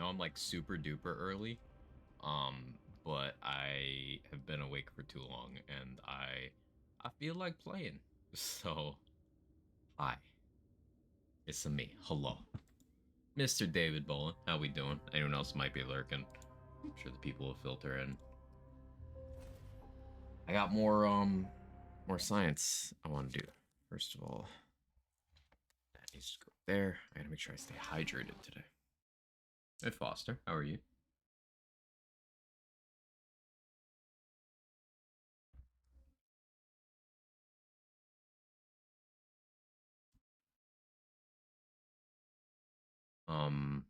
know I'm like super duper early, but I have been awake for too long, and I feel like playing. So, hi, it's me. Hello, Mr. David Bolin. How we doing? Anyone else might be lurking? I'm sure the people will filter in. I got more science I want to do. First of all, that needs to go there. I gotta make sure I stay hydrated today. Hey Foster, how are you? Um,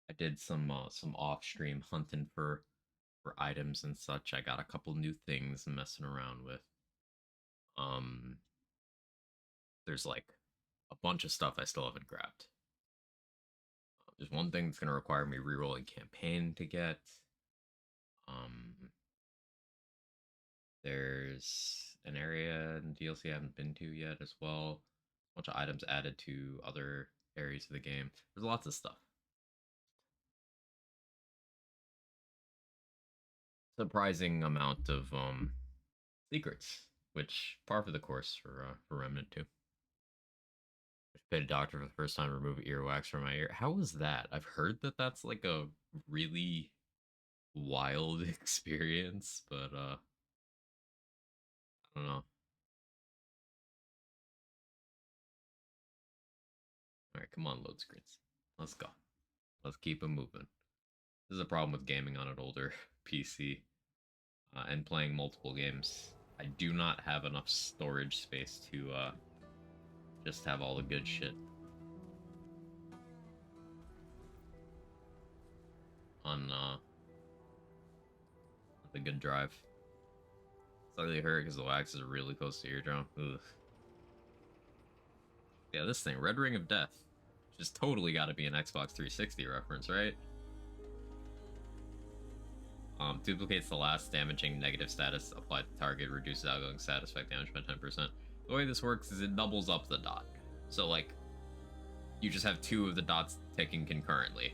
I did some off stream hunting for items and such. I got a couple new things I'm messing around with. Um, there's like a bunch of stuff I still haven't grabbed. There's one thing that's gonna require me rerolling campaign to get. Um, there's an area in DLC I haven't been to yet as well. A bunch of items added to other areas of the game. There's lots of stuff. Surprising amount of secrets, which par for the course for Remnant 2. I paid a doctor for the first time to remove earwax from my ear. How was that? I've heard that that's like a really wild experience, but I don't know. All right, come on, load screens. Let's go. Let's keep them moving. This is a problem with gaming on an older PC and playing multiple games. I do not have enough storage space to just have all the good shit on the good drive. Slightly hurt because the wax is really close to your eardrum. Ugh. Yeah, this thing, Red Ring of Death, which is totally got to be an Xbox 360 reference, right? Duplicates the last damaging negative status applied to target, reduces outgoing status effect damage by 10%. The way this works is it doubles up the dot. So, like, you just have two of the dots ticking concurrently,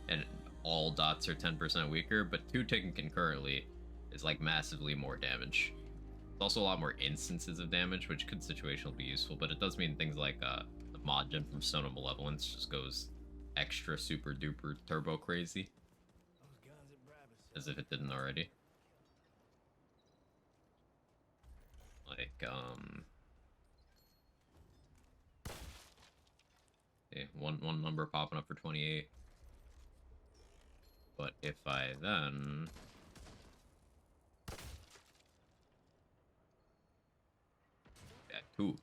and all dots are 10% weaker, but two ticking concurrently is, like, massively more damage. There's also a lot more instances of damage, which could situationally be useful, but it does mean things like the mod gen from Stone of Malevolence just goes extra super duper turbo crazy. As if it didn't already. Like, okay, one number popping up for 28. But if I then at 2.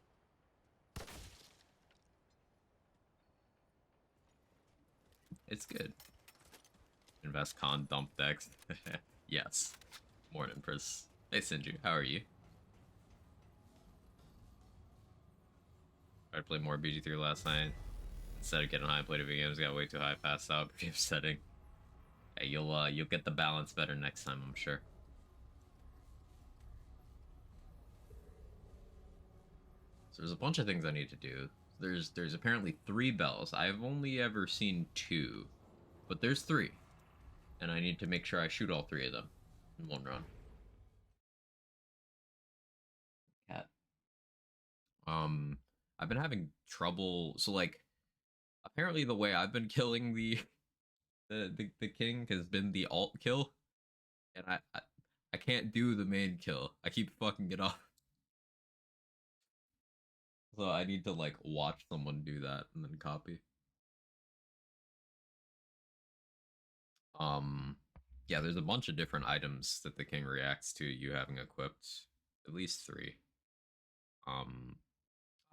It's good. Invest con dump decks. Yes. Morning, Pris. Hey, Sinju. How are you? Tried to play more BG3 last night. Instead of getting high and played video games, got way too high, passed out. Pretty upsetting. Hey, you'll get the balance better next time, I'm sure. So there's a bunch of things I need to do. There's apparently 3 bells. I've only ever seen 2, but there's 3, and I need to make sure I shoot all 3 of them in one run. Cat. I've been having trouble. So like, apparently the way I've been killing the king has been the alt kill, and I can't do the main kill. I keep fucking it up. So I need to like watch someone do that and then copy. Yeah, there's a bunch of different items that the king reacts to you having equipped. At least 3. Um,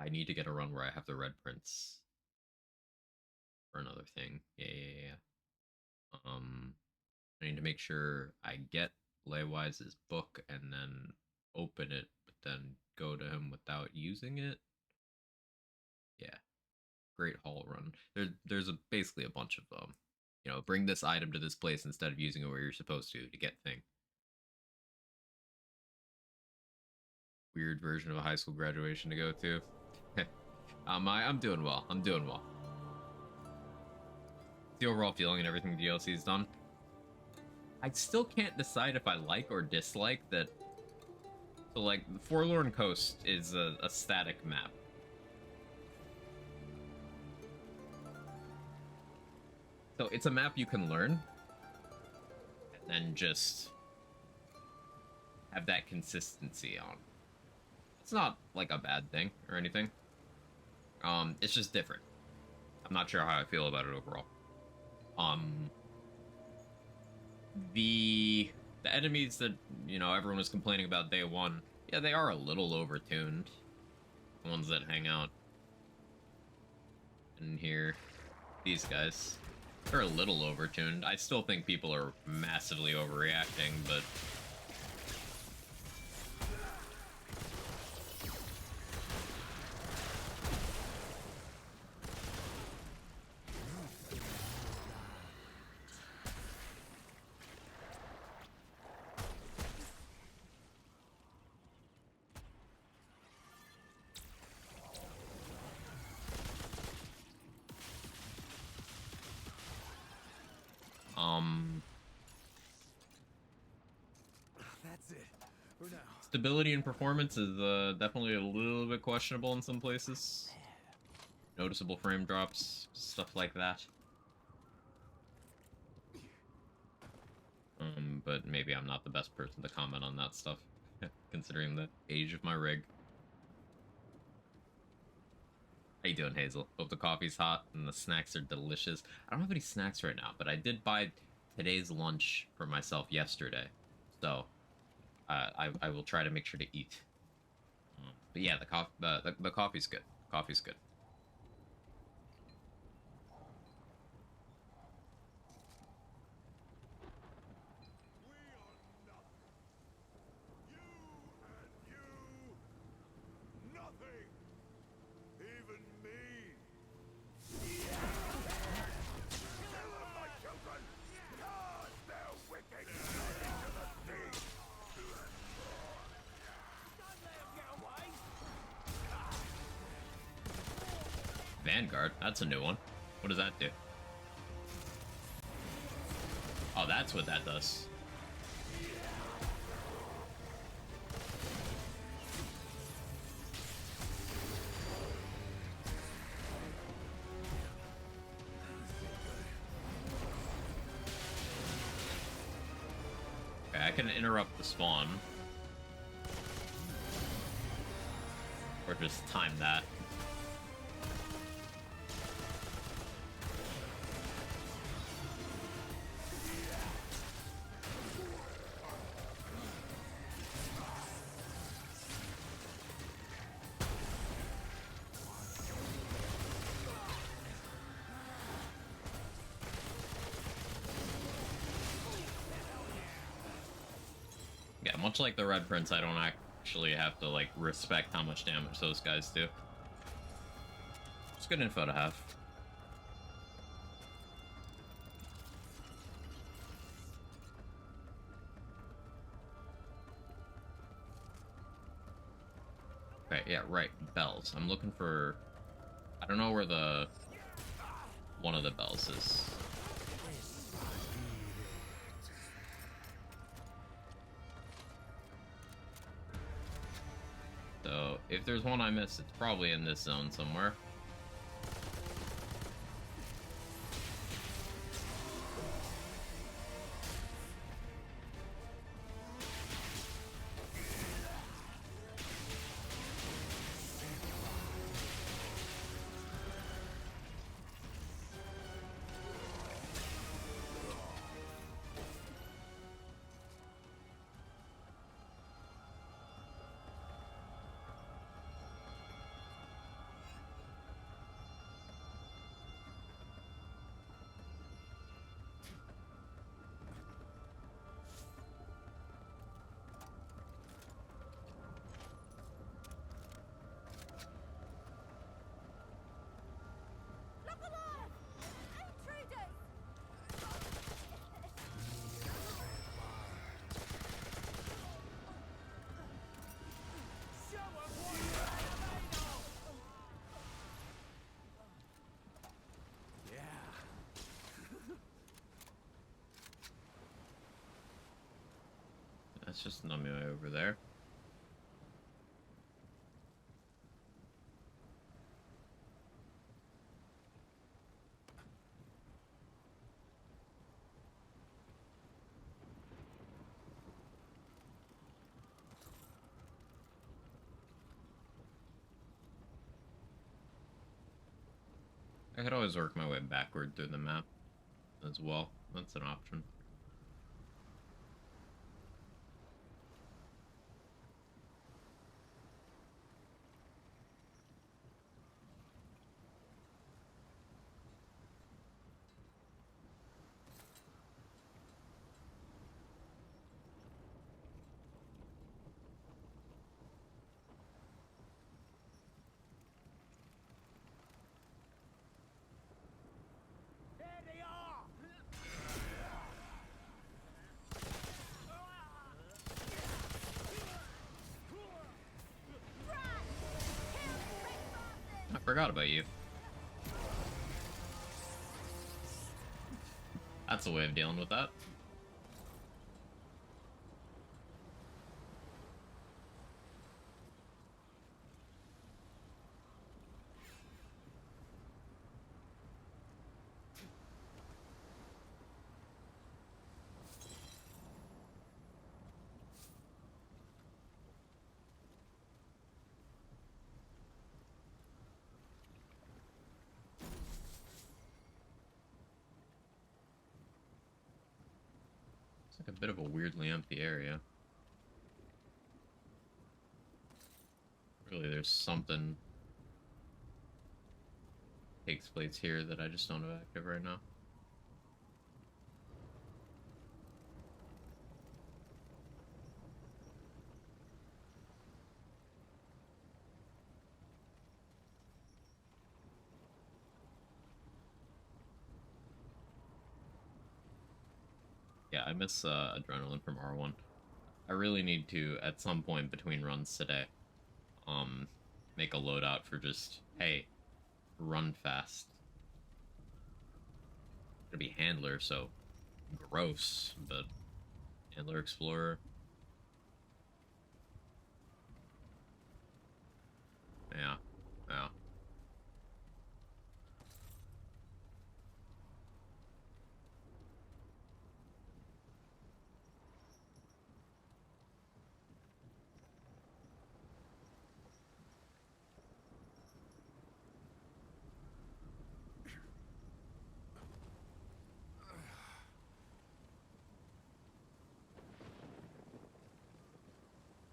I need to get a run where I have the red prince for another thing. Yeah. I need to make sure I get Leywise's book and then open it, but then go to him without using it. Yeah. Great haul run. There's basically a bunch of bring this item to this place instead of using it where you're supposed to get thing. Weird version of a high school graduation to go to. I'm doing well. I'm doing well. the overall feeling and everything the DLC's done. I still can't decide if I like or dislike that. So, like, the Forlorn Coast is a static map. So it's a map you can learn, and then just have that consistency on. It's not, like, a bad thing or anything. It's just different. I'm not sure how I feel about it overall. The enemies that, you know, everyone was complaining about day one, yeah, they are a little overtuned. The ones that hang out in here, these guys, they're a little overtuned. I still think people are massively overreacting, but that's it for now. stability and performance is definitely a little bit questionable in some places. Noticeable frame drops, stuff like that. But maybe I'm not the best person to comment on that stuff, considering the age of my rig. How you doing, Hazel? Hope the coffee's hot and the snacks are delicious. I don't have any snacks right now, but I did buy today's lunch for myself yesterday, so I will try to make sure to eat. But yeah, the coffee's good. Coffee's good. Vanguard, that's a new one. What does that do? Oh, that's what that does. Okay, I can interrupt the spawn. Or just time that. Yeah, much like the Red Prince, I don't actually have to, like, respect how much damage those guys do. It's good info to have. Okay, yeah, right. Bells. I'm looking for... I don't know where the... one of the bells is. So, if there's one I missed, it's probably in this zone somewhere. just numb way over there. I could always work my way backward through the map as well. That's an option. I forgot about you. That's a way of dealing with that. It's like a bit of a weirdly empty area. Really, there's something takes place here that I just don't have active right now. Yeah, I miss adrenaline from R1. I really need to, at some point between runs today, make a loadout for just, hey, run fast. Gonna be handler, so gross, but handler explorer. Yeah, yeah.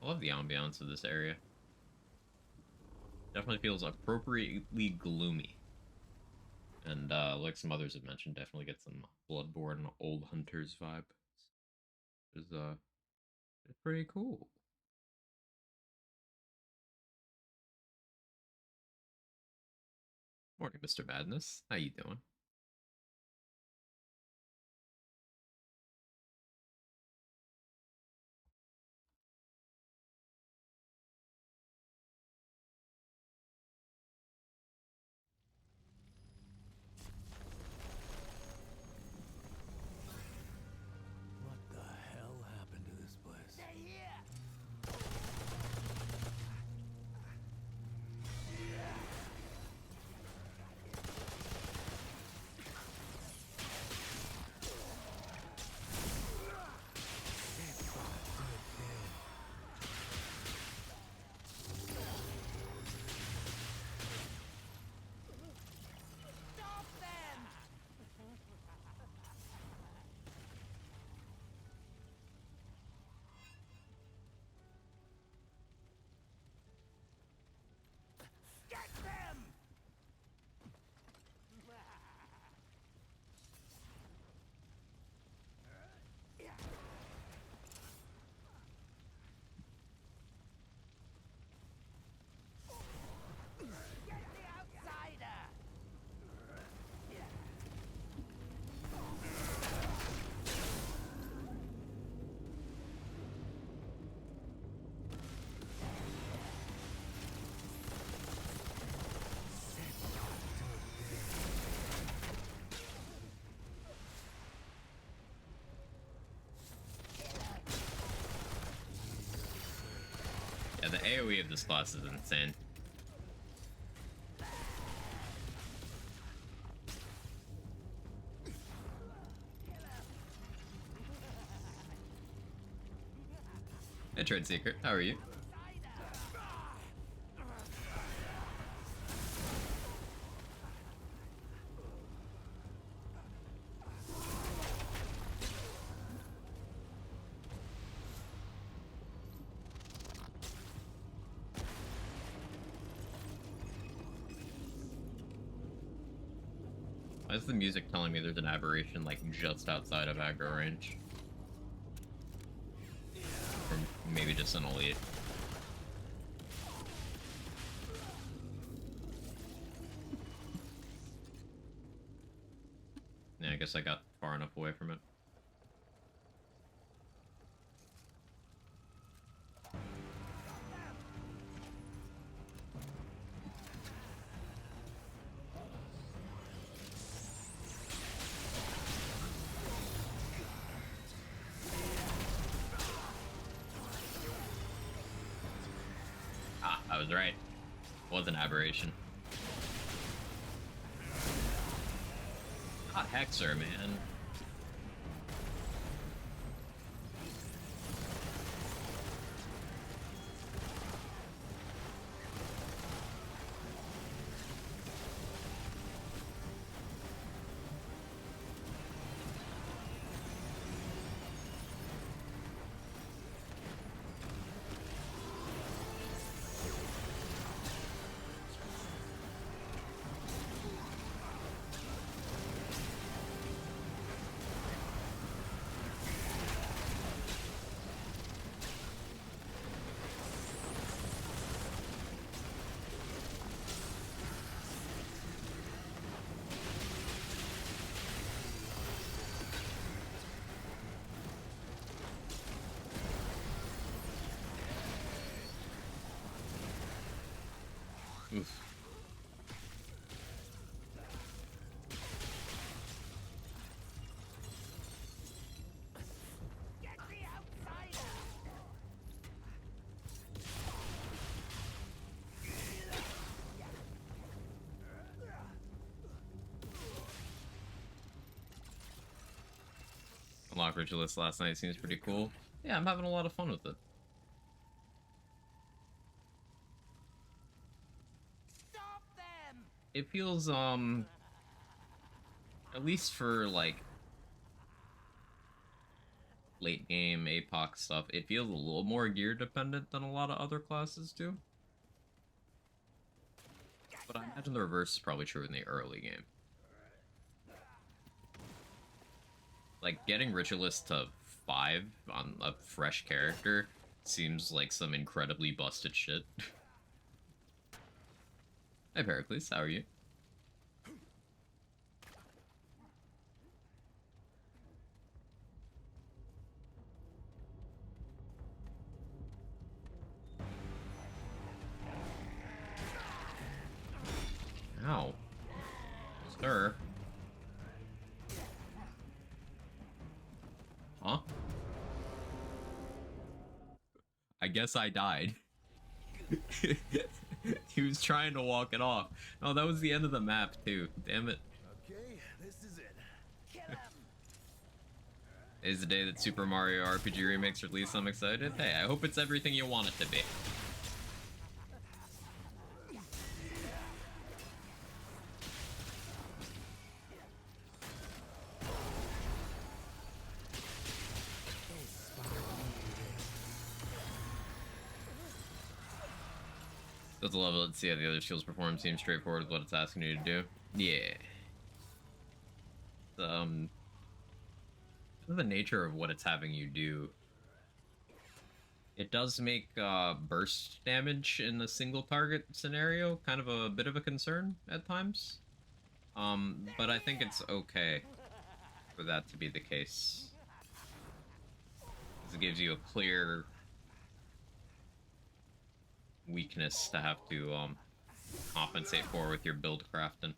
I love the ambiance of this area. Definitely feels appropriately gloomy. And like some others have mentioned, definitely get some Bloodborne Old Hunters vibe. Is pretty cool. Morning, Mr. Madness. How you doing? What the hell happened to this place? Stay here! The AoE of this class is insane. Hey, Trade Secret, how are you? Why is the music telling me there's an aberration, like, just outside of aggro range? Or maybe just an elite. Yeah, I guess I got far enough away from it. I was right. It was an aberration. Not Hexer, man. Oof. Unlocked Ritualist last night, seems pretty cool. Yeah, I'm having a lot of fun with it. Stop them! It feels, at least for, like, late game Apoc stuff, it feels a little more gear dependent than a lot of other classes do. But I imagine the reverse is probably true in the early game. Like, getting Ritualist to 5 on a fresh character seems like some incredibly busted shit. Hi Pericles, how are you? Ow. Sir. Huh? I guess I died. He was trying to walk it off. Oh, that was the end of the map, too. Damn it. Okay, this is it. Kill him! Is the day that Super Mario RPG Remakes release. I'm excited. Hey, I hope it's everything you want it to be. That's a level. Let's see how the other skills perform. Seems straightforward with what it's asking you to do. Yeah. The nature of what it's having you do. It does make burst damage in a single target scenario kind of a bit of a concern at times. But I think it's okay for that to be the case. It gives you a clear weakness to have to compensate for with your build crafting.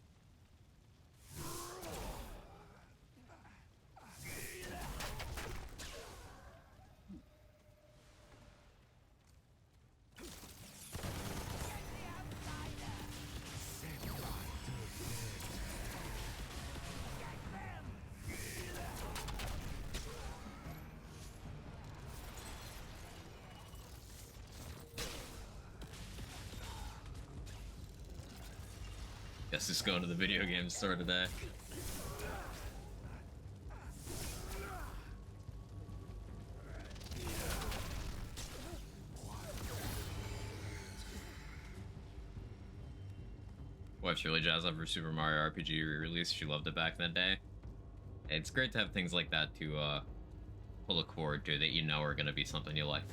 Guess just going to the video game store today. Wife's really jazzed up for Super Mario RPG re-release. She loved it back in the day. It's great to have things like that to look forward to that you know are going to be something you like.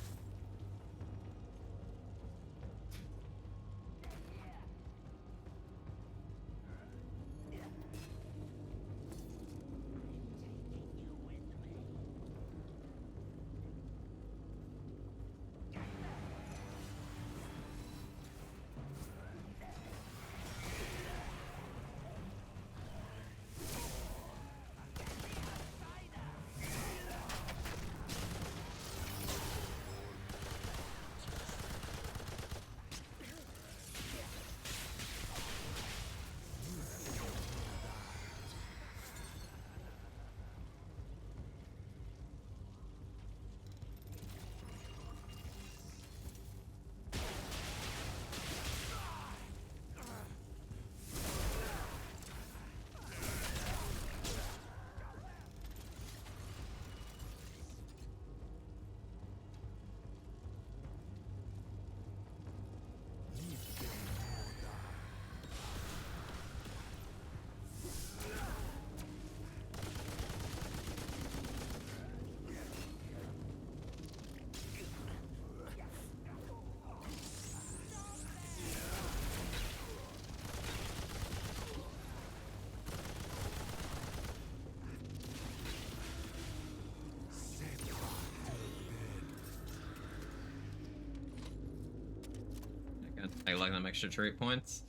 I like them extra trait points.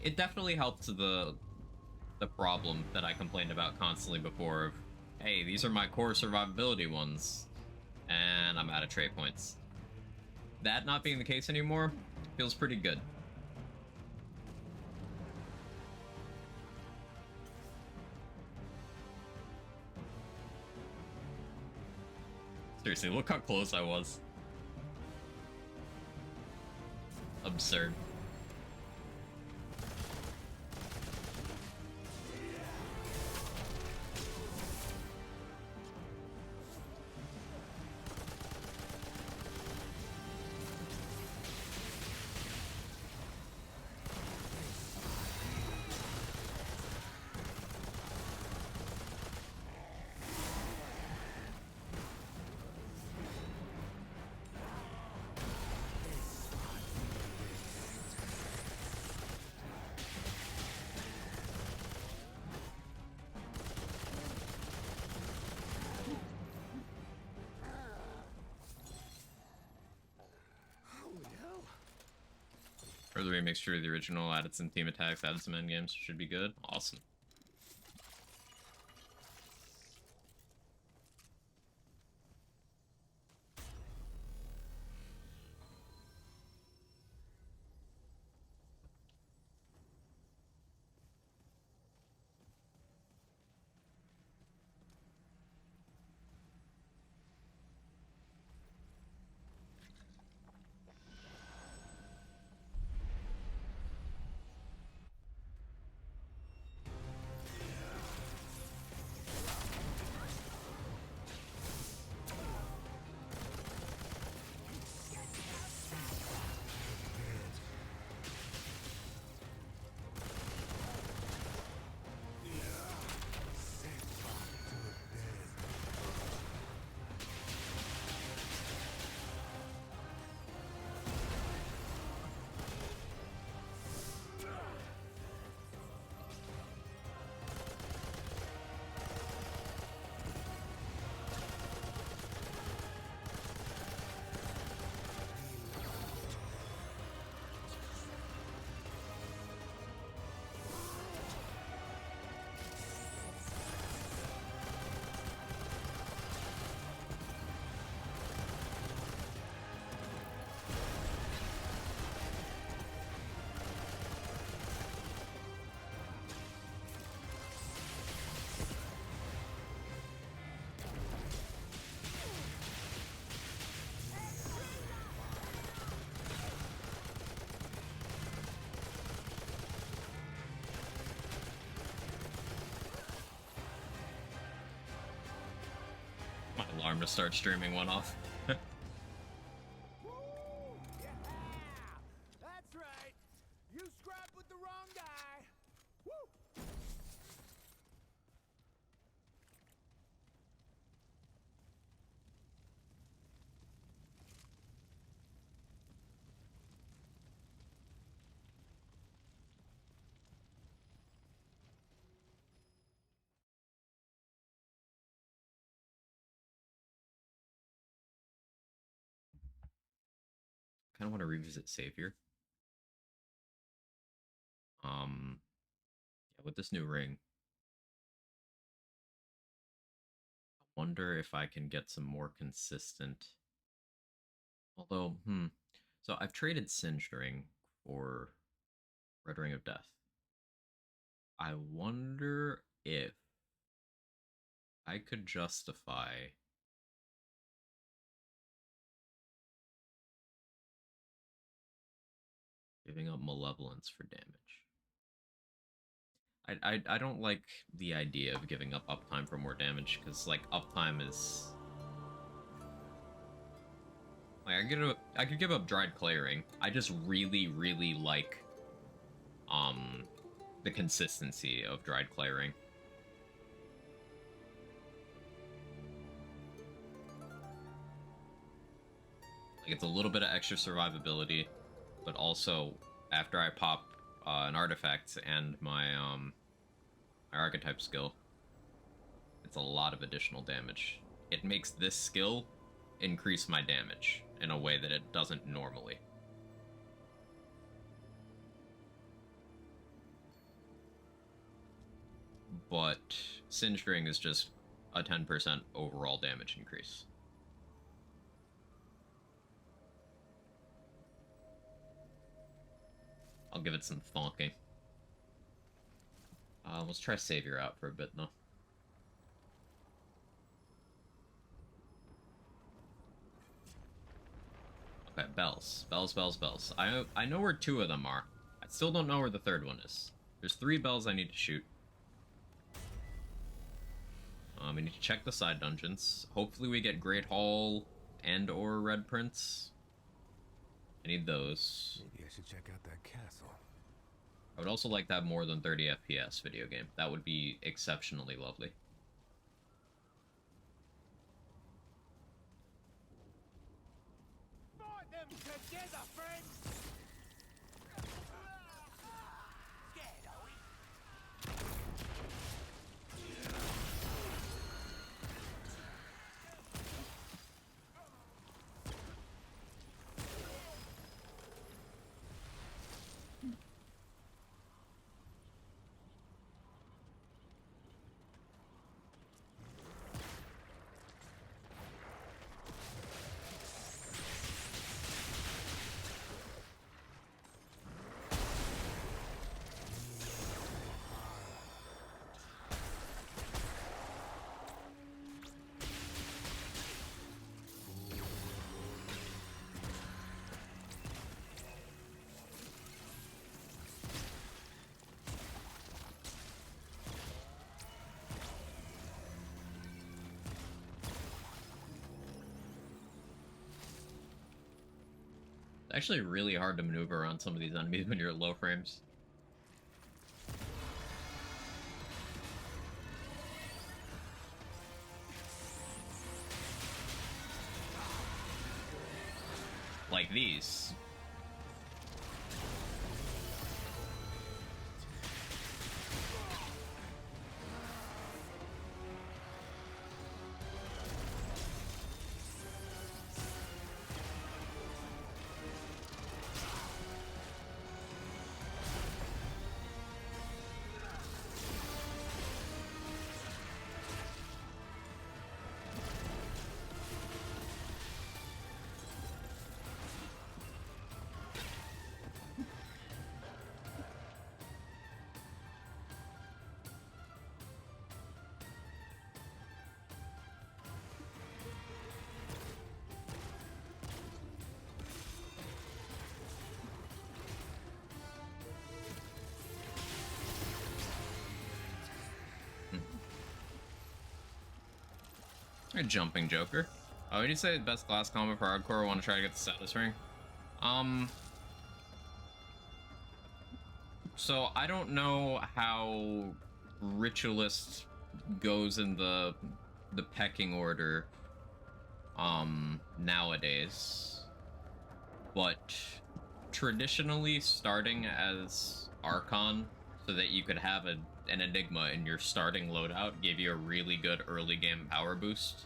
It definitely helped the problem that I complained about constantly before of, hey, these are my core survivability ones, and I'm out of trait points. That not being the case anymore feels pretty good. Seriously, look how close I was. Absurd. Or the remixture of the original, added some team attacks, added some endgames, should be good. Awesome. time to start streaming one off. Woo! Yeah! That's right. You scrapped with the wrong guy. Woo! Kind of want to revisit Savior. Yeah, with this new ring, I wonder if I can get some more consistent. Although, so I've traded Singed Ring for Red Ring of Death. I wonder if I could justify giving up Malevolence for damage. I don't like the idea of giving up uptime for more damage, because, like, uptime is... Like, I could give up Dried Clay Ring. I just really, really like, the consistency of Dried Clay Ring. Like, it's a little bit of extra survivability, but also, after I pop an artifact and my my archetype skill, it's a lot of additional damage. It makes this skill increase my damage in a way that it doesn't normally. But Singed Ring is just a 10% overall damage increase. I'll give it some thonking. Let's try Savior out for a bit, though. Okay, bells. Bells, bells, bells. I know where 2 of them are. I still don't know where the 3rd one is. There's 3 bells I need to shoot. We need to check the side dungeons. Hopefully we get Great Hall and or Red Prince. I need those. Maybe I should check out that castle. I would also like to have more than 30 FPS video game. That would be exceptionally lovely. Fight them together, friends! Scared, are we? It's actually really hard to maneuver around some of these enemies when you're at low frames. Like these. A jumping Joker. Oh, when you say best class combo for hardcore, I want to try to get the status ring. So I don't know how Ritualist goes in the pecking order nowadays, but traditionally starting as Archon so that you could have an Enigma in your starting loadout gave you a really good early game power boost.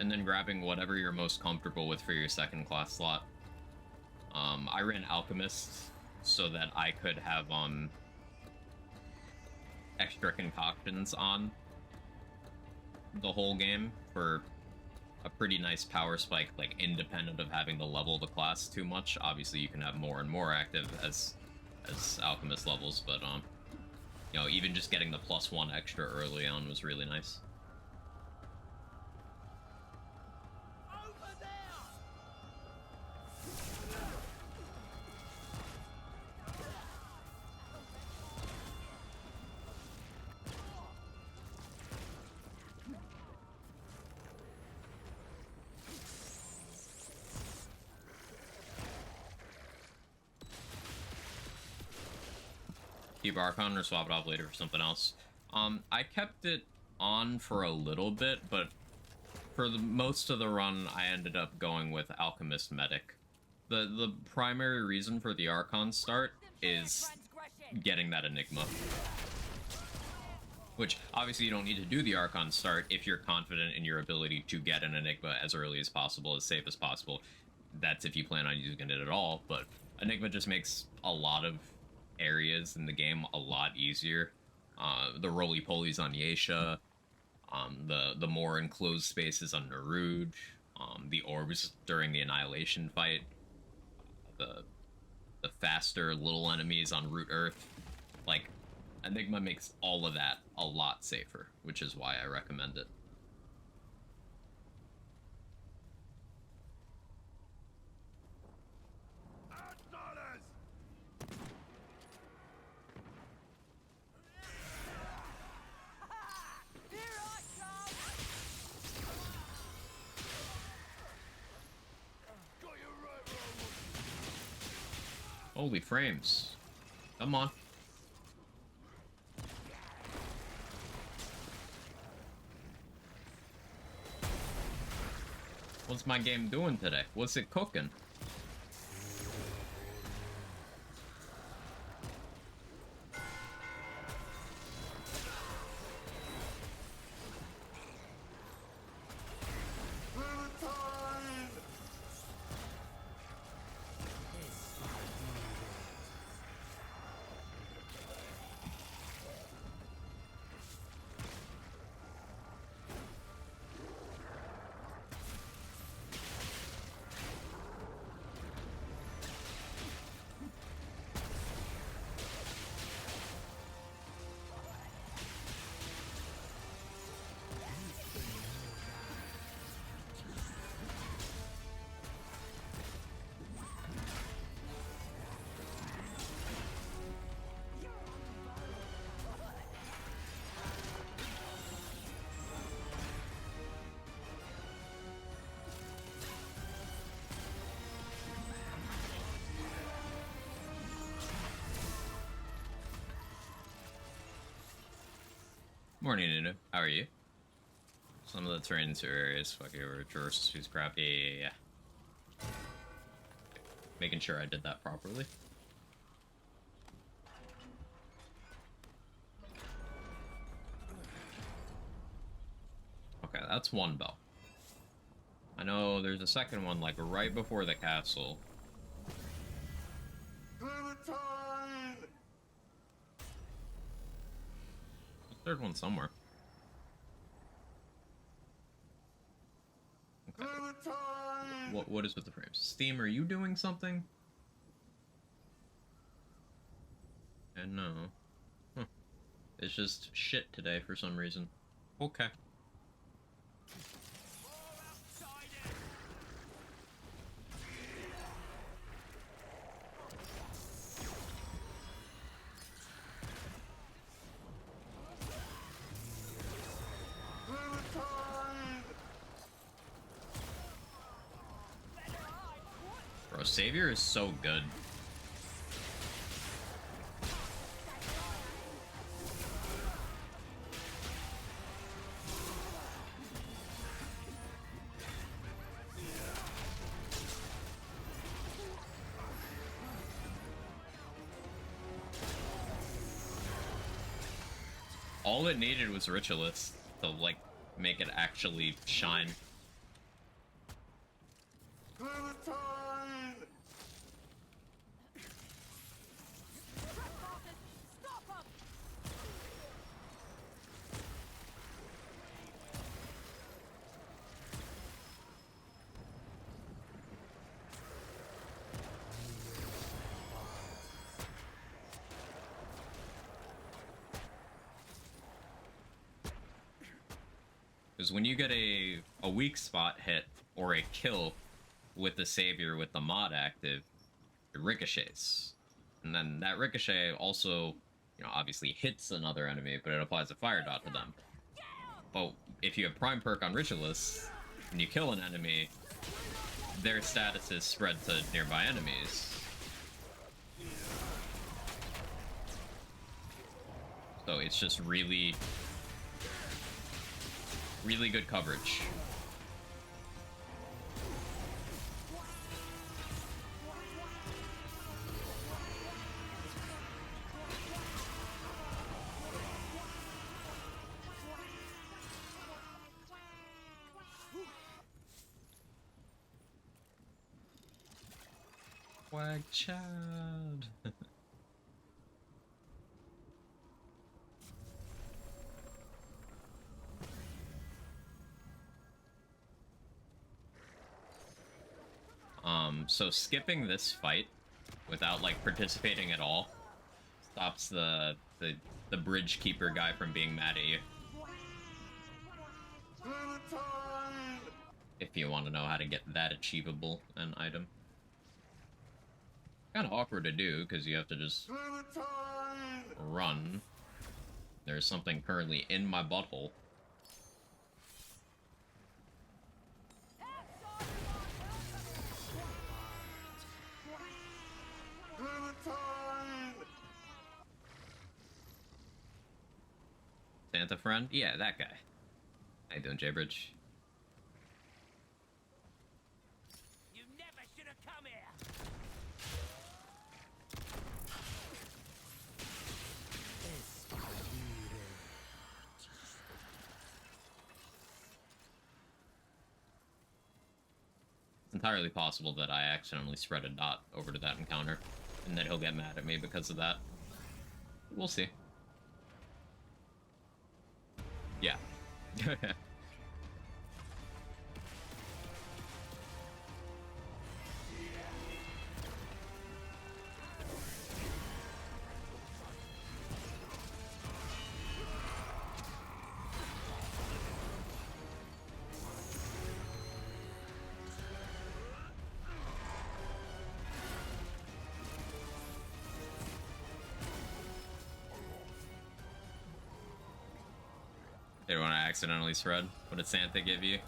And then grabbing whatever you're most comfortable with for your second class slot. I ran Alchemist so that I could have extra concoctions on the whole game for a pretty nice power spike, like independent of having to level the class too much. Obviously you can have more and more active as Alchemist levels, but you know, even just getting the +1 extra early on was really nice. Keep Archon or swap it off later for something else. I kept it on for a little bit, but for the most of the run, I ended up going with Alchemist Medic. The primary reason for the Archon start is getting that Enigma. Which, obviously you don't need to do the Archon start if you're confident in your ability to get an Enigma as early as possible, as safe as possible. That's if you plan on using it at all, but Enigma just makes a lot of areas in the game a lot easier. The roly-polies on Yesha, the more enclosed spaces on Naruj, the orbs during the Annihilation fight, the faster little enemies on Root Earth. Like, Enigma makes all of that a lot safer, which is why I recommend it. Holy frames. Come on. What's my game doing today? What's it cooking? Morning, Nunu. How are you? Some of the terrains or areas, fucking reverse, who's crap. Yeah. Making sure I did that properly. Okay, that's one bell. I know there's a second one, like, right before the castle. Third one somewhere. Okay. What is with the frames? Steam, are you doing something? And no. Huh. It's just shit today for some reason. Okay. Savior is so good. All it needed was Ritualist to, like, make it actually shine. Because when you get a weak spot hit or a kill with the Savior with the mod active, it ricochets. And then that ricochet also, you know, obviously hits another enemy, but it applies a fire dot to them. But if you have Prime Perk on Ritualist, when you kill an enemy, their status is spread to nearby enemies. So it's just really good coverage. Wag Chad. So skipping this fight without, like, participating at all stops the bridge keeper guy from being mad at you. If you want to know how to get that achievable an item. Kind of awkward to do, because you have to just run. There's something currently in my butthole. Santa friend? Yeah, that guy. How you doing, J-Bridge? You never should have come here. It's entirely possible that I accidentally spread a dot over to that encounter, and that he'll get mad at me because of that. We'll see. Yeah. They don't want to accidentally spread. What did Santa give you?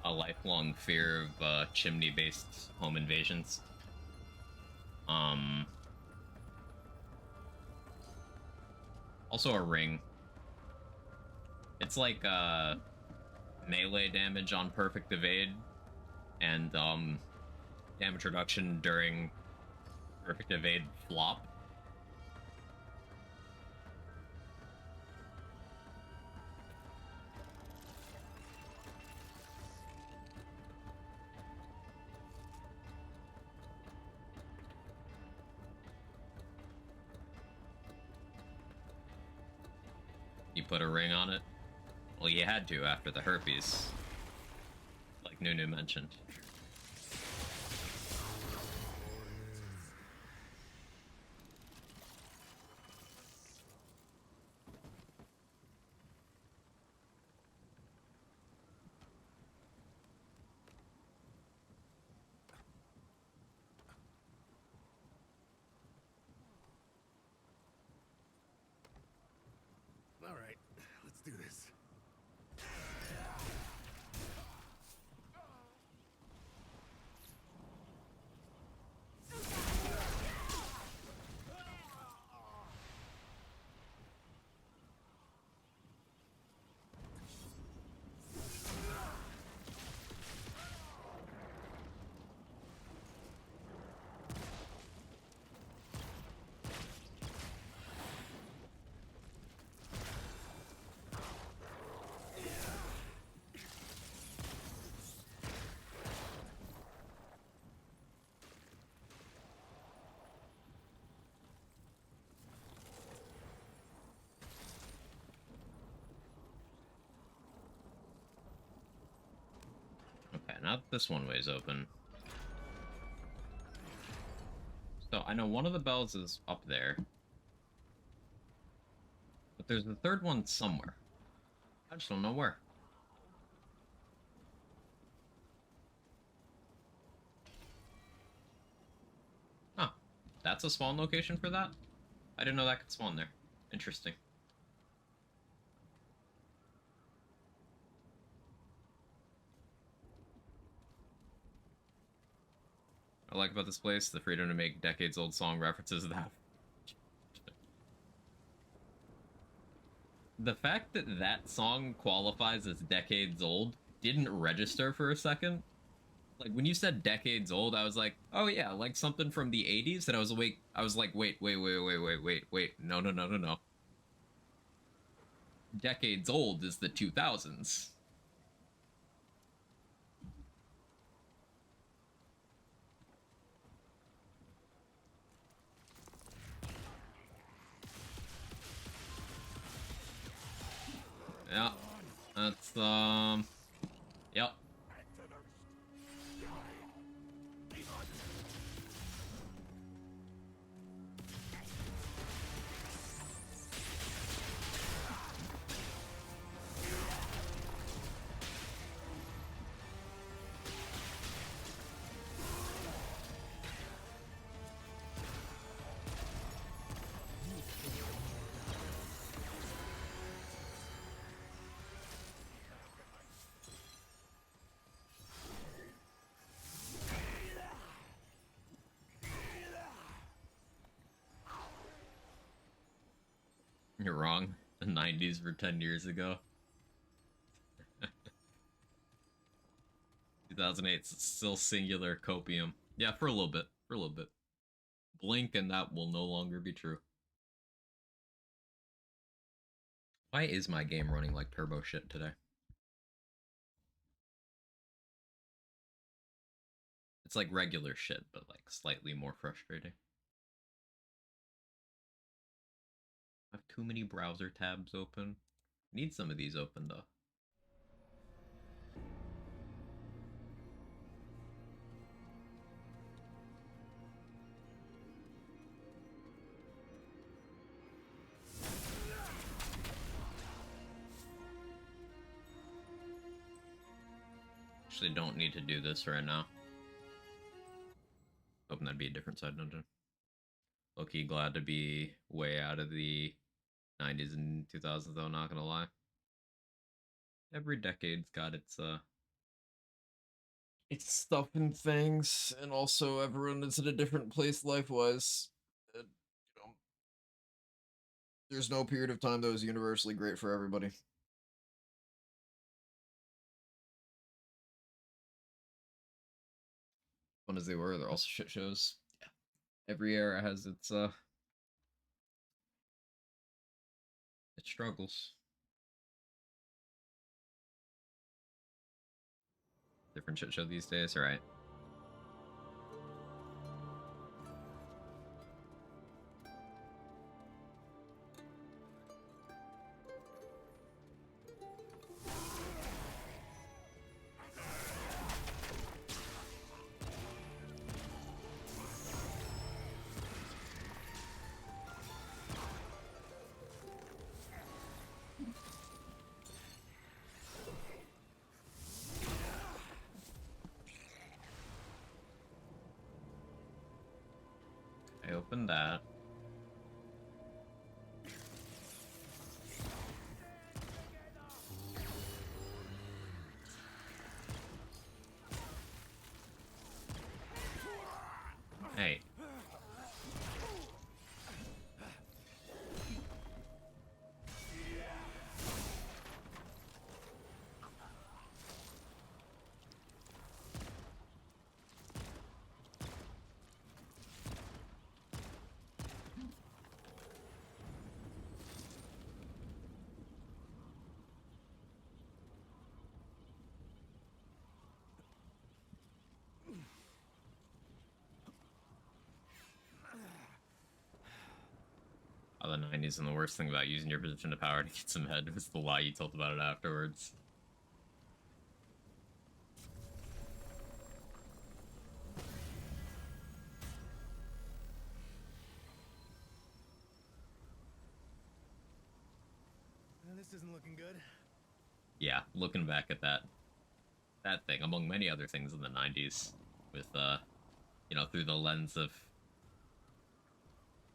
A lifelong fear of chimney-based home invasions. Also a ring. It's like melee damage on perfect evade and damage reduction during perfect evade flop. You put a ring on it? Well, you had to after the herpes, like Nunu mentioned. All right, let's do this. This one way's open. So I know one of the bells is up there. But there's the third one somewhere. I just don't know where. Huh. That's a spawn location for that? I didn't know that could spawn there. Interesting. I like about this place the freedom to make decades-old song references that. The fact that that song qualifies as decades old didn't register for a second. Like, when you said decades old, I was like, oh yeah, like something from the 80s? And I was like, wait. No. Decades old is the 2000s. Yeah, that's, yep. You're wrong. The 90s were 10 years ago. 2008 still singular copium. Yeah, for a little bit. For a little bit. Blink and that will no longer be true. Why is my game running like turbo shit today? It's like regular shit, but like slightly more frustrating. I have too many browser tabs open. Need some of these open though. Actually don't need to do this right now. Hoping that'd be a different side dungeon. Low-key glad to be way out of the 90s and 2000s though, not gonna lie. Every decade's got its stuff and things, and also everyone is in a different place life-wise. And, you know, there's no period of time that was universally great for everybody. Fun as they were, they're also shit shows. Yeah. Every era has its struggles. Different shit show these days, right? I opened that. Hey. Oh, the 90s, and the worst thing about using your position of power to get some head was the lie you told about it afterwards. This isn't looking good. Yeah, looking back at that thing, among many other things in the 90s, with, you know, through the lens of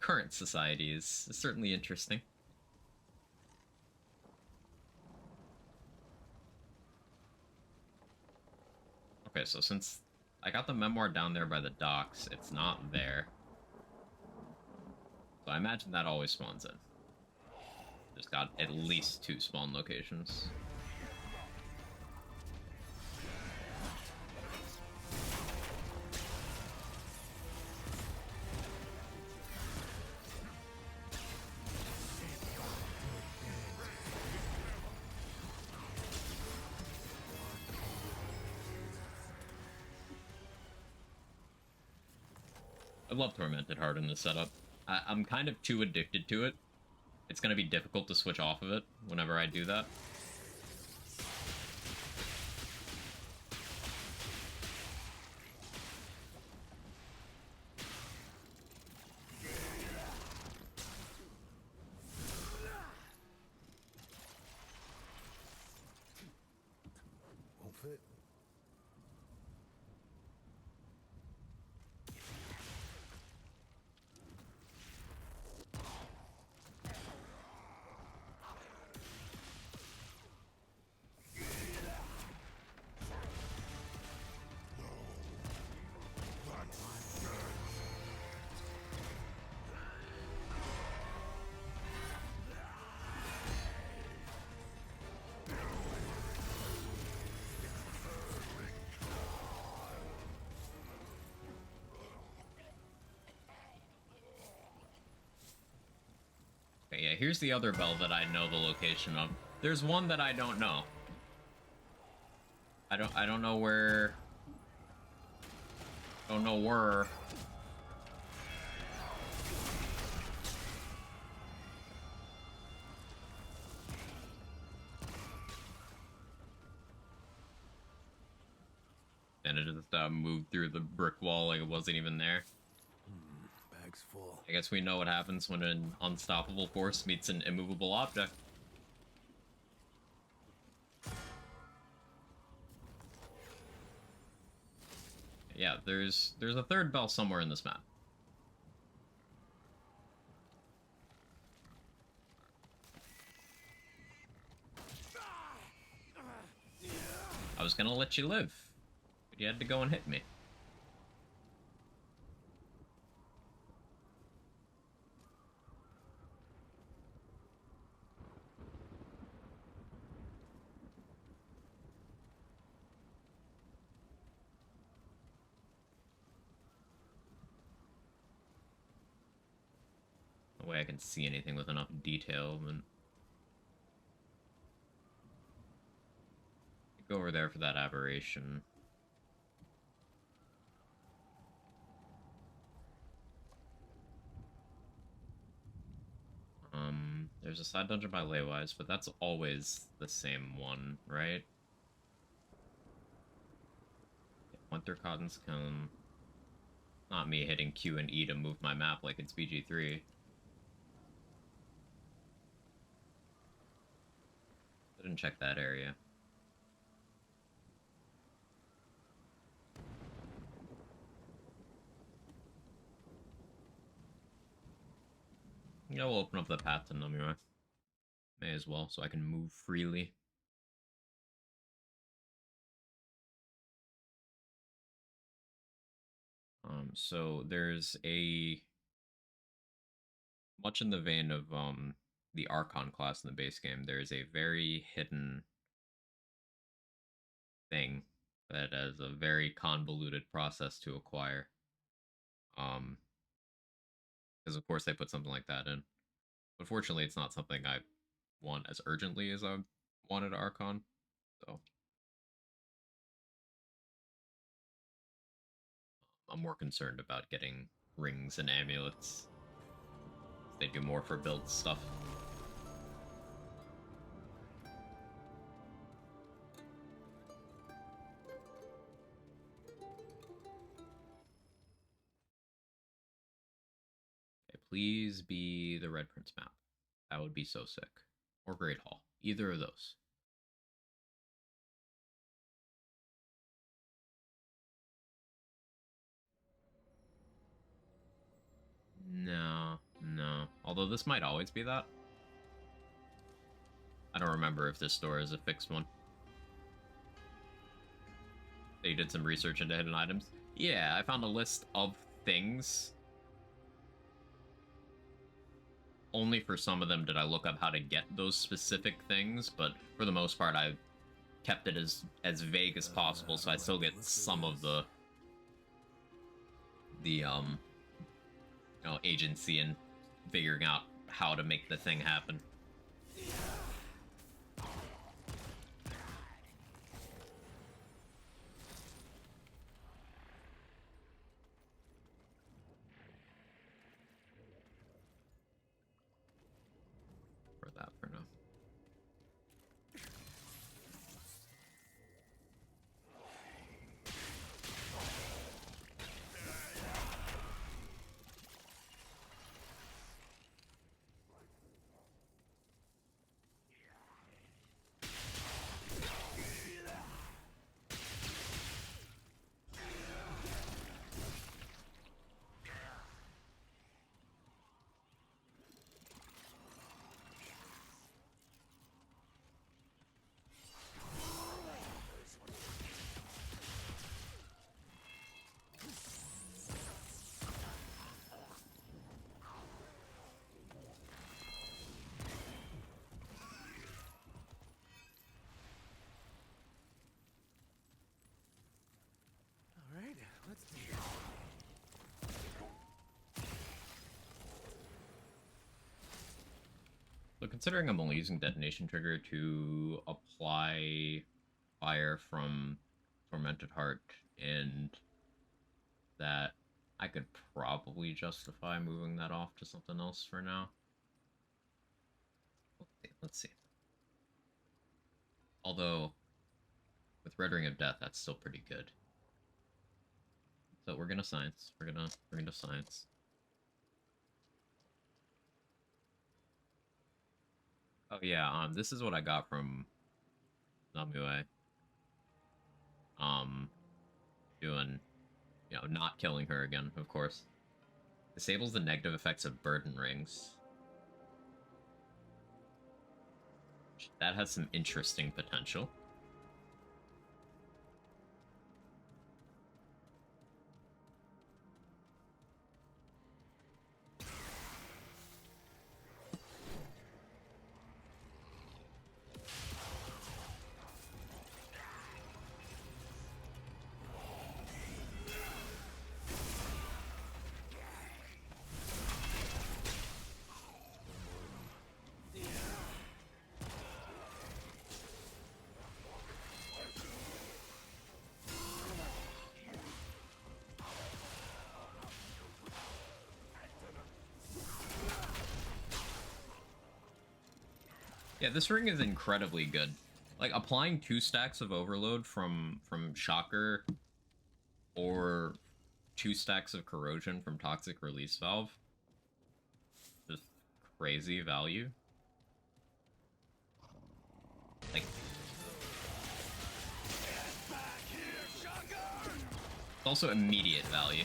current society is certainly interesting. Okay, so since I got the memoir down there by the docks, it's not there. So I imagine that always spawns in. There's got at least 2 spawn locations. I love Tormented Heart in this setup. I'm kind of too addicted to it. It's going to be difficult to switch off of it whenever I do that. Won't fit. Okay, yeah, here's the other bell that I know the location of. There's one that I don't know. I don't know where. Don't know where. And it just moved through the brick wall like it wasn't even there. Bag's full. I guess we know what happens when an unstoppable force meets an immovable object. Yeah, there's a third bell somewhere in this map. I was gonna let you live, but you had to go and hit me. No way I can see anything with enough detail, and go over there for that aberration. There's a side dungeon by Laywise, but that's always the same one, right? Went through Cotton's Cone. Not me hitting Q and E to move my map like it's BG3. Didn't check that area. Yeah, we'll open up the path to Nomura. May as well, so I can move freely. So there's a... Much in the vein of, the Archon class in the base game, there's a very hidden thing that is a very convoluted process to acquire. Because of course they put something like that in. But fortunately, it's not something I want as urgently as I wanted Archon. So I'm more concerned about getting rings and amulets. They do more for build stuff. Okay, please be the Red Prince map. That would be so sick. Or Great Hall. Either of those. No, no. Although this might always be that. I don't remember if this store is a fixed one. They did some research into hidden items. Yeah, I found a list of things. Only for some of them did I look up how to get those specific things, but for the most part, I kept it as vague as possible, so I still get some of the agency and figuring out how to make the thing happen. For that for now. All right, let's do it. So considering I'm only using detonation trigger to apply fire from Tormented Heart, and that I could probably justify moving that off to something else for now. Let's see. Although, with Red Ring of Death, that's still pretty good. So we're gonna science. We're gonna science. Oh yeah, this is what I got from Namue. Doing, not killing her again, of course. Disables the negative effects of burden rings. That has some interesting potential. Yeah, this ring is incredibly good. Like, applying 2 stacks of overload from Shocker or 2 stacks of corrosion from Toxic Release Valve. Just crazy value. Like, it's also immediate value.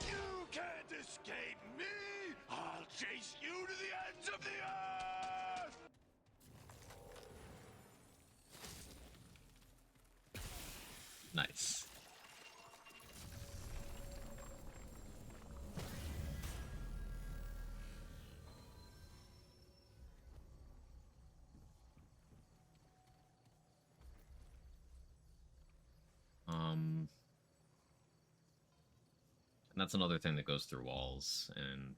You can't escape me! I'll chase you to the ends of the earth! Nice. And that's another thing that goes through walls and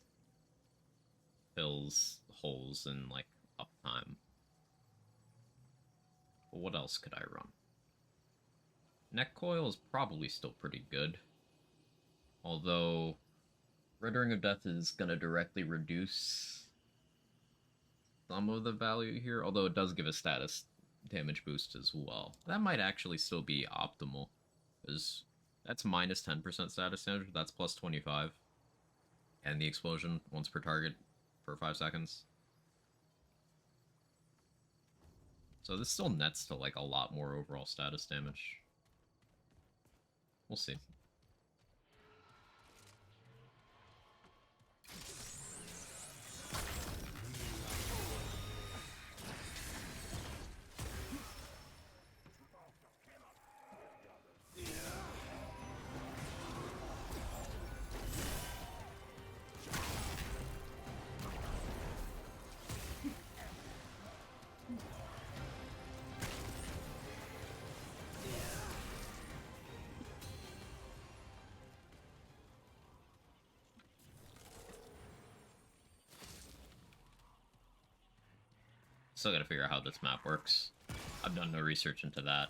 fills holes in, like, uptime. But what else could I run? Neck Coil is probably still pretty good. Although, Red Ring of Death is going to directly reduce some of the value here. Although it does give a status damage boost as well. That might actually still be optimal. Because that's minus 10% status damage, that's plus 25. and the explosion once per target for 5 seconds. So this still nets to like a lot more overall status damage. We'll see. Still gotta figure out how this map works. I've done no research into that.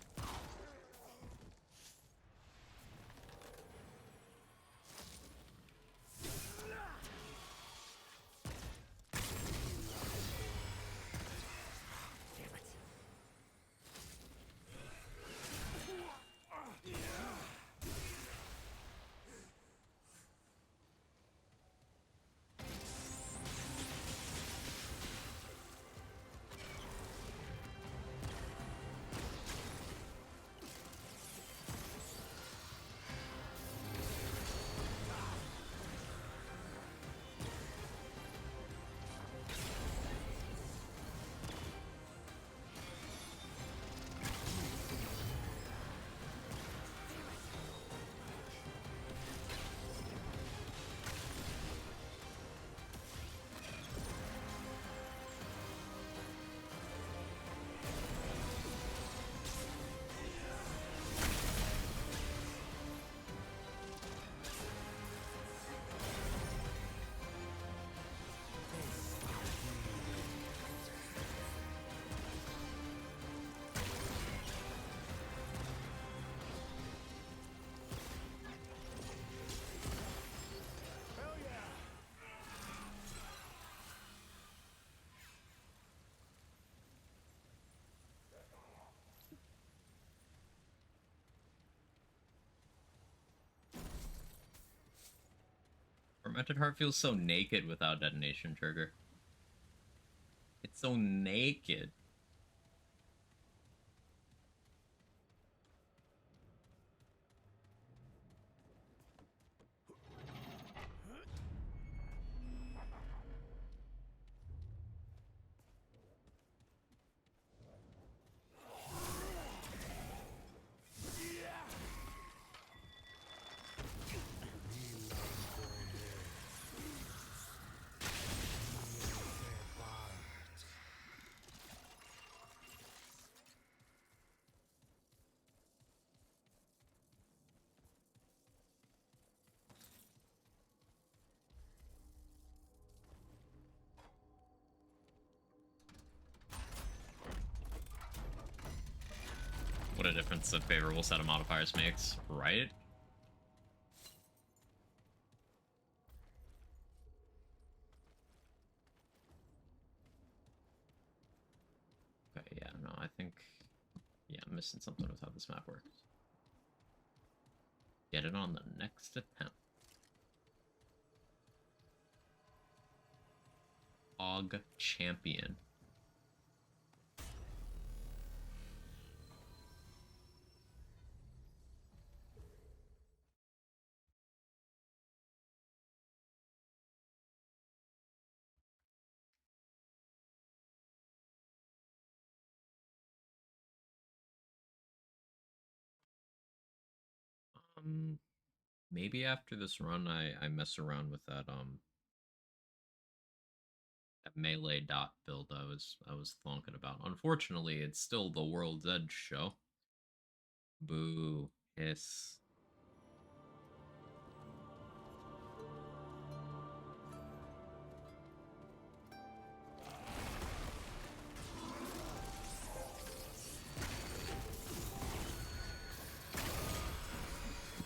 Fermented Heart feels so naked without detonation trigger. It's so naked. What a difference a favorable set of modifiers makes, right? Okay, yeah, no, I think... Yeah, I'm missing something with how this map works. Get it on the next attempt. Og Champion. Maybe after this run, I mess around with that that melee dot build I was thonking about. Unfortunately, it's still the World's Edge show. Boo, hiss.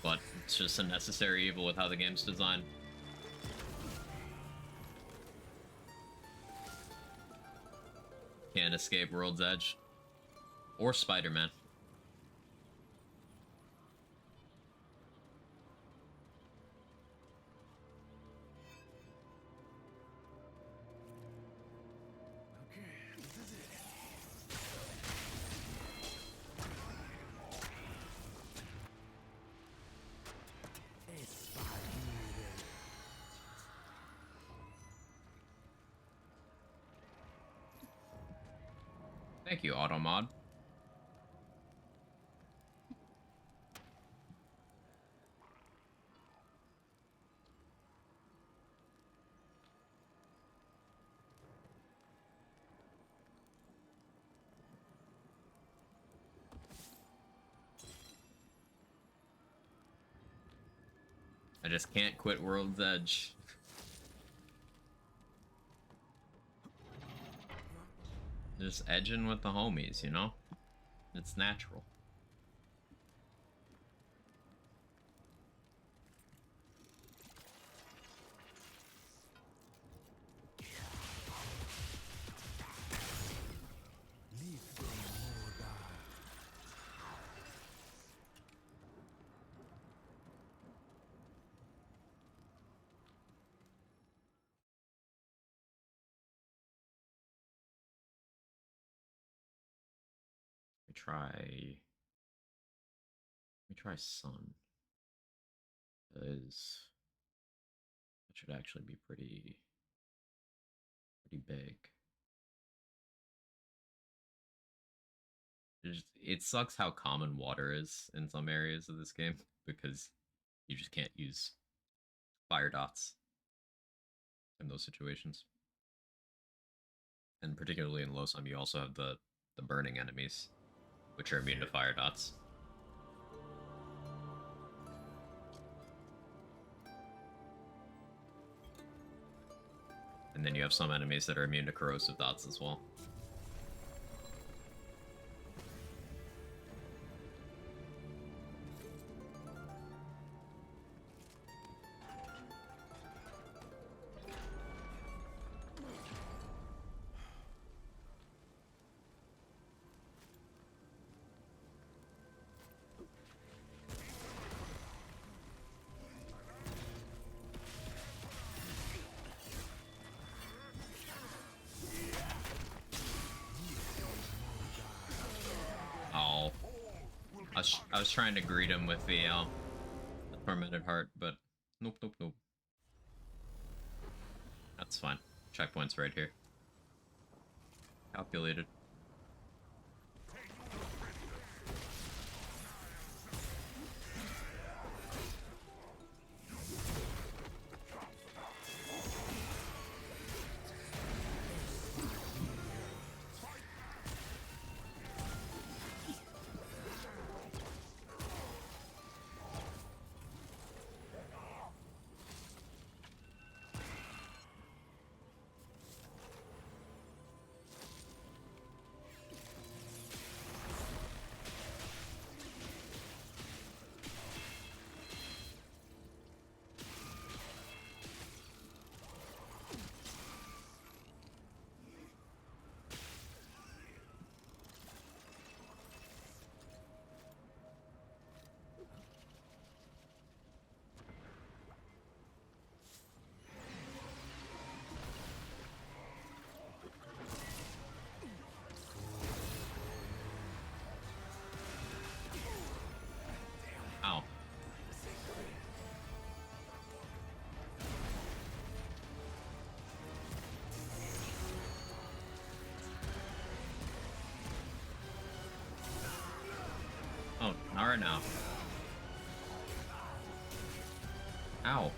But it's just a necessary evil with how the game's designed. Can't escape World's Edge. Or Spider-Man. Thank you, Automod. I just can't quit World's Edge. Just edging with the homies, you know? It's natural. Let me try Sun. Because that should actually be pretty big. It sucks how common water is in some areas of this game because you just can't use fire dots in those situations. And particularly in Losum, you also have the burning enemies, which are immune to fire dots. And then you have some enemies that are immune to corrosive dots as well. Oh, I was trying to greet him with the tormented heart, but nope. That's fine. Checkpoint's right here. Calculated. Ow. Oh, not right now. Ow.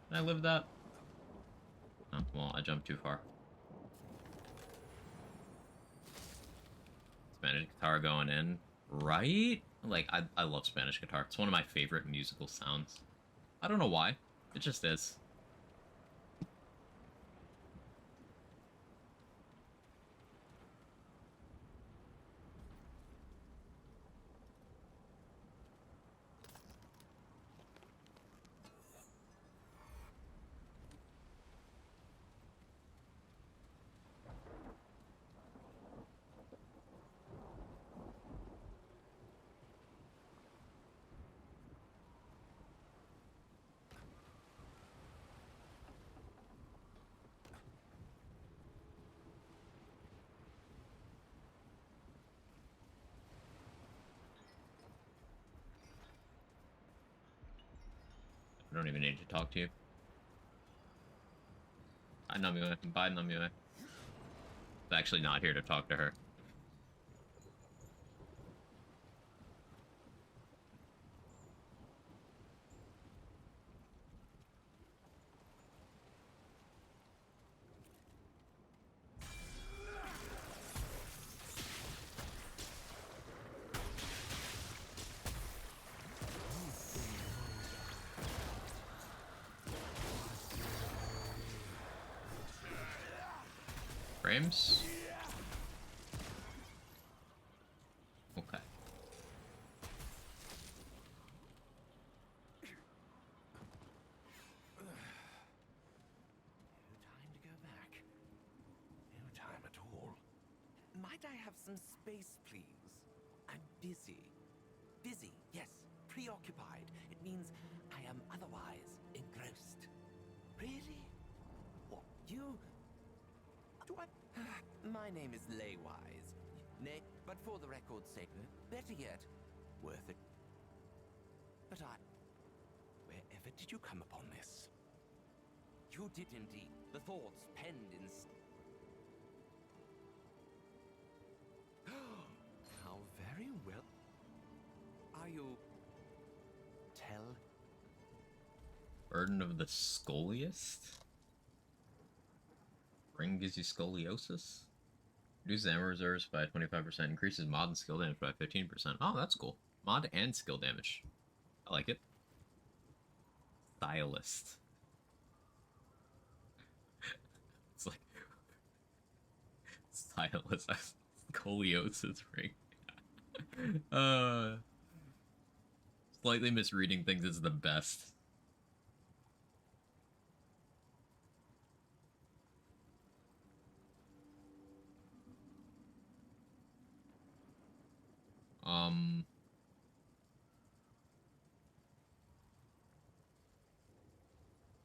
Did I live that? Oh, well, I jumped too far. Spanish guitar going in, right? Like, I love Spanish guitar. It's one of my favorite musical sounds. I don't know why. It just is. don't even need to talk to you. Bye, Namue. Bye, Namue. I'm actually not here to talk to her. Frames? Okay. Time to go back. No time at all. Might I have some space, please? I'm busy. Busy, yes. Preoccupied. It means I am otherwise engrossed. Really? What, you? Do I? My name is Laywise. Nay, but for the record's sake, better yet, worth it. But wherever did you come upon this? You did indeed. The thoughts penned in... How very well... Are you... Tell? Burden of the Scoliest? Ring gives you scoliosis? Reduces ammo reserves by 25%, increases mod and skill damage by 15%. Oh, that's cool. Mod and skill damage. I like it. Ritualist. It's like... Ritualist has scoliosis ring. Slightly misreading things is the best.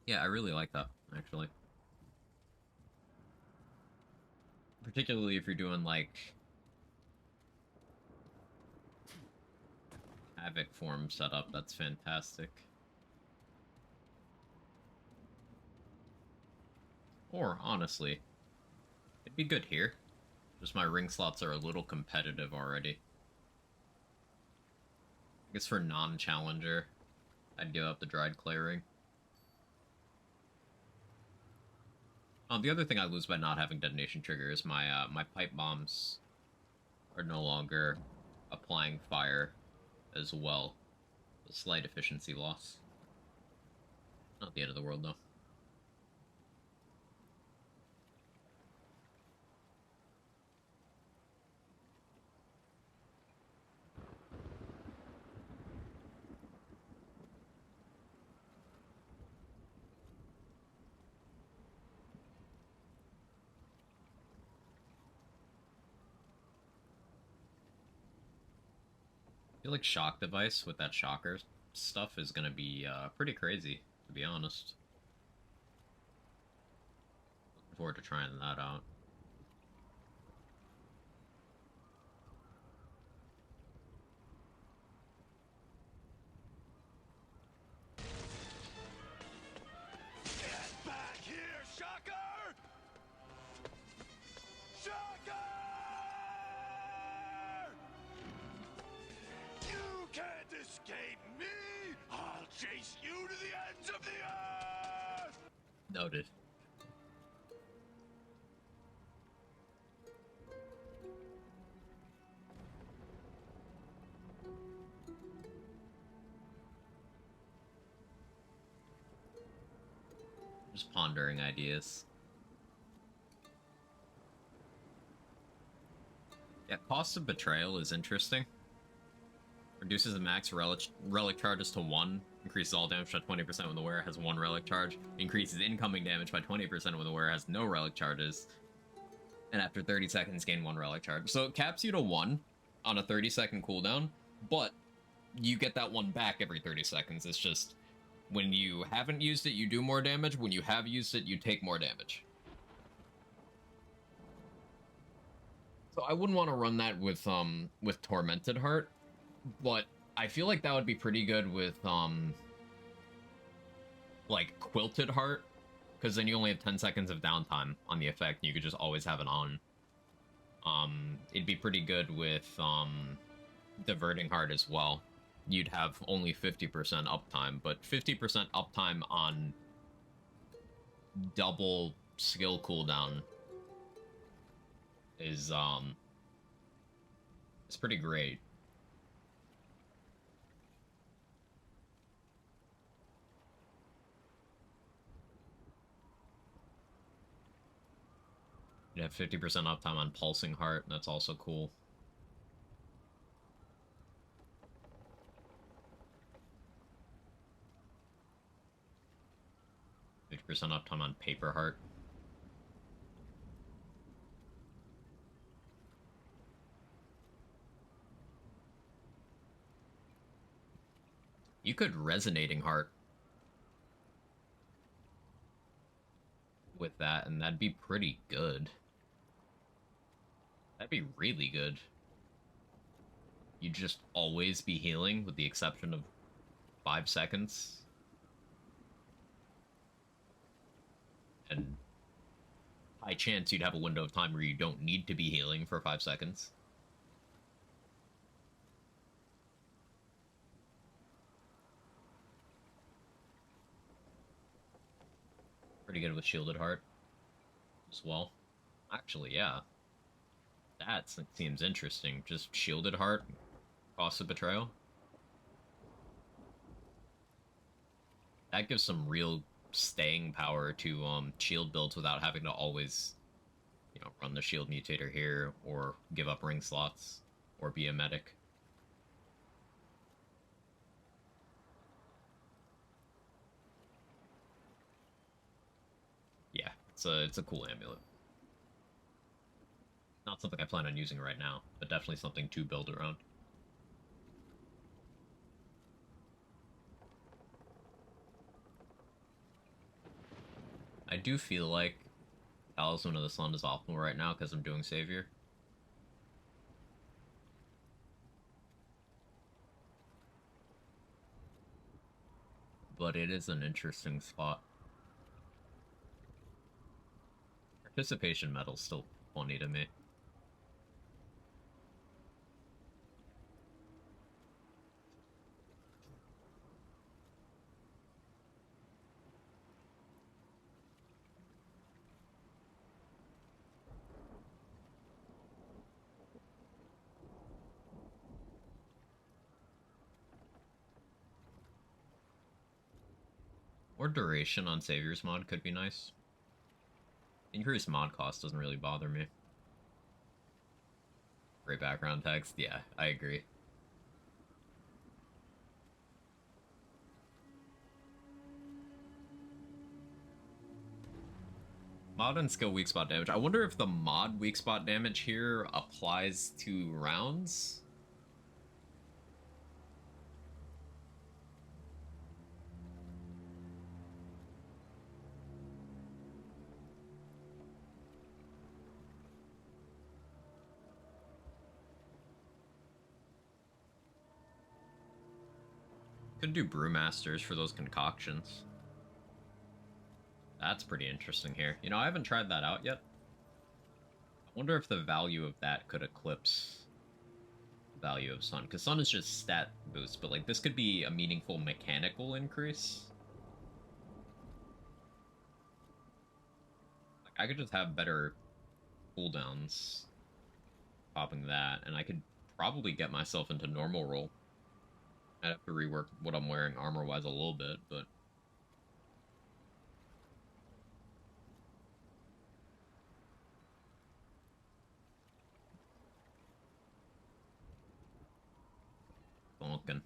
Yeah, I really like that, actually. Particularly if you're doing, like, Havoc form setup, that's fantastic. Or, honestly, it'd be good here. Just my ring slots are a little competitive already. I guess for non-challenger, I'd give up the dried clay ring. The other thing I lose by not having detonation trigger is my my pipe bombs are no longer applying fire as well. A slight efficiency loss. Not the end of the world, though. I feel like shock device with that shocker stuff is gonna be pretty crazy, to be honest. Looking forward to trying that out. Get back here, Shocker! Shocker! You can't escape me! I'll chase you to the ends of the earth! Noted. Just pondering ideas. Yeah, cost of betrayal is interesting. Reduces the max relic charges to 1. Increases all damage by 20% when the wearer has 1 relic charge. Increases incoming damage by 20% when the wearer has no relic charges. And after 30 seconds, gain 1 relic charge. So it caps you to 1 on a 30-second cooldown, but you get that 1 back every 30 seconds. It's just, when you haven't used it, you do more damage. When you have used it, you take more damage. So I wouldn't want to run that with Tormented Heart, but I feel like that would be pretty good with like Quilted Heart, because then you only have 10 seconds of downtime on the effect, and you could just always have it on. It'd be pretty good with Diverting Heart as well. You'd have only 50% uptime, but 50% uptime on double skill cooldown is it's pretty great. You have 50% uptime on Pulsing Heart, and that's also cool. % uptime on Paper Heart. You could Resonating Heart with that, and that'd be pretty good. That'd be really good. You'd just always be healing, with the exception of 5 seconds. And high chance you'd have a window of time where you don't need to be healing for 5 seconds. Pretty good with Shielded Heart as well. Actually, yeah. That seems interesting. Just Shielded Heart, Cost of Betrayal. That gives some real staying power to shield builds without having to always, you know, run the shield mutator here or give up ring slots or be a medic. Yeah, it's a cool amulet. Not something I plan on using right now, but definitely something to build around. I do feel like Talisman of the Sun is optimal right now because I'm doing Savior. But it is an interesting spot. Participation medal's still funny to me. Or duration on Savior's mod could be nice. Increased mod cost doesn't really bother me. Great background text, yeah, I agree. Mod and skill weak spot damage. I wonder if the mod weak spot damage here applies to rounds? Could do Brewmasters for those concoctions. That's pretty interesting here. You know, I haven't tried that out yet. I wonder if the value of that could eclipse the value of Sun. Because Sun is just stat boost, but like this could be a meaningful mechanical increase. Like, I could just have better cooldowns popping that, and I could probably get myself into normal roll. I'd have to rework what I'm wearing armor-wise a little bit, but... Bonkin.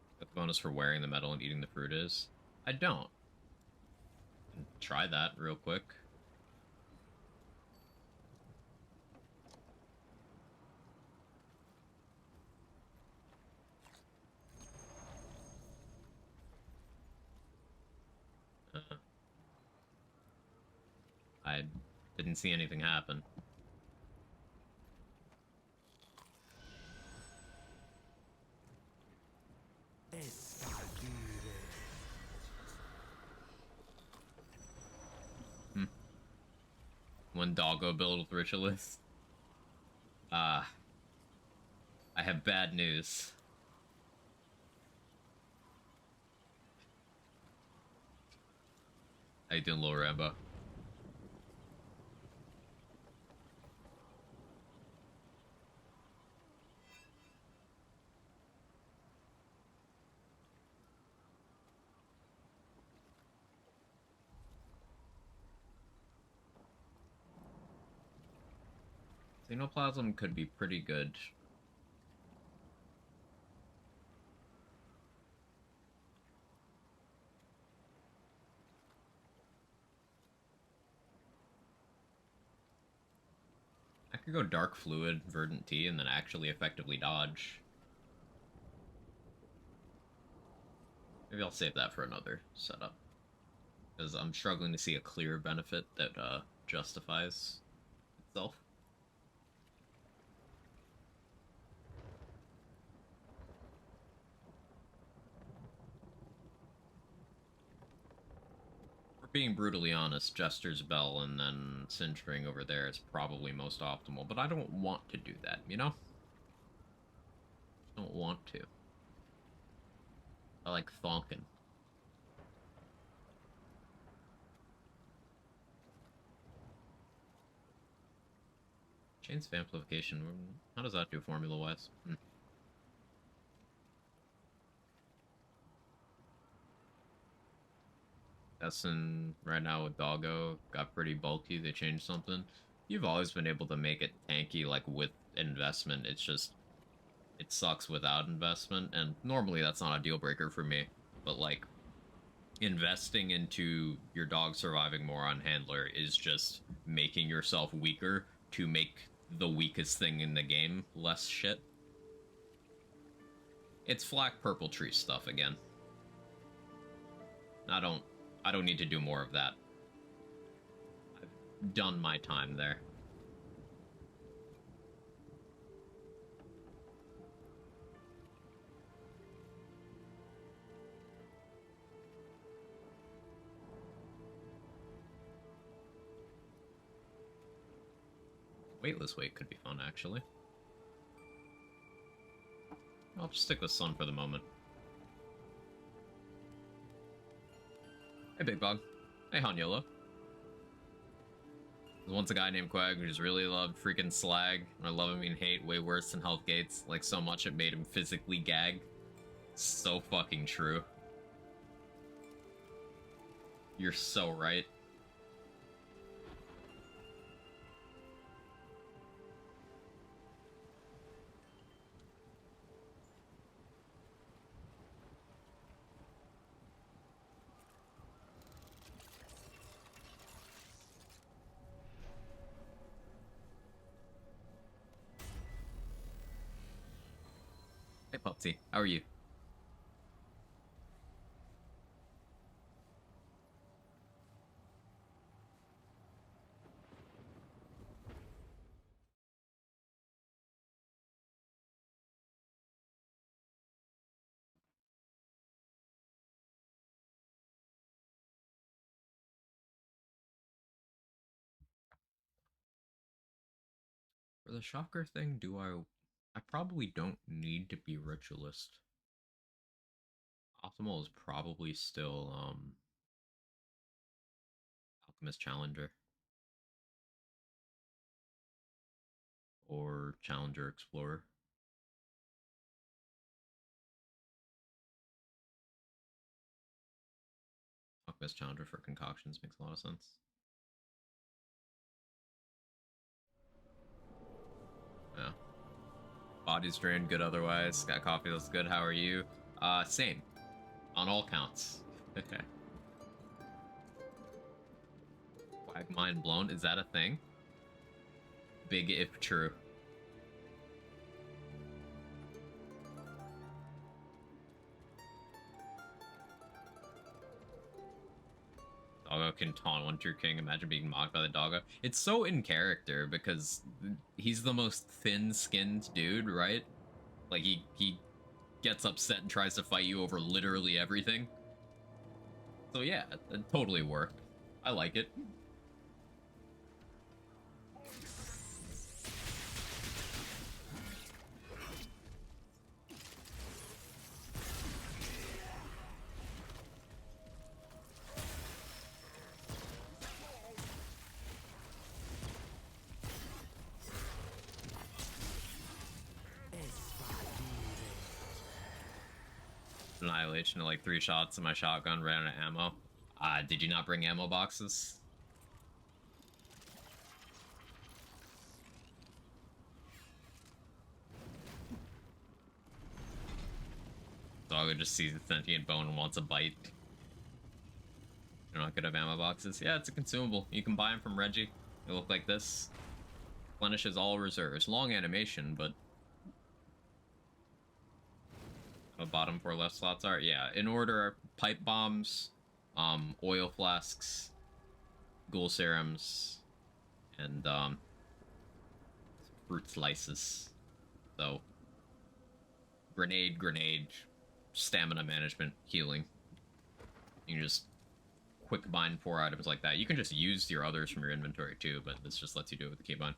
What the bonus for wearing the metal and eating the fruit is? I don't. Try that real quick. I didn't see anything happen. One doggo build with Ritualist. Ah, I have bad news. How you doing, little Rambo? Xenoplasm could be pretty good. I could go Dark Fluid, Verdant Tea, and then actually effectively dodge. Maybe I'll save that for another setup. Because I'm struggling to see a clear benefit that justifies itself. For being brutally honest, Jester's Bell and then Cinchring over there is probably most optimal, but I don't want to do that, you know? I don't want to. I like thonkin'. Chains of amplification. How does that do formula-wise? Essen right now with Doggo got pretty bulky. They changed something. You've always been able to make it tanky, like, with investment. It's just, it sucks without investment, and normally that's not a deal breaker for me. But, like, investing into your dog surviving more on handler is just making yourself weaker to make the weakest thing in the game less shit. It's Flak Purple Tree stuff again. I don't need to do more of that. I've done my time there. Weightless weight could be fun, actually. I'll just stick with Sun for the moment. Hey, Big Bug. Hey, Han Yolo. There's once a guy named Quag who just really loved freaking Slag, or love him and hate way worse than Health Gates, like so much it made him physically gag. So fucking true. You're so right. Hey, Pupsy. How are you? For the Shocker thing, do I probably don't need to be Ritualist. Optimal is probably still, Alchemist Challenger. Or Challenger Explorer. Alchemist Challenger for concoctions makes a lot of sense. Yeah. Body's drained, good otherwise. Got coffee, that's good. How are you? Same. On all counts. Quag mind blown, is that a thing? Big if true. Doggo can taunt one true king. Imagine being mocked by the doggo. It's so in character because he's the most thin-skinned dude, right? Like he gets upset and tries to fight you over literally everything. So yeah, it totally worked. I like it. Annihilation to like 3 shots and my shotgun ran out of ammo. Did you not bring ammo boxes? Dog just sees a sentient bone and wants a bite. You're not gonna have ammo boxes? Yeah, it's a consumable. You can buy them from Reggie. They look like this. Replenishes all reserves. Long animation, but... The bottom 4 left slots are? Yeah, in order, pipe bombs, oil flasks, ghoul serums, and, fruit slices. So, grenade, stamina management, healing. You can just quick bind 4 items like that. You can just use your others from your inventory too, but this just lets you do it with the keybind.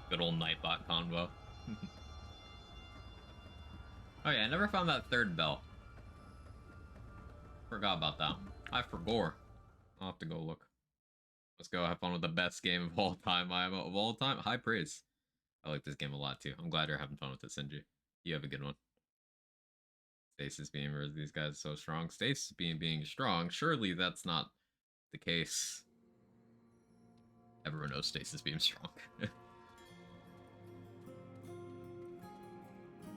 Good old Nightbot convo. Oh yeah, I never found that 3rd bell. Forgot about that. I forgot. I'll have to go look. Let's go have fun with the best game of all time, IMO of all time. High praise. I like this game a lot too. I'm glad you're having fun with it, Sinji. You have a good one. Stasis beam, or these guys are so strong. Stasis being strong, surely that's not the case. Everyone knows Stasis beam strong.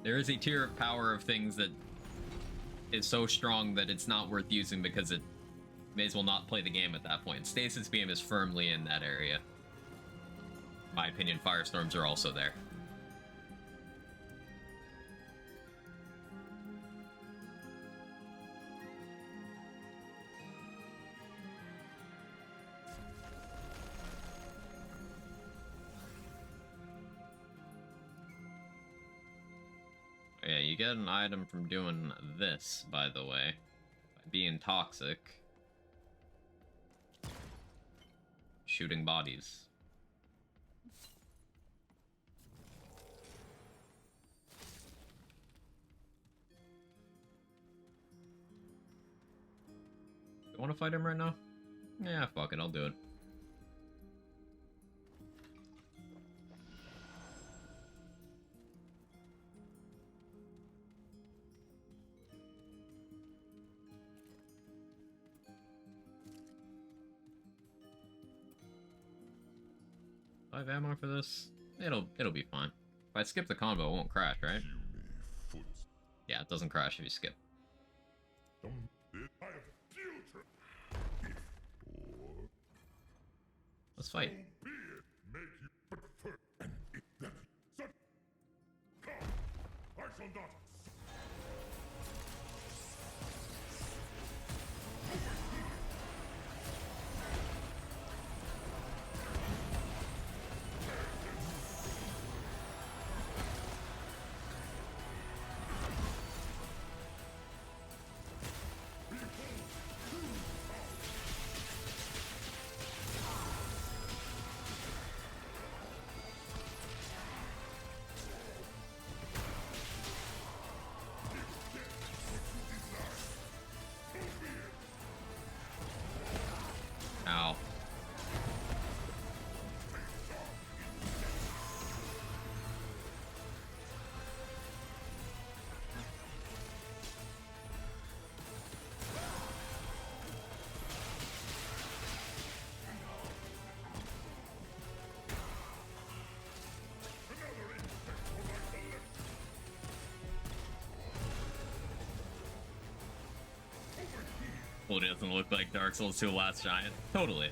There is a tier of power of things that is so strong that it's not worth using because it may as well not play the game at that point. Stasis beam is firmly in that area. In my opinion, firestorms are also there. Yeah, you get an item from doing this, by the way. By being toxic. Shooting bodies. You want to fight him right now? Yeah, fuck it, I'll do it. Do I have ammo for this? It'll be fine. If I skip the combo, it won't crash, right? Yeah, it doesn't crash if you skip. Let's fight. Ow. Well, it doesn't look like Dark Souls 2 Last Giant. Totally.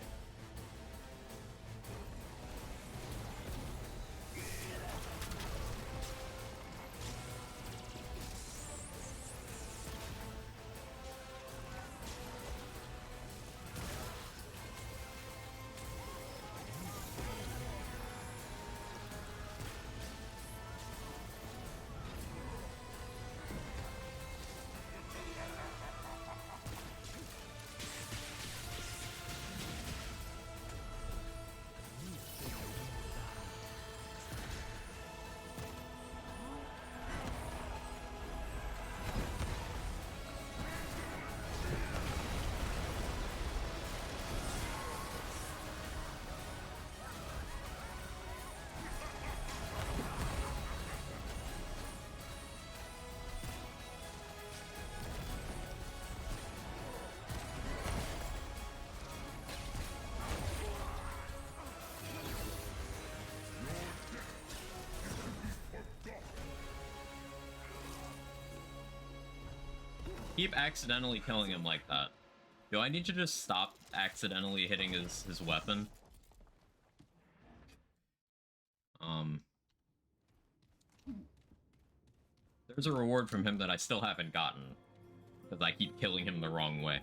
keep accidentally killing him like that. Do I need to just stop accidentally hitting his weapon? There's a reward from him that I still haven't gotten, because I keep killing him the wrong way.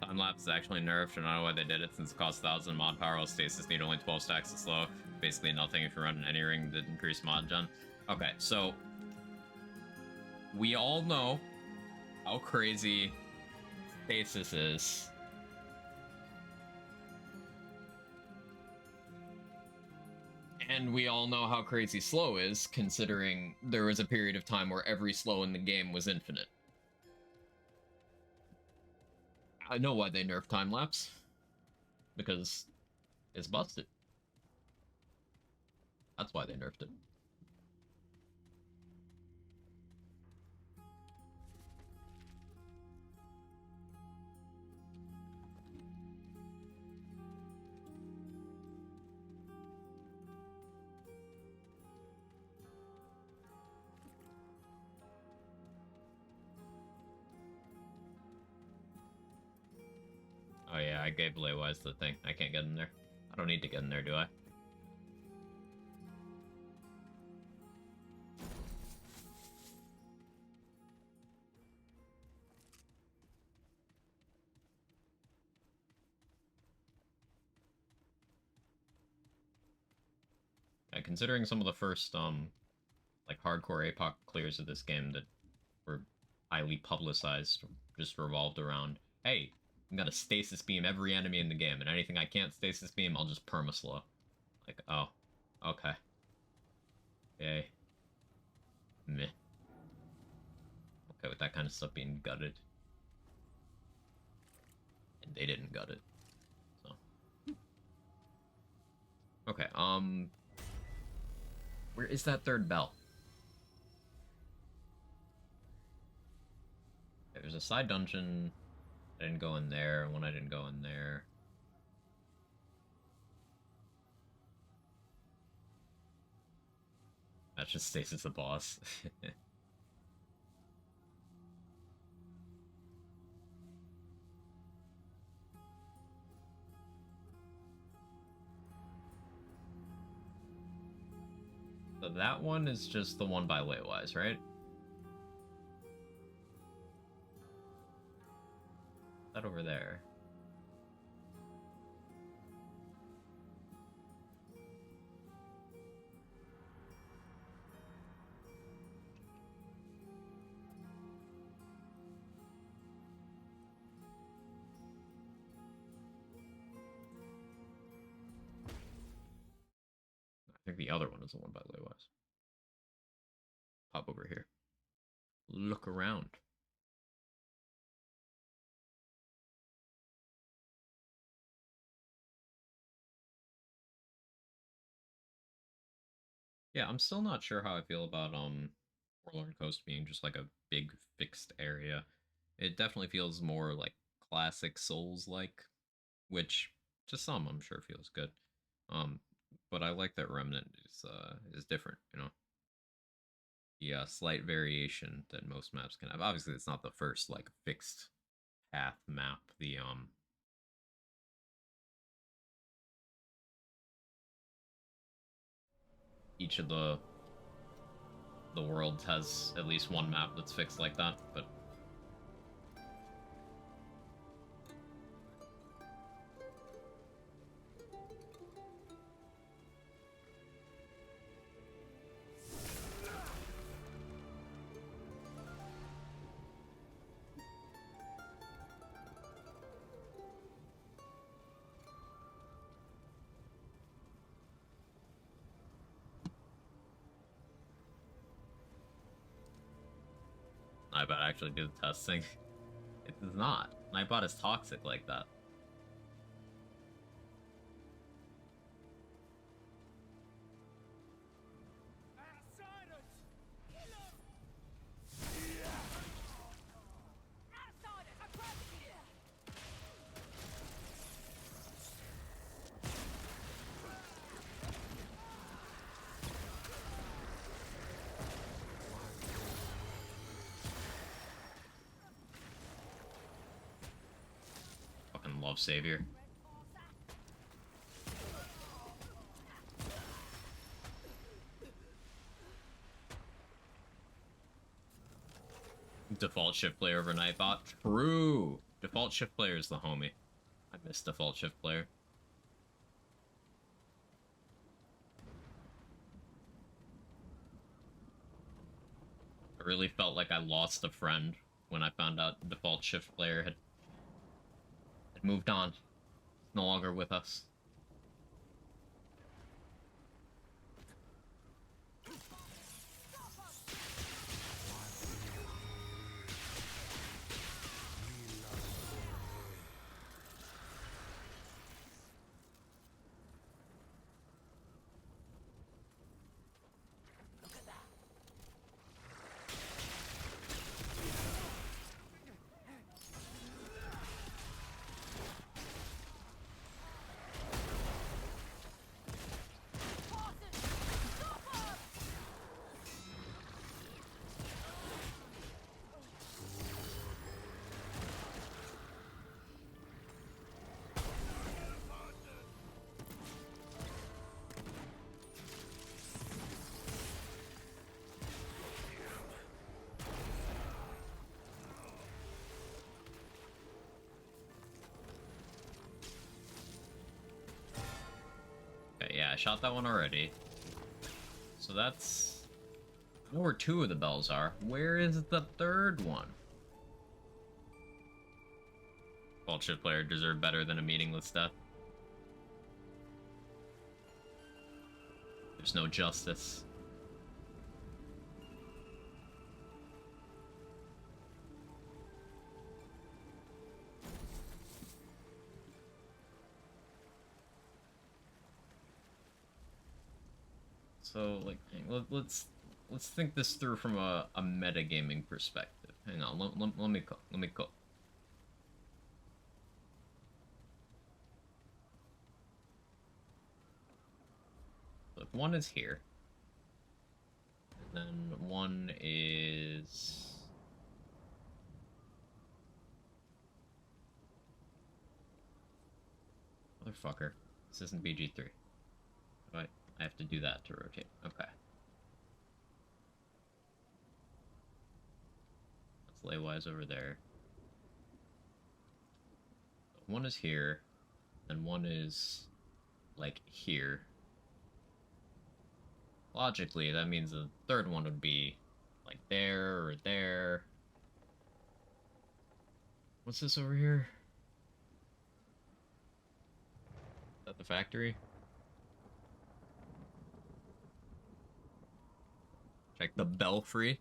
Time-lapse is actually nerfed. I don't know why they did it, since it costs 1,000 mod power, while stasis need only 12 stacks to slow. Basically nothing if you run any ring that increase mod gen. Okay, so we all know how crazy stasis is. And we all know how crazy slow is, considering there was a period of time where every slow in the game was infinite. I know why they nerfed time-lapse. Because it's busted. That's why they nerfed it. Oh yeah, I gave Laywise the thing. I can't get in there. I don't need to get in there, do I? Yeah, considering some of the first, like, hardcore Apoc clears of this game that were highly publicized, just revolved around, hey, I'm gonna stasis beam every enemy in the game, and anything I can't stasis beam, I'll just perma-slow. Like, oh, okay. Yay. Meh. Okay, with that kind of stuff being gutted. And they didn't gut it. So. Okay, where is that third bell? Okay, there's a side dungeon. I didn't go in there. One I didn't go in there. That's just Stasis the boss. So that one is just the one by Laywise, right? That over there. I think the other one is the one by Laywise. Pop over here. Look around. Yeah, I'm still not sure how I feel about Forlorn Coast being just like a big fixed area. It definitely feels more like classic Souls-like, which to some I'm sure feels good. Um, but I like that Remnant is different, you know. Yeah, slight variation that most maps can have. Obviously, it's not the first like fixed path map. Each of the worlds has at least one map that's fixed like that, but Nightbot actually do the testing. It does not. Nightbot is toxic like that. Outsiders! Kill 'em! Outsiders! I'm grabbing you! love Savior. Default shift player over Nightbot. True. Default shift player is the homie. I miss default shift player. I really felt like I lost a friend when I found out default shift player had moved on. He's no longer with us. Yeah, I shot that one already. So that's... I know where two of the bells are. Where is the third one? Default shift player deserved better than a meaningless death. There's no justice. So, like, let's think this through from a metagaming perspective. Hang on, let me cook. Let me cook. Look, one is here. And then one is... Motherfucker. This isn't BG3. Right. I have to do that to rotate. Okay. Let's laywise over there. One is here, and one is, like, here. Logically, that means the third one would be, like, there or there. What's this over here? Is that the factory? Check the belfry.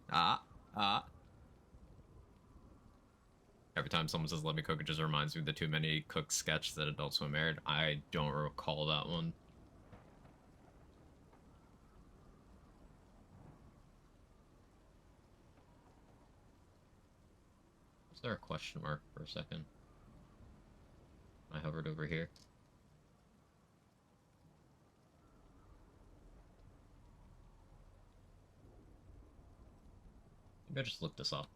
Every time someone says "let me cook," it just reminds me of the Too Many Cooks sketch that Adult Swim aired. I don't recall that one. Was there a question mark for a second? I hovered over here. Maybe I just looked this up.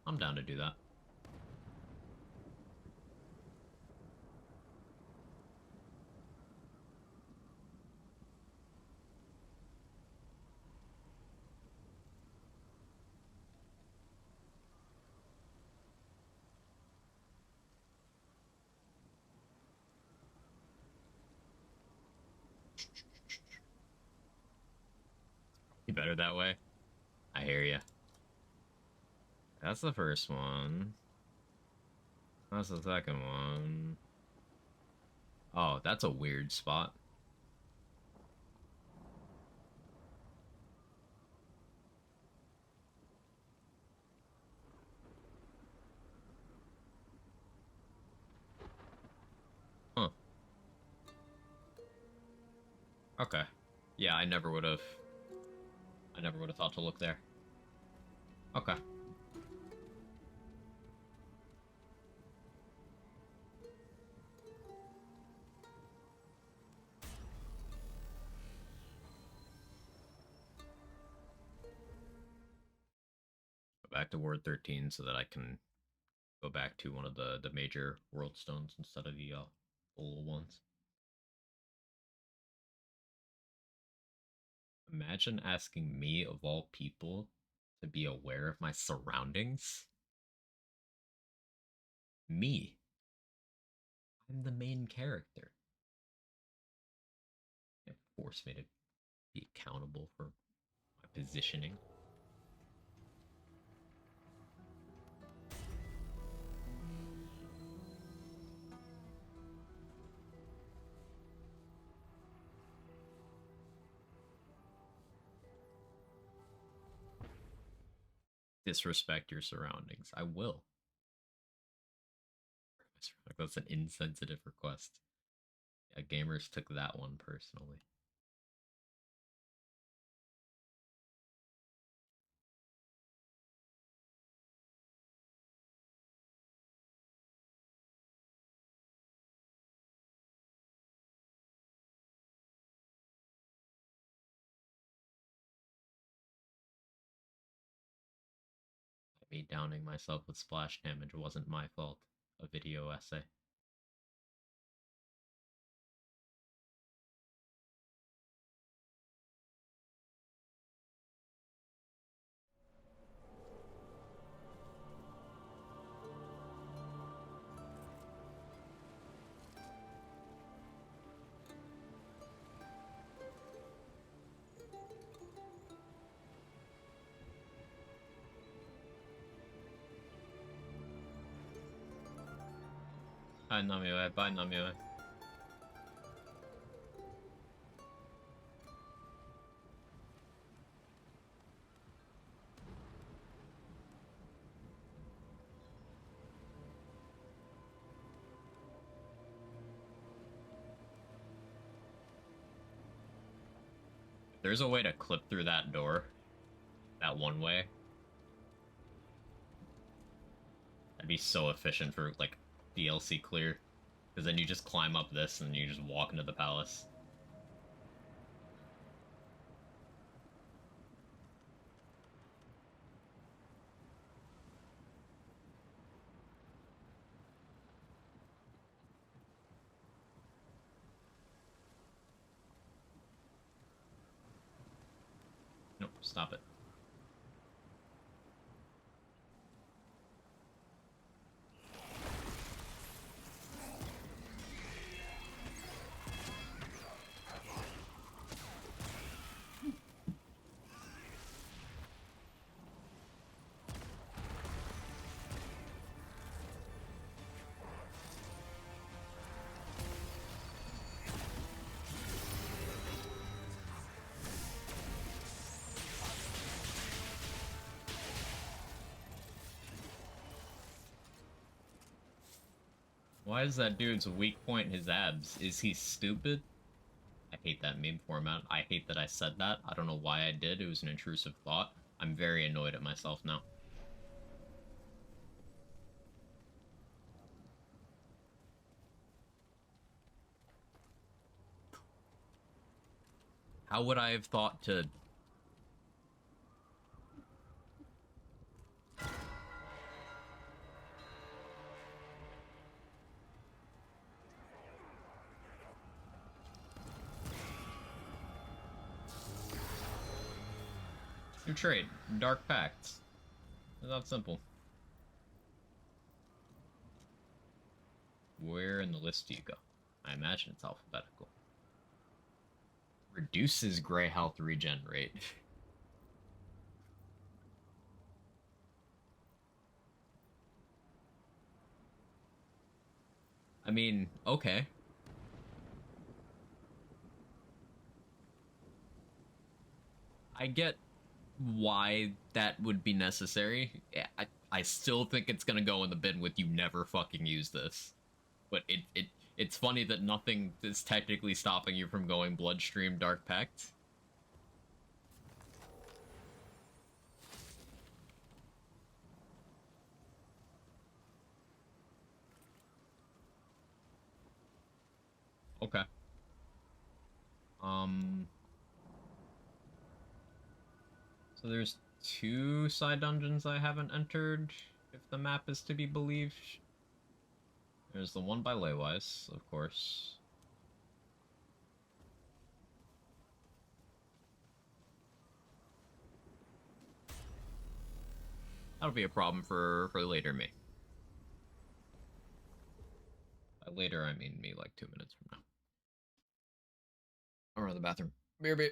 I'm down to do that. Be better that way. I hear ya. That's the first one. That's the second one. Oh, that's a weird spot. Huh. Okay. Yeah, I never would have thought to look there. Okay. Go back to Ward 13 so that I can Go back to one of the major world stones instead of the little ones. Imagine asking me, of all people, to be aware of my surroundings. Me. I'm the main character. It forced me to be accountable for my positioning. Disrespect your surroundings. I will. That's an insensitive request. Yeah, gamers took that one personally. Me downing myself with splash damage wasn't my fault. A video essay. Bye, Namiwe. Bye, Namiwe. There's a way to clip through that door. That one way. That'd be so efficient for, like, DLC clear. Because then you just climb up this and you just walk into the palace. Nope, stop it. Why is that dude's weak point his abs? Is he stupid? I hate that meme format. I hate that I said that. I don't know why I did. It was an intrusive thought. I'm very annoyed at myself now. How would I have thought to... New trade. Dark Pacts. It's that simple. Where in the list do you go? I imagine it's alphabetical. Reduces gray health regen rate. I mean, okay. I get why that would be necessary. I still think it's gonna go in the bin with you never fucking use this. But it's funny that nothing is technically stopping you from going Bloodstream Dark Pact. Okay. So there's 2 side dungeons I haven't entered. if the map is to be believed. There's the one by Leywise, of course. That'll be a problem for later me. By later, I mean me like 2 minutes from now. I'll run to the bathroom. BRB.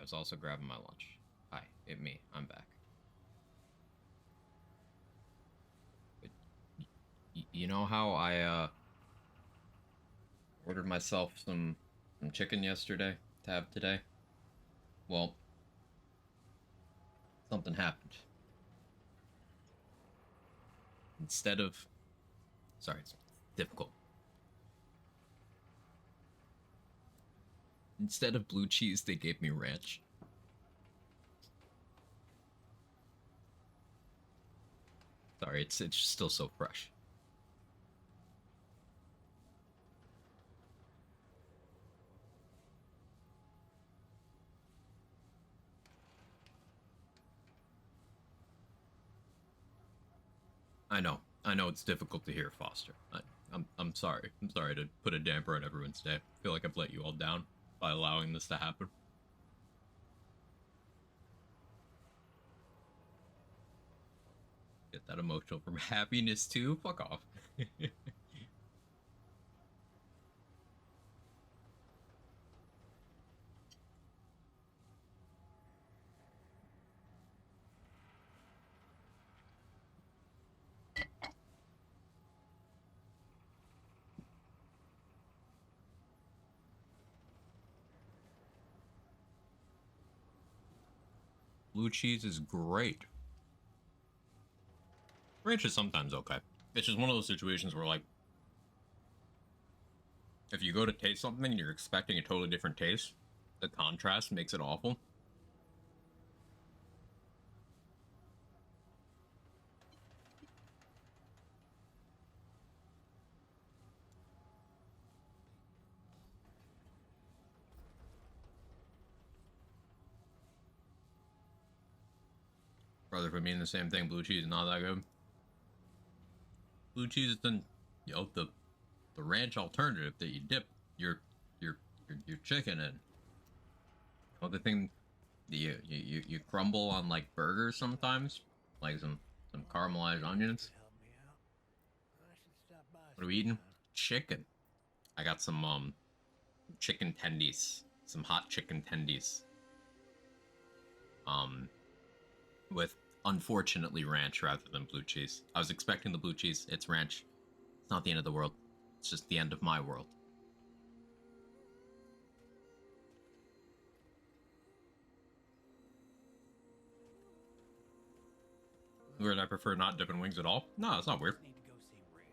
was also grabbing my lunch. Hi, it me. I'm back. But you know how I ordered myself some chicken yesterday to have today? Well, something happened. Instead of... Sorry, it's difficult. Instead of blue cheese, they gave me ranch. Sorry, it's still so fresh. I know it's difficult to hear, Foster. I'm sorry. I'm sorry to put a damper on everyone's day. I feel like I've let you all down by allowing this to happen. Get that emotional from happiness too? Fuck off. Blue cheese is great. Ranch is sometimes okay. It's just one of those situations where, like, if you go to taste something and you're expecting a totally different taste, the contrast makes it awful. Brother, for me, the same thing. Blue cheese is not that good. Blue cheese is then, the ranch alternative that you dip your chicken in. Other thing, you crumble on like burgers sometimes, like some caramelized onions. What are we eating? Chicken. I got some chicken tendies, some hot chicken tendies. With unfortunately ranch rather than blue cheese. I was expecting the blue cheese. It's ranch. It's not the end of the world. It's just the end of my world. Weird, I prefer not dipping wings at all. No, it's not weird. Need to go see Riggs.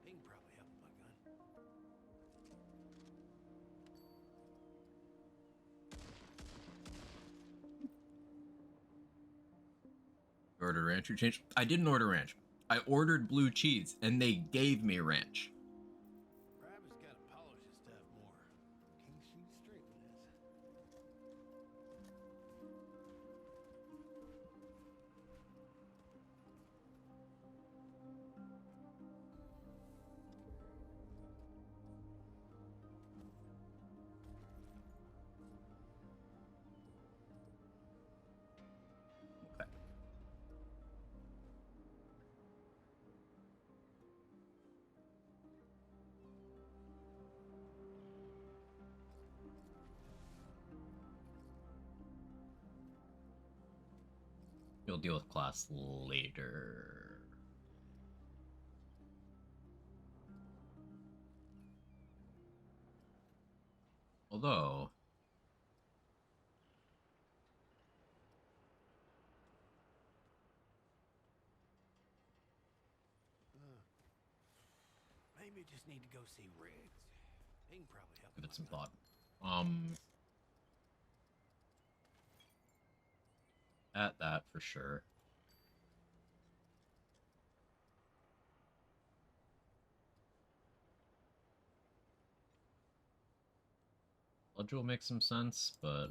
He can probably help with my gun. Order ranch or change? I didn't order ranch. I ordered blue cheese and they gave me ranch. Brabby's gotta polish his stuff more. Can't shoot straight with this. Okay. You'll deal with class later. Although, Maybe just need to go see Riggs. He can probably help give with it some my gun. thought. At that for sure. Bludge will make some sense, but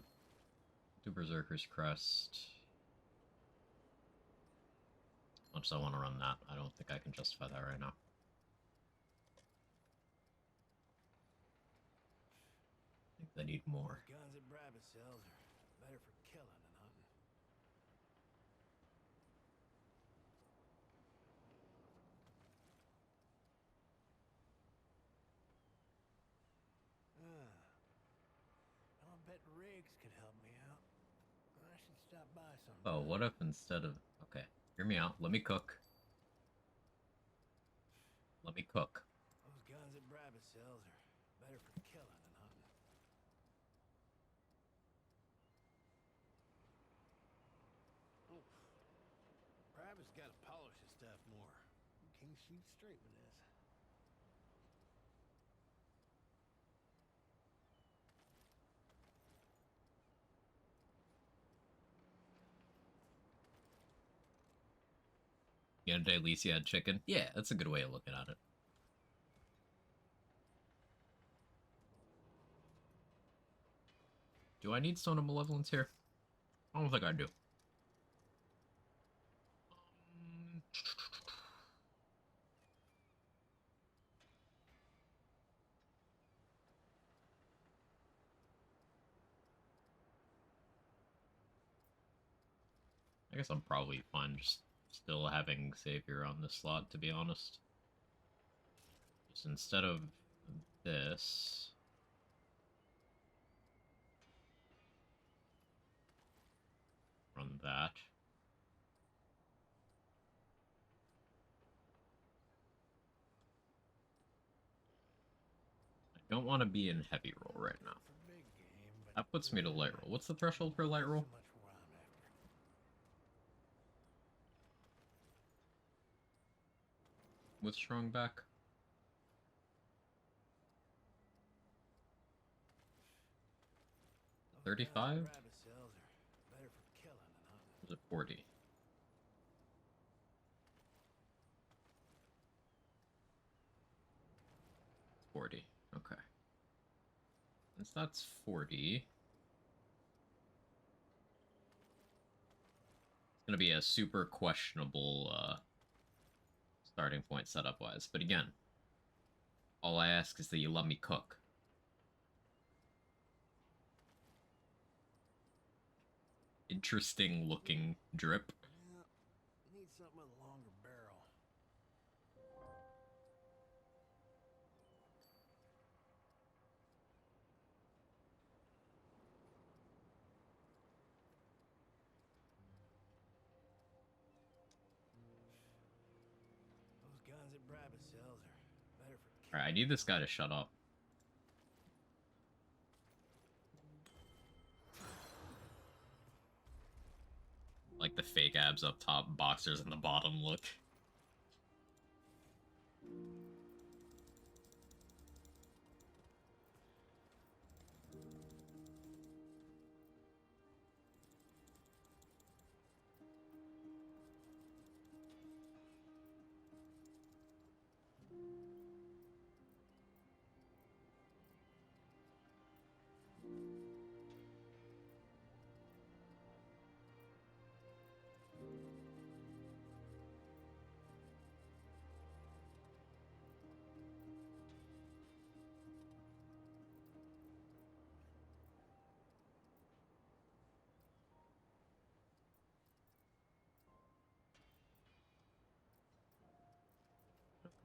do Berserker's Crest. Much as I want to run that, I don't think I can justify that right now. I think they need more. Guns that Brabby sells are better for killing than hunting. I'll bet Riggs could help me out. should stop by sometime. Oh, what if instead of... Okay, hear me out. Let me cook. Let me cook. Those guns that Brabus sells are better for killing than hunting. Oof. Brabus got to polish his stuff more. You can't shoot straight with this. The other day, at least you had chicken. Yeah, that's a good way of looking at it. Do I need Stone of Malevolence here? I don't think I do. I guess I'm probably fine just still having Savior on this slot, to be honest. Just instead of this... run that. I don't want to be in heavy roll right now. For big game, but That puts me to light roll. What's the threshold for light roll? so much what I'm after. With strong back? Those guns that 35? Brabus sells are better for killing than hunting. Is it 40? Okay. Since that's 40, it's gonna be a super questionable starting point setup wise. But again, all I ask is that you let me cook. Interesting looking drip. Yeah, need something with a longer barrel. Those guns that Brabus sells are better for Alright, I need this guy to shut up. Like the fake abs up top, boxers in the bottom look.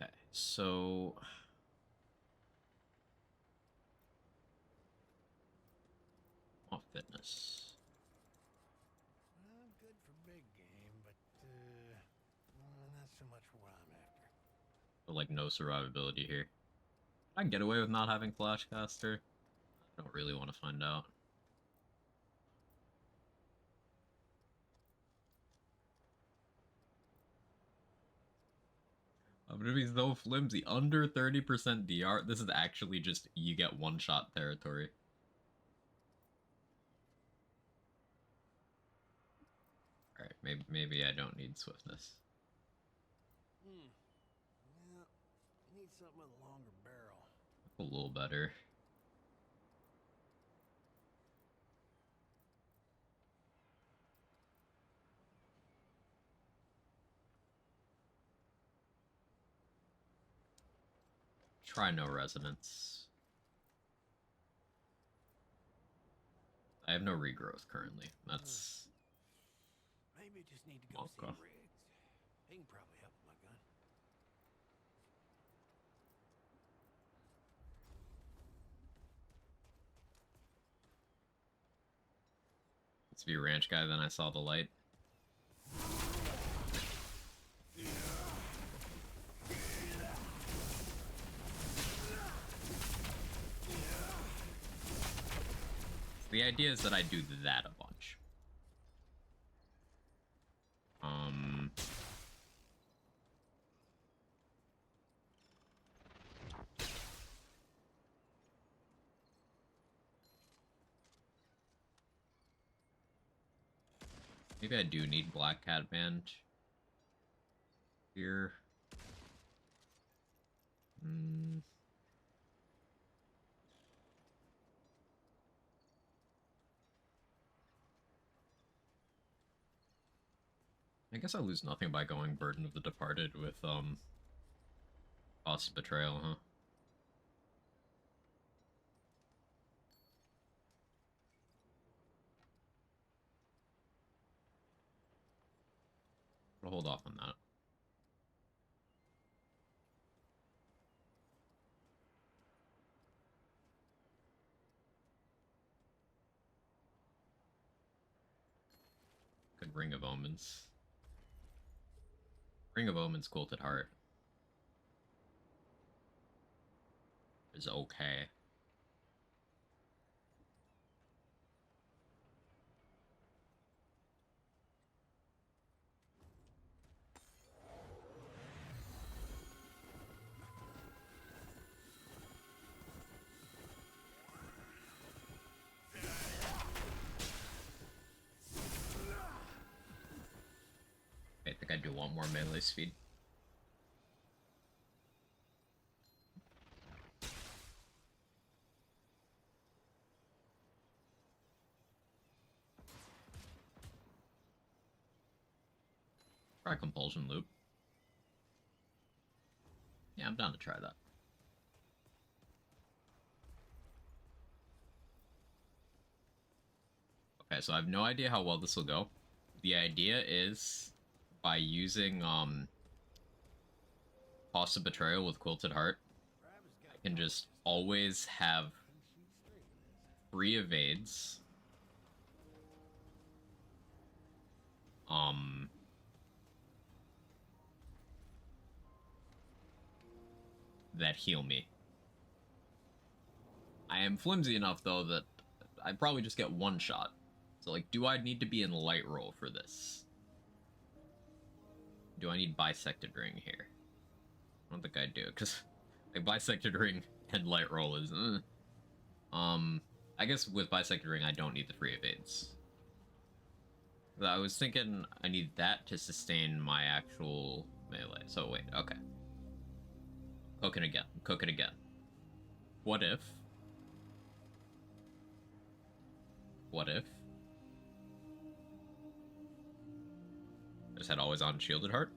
Okay, so... off fitness. Well, good for big game, but not so much what I'm after. But like no survivability here. I can get away with not having Flashcaster. I don't really want to find out. I'm gonna be so flimsy. Under 30% DR. This is actually just you get one-shot territory. Alright, maybe I don't need swiftness. Yeah, need something with a longer barrel. A little better. Try no resonance. I have no regrowth currently. That's... Maybe just need to go see Okay. Riggs. He can probably help with my gun. to be a ranch guy, then I saw the light. The idea is that I do that a bunch. Maybe I do need Black Cat Band here. I guess I lose nothing by going Burden of the Departed with, Boss Betrayal, huh? I'll hold off on that. Good Ring of Omens. Ring of Omens, Quilted Heart is okay. I think I do want more melee speed. Try Compulsion Loop. Yeah, I'm down to try that. Okay, so I have no idea how well this will go. The idea is by using Cost of Betrayal with Quilted Heart, I can just always have free evades. That heal me. I am flimsy enough, though, that I probably just get one shot. So, like, do I need to be in light roll for this? Do I need Bisected Ring here? I don't think I do, because, like, Bisected Ring and light roll is, I guess with Bisected Ring, I don't need the free evades. I was thinking I need that to sustain my actual melee. So, wait, okay. Cooking again. Cooking again. What if? What if? I just had always on Shielded Heart?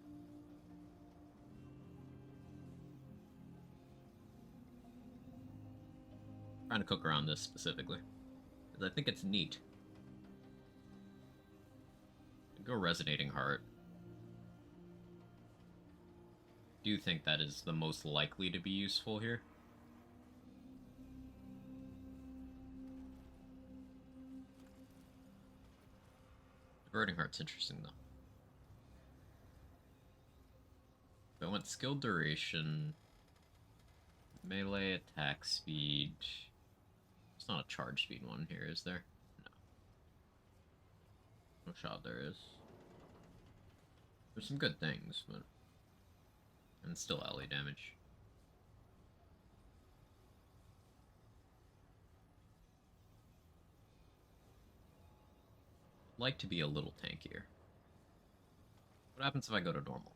Trying to cook around this specifically. Because I think it's neat. Go Resonating Heart. Do you think that is the most likely to be useful here? Diverting Heart's interesting, though. If I want skill duration, melee attack speed. There's not a charge speed one here, is there? No. No shot there is. There's some good things, but... And still ally damage. Like to be a little tankier. What happens if I go to normal?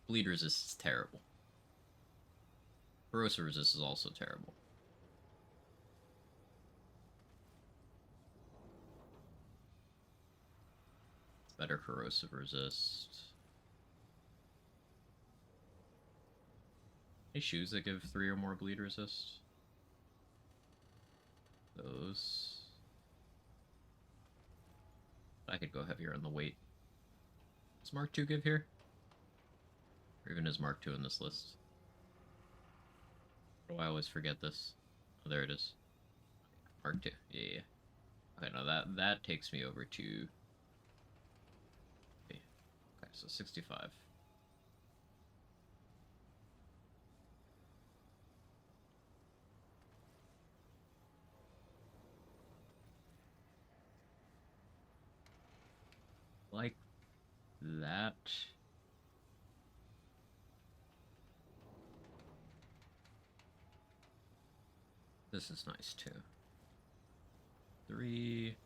Bleed resist is terrible. Corrosive resist is also terrible. Better corrosive resist. Any shoes that give 3 or more bleed resist? Those. I could go heavier on the weight. Does Mark II give here? Or even is Mark II in this list? I always forget this. Oh, there it is. Part 2. Yeah, yeah. Okay, no, that takes me over to... Okay, so 65. Like that. This is nice too. 3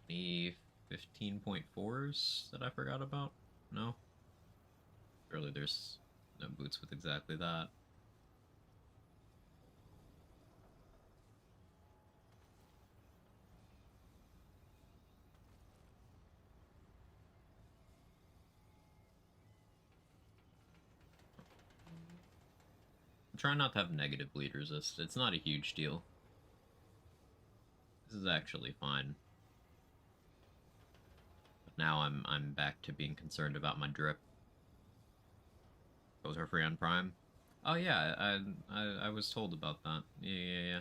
15.4s that I forgot about? No? Surely there's no boots with exactly that. I'm trying not to have negative bleed resist. It's not a huge deal. This is actually fine. But now I'm back to being concerned about my drip. Those are free on Prime. Oh yeah, I was told about that. Yeah.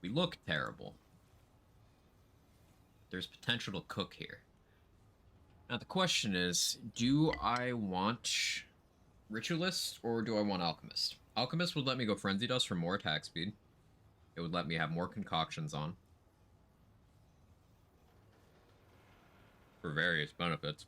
We look terrible. There's potential to cook here. Now the question is, do I want Ritualist or do I want Alchemist? Alchemist would let me go Frenzy Dust for more attack speed. It would let me have more concoctions on. For various benefits.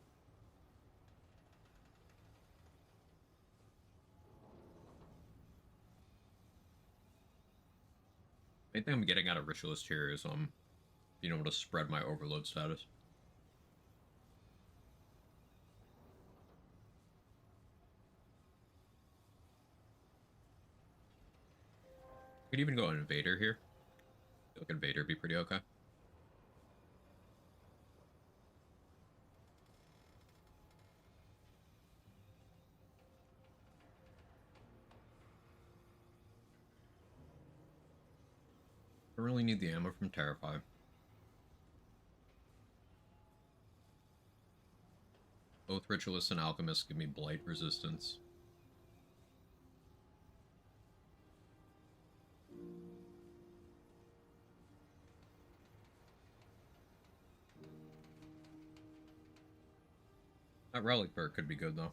Main thing I'm getting out of Ritualist here is being able to spread my overload status. Could even go Invader here. I feel like Invader would be pretty okay. I really need the ammo from Terrify. Both Ritualist and Alchemist give me Blight resistance. That Relic perk could be good though.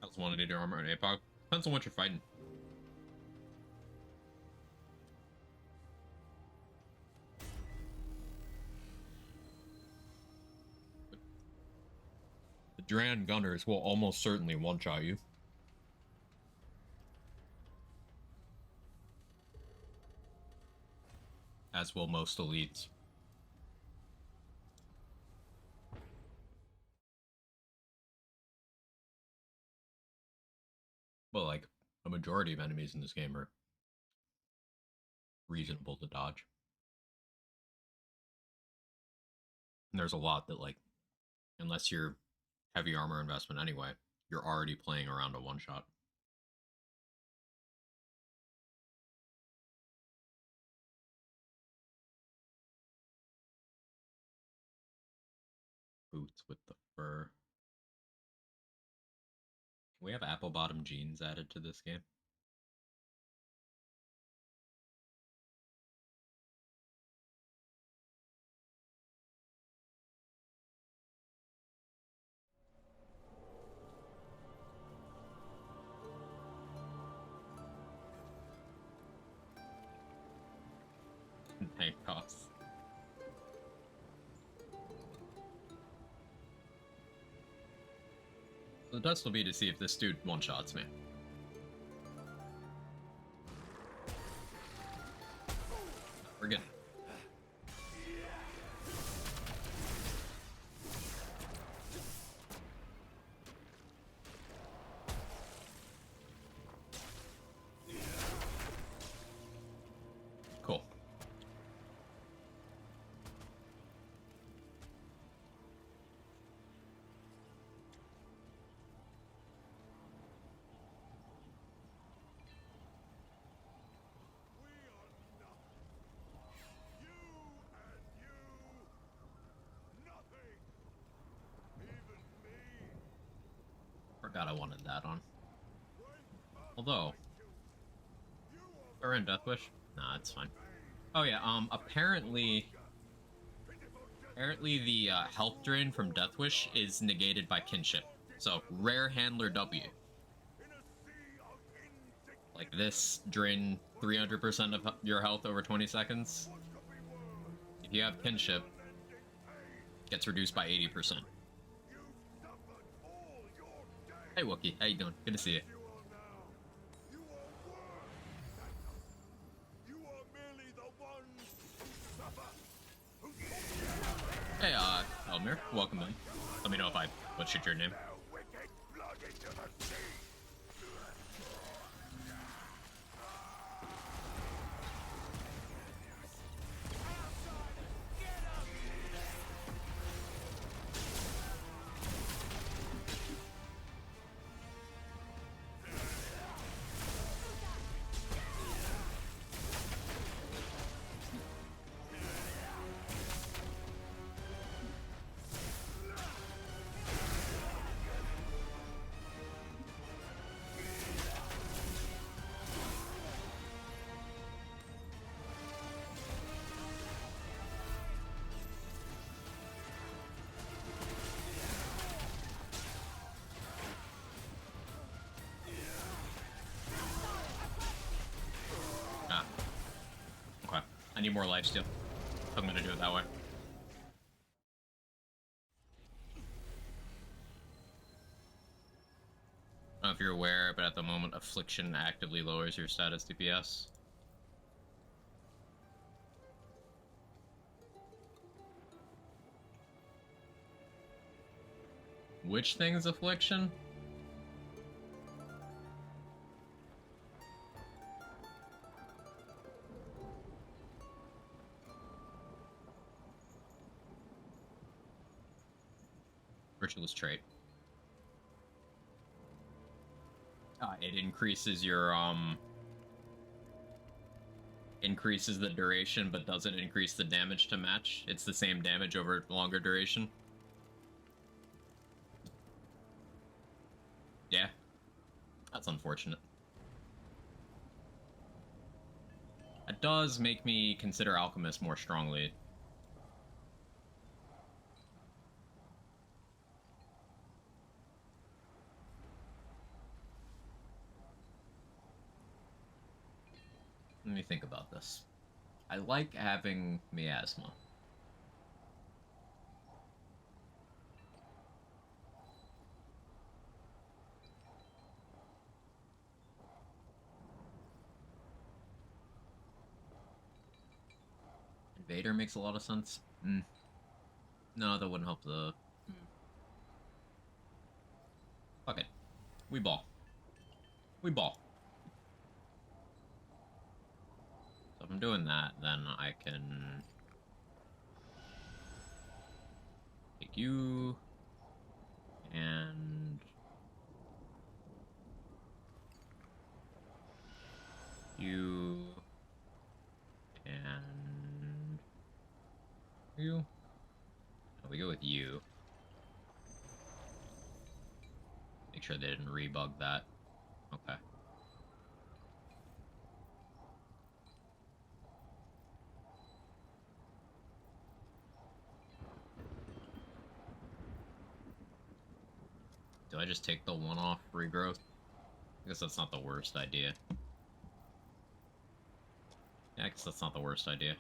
How's 180 armor and Apoc? Depends on what you're fighting. The Dran Gunners will almost certainly one-shot you. As will most elites. Well, like, a majority of enemies in this game are reasonable to dodge. And there's a lot that, like, unless you're heavy armor investment anyway, you're already playing around a one-shot. Boots with the fur. Can we have apple bottom jeans added to this game? Tank costs. So the test will be to see if this dude one-shots me. We're good. Cool. Forgot I wanted that on. Although, or in Death Wish? Nah, it's fine. Oh yeah, apparently the health drain from Death Wish is negated by kinship. So, rare handler W. Like this, drain 300% of your health over 20 seconds. If you have kinship, gets reduced by 80%. Hey Wookie, how you doing? Good to see you. Hey, Elmir, welcome in. Let me know if I butchered your name. I need more lifesteal. I'm gonna do it that way. I don't know if you're aware, but at the moment, Affliction actively lowers your status DPS. Which thing's Affliction? Ritualist trait. It increases your, increases the duration, but doesn't increase the damage to match. It's the same damage over longer duration. Yeah. That's unfortunate. It does make me consider Alchemist more strongly. Let me think about this. I like having miasma. Invader makes a lot of sense. No, that wouldn't help the... Fuck it. We ball. We ball. So if I'm doing that, then I can... take you... and... you... and... you... no, we go with you. Make sure they didn't rebug that. Okay. Do I just take the one-off regrowth? I guess that's not the worst idea. Yeah, I guess that's not the worst idea.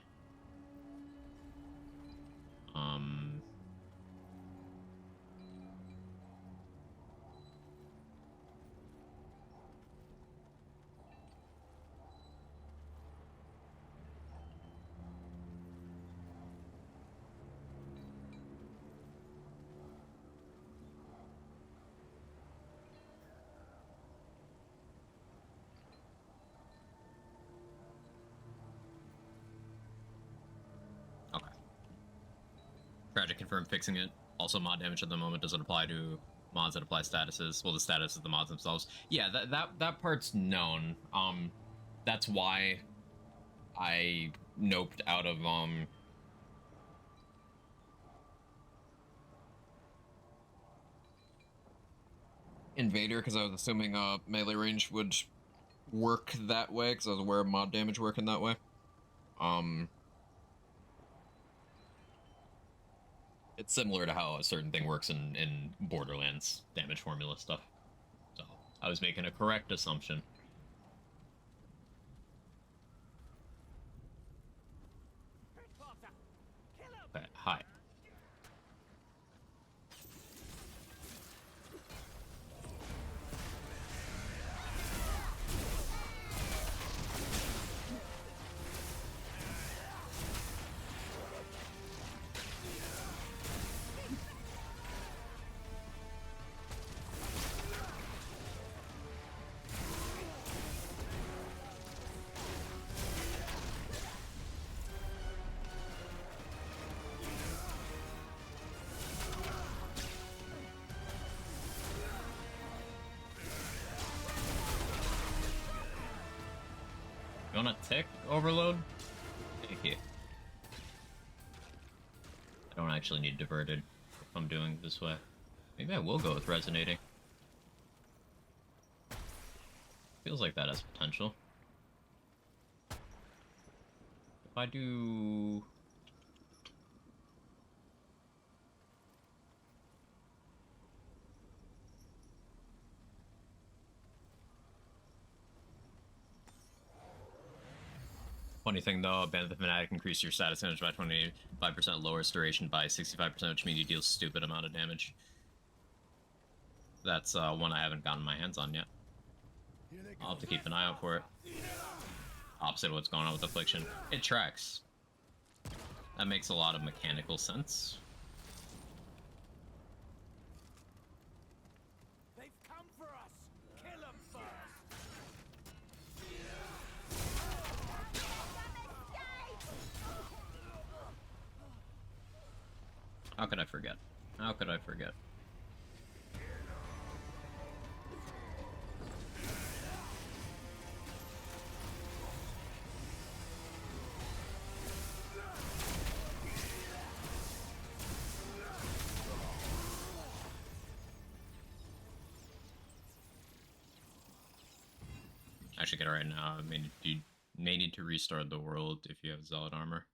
Tragic confirmed fixing it. Also, mod damage at the moment doesn't apply to mods that apply statuses. Well, the status of the mods themselves. Yeah, that part's known. That's why I noped out of Invader because I was assuming melee range would work that way because I was aware of mod damage working that way. It's similar to how a certain thing works in Borderlands damage formula stuff. So I was making a correct assumption. Okay, hi. You want a tick overload? Thank you. I don't actually need diverted if I'm doing it this way. Maybe I will go with resonating. Feels like that has potential. If I do... Funny thing though, Band of the Fanatic increase your status damage by 25%, lowers duration by 65%, which means you deal stupid amount of damage. That's one I haven't gotten my hands on yet. I'll have to keep an eye out for it. Opposite of what's going on with Affliction. It tracks. That makes a lot of mechanical sense. They've come for us. Kill them first. How could I forget? How could I forget? I should get it right now. I mean, you may need to restart the world if you have Zealot armor.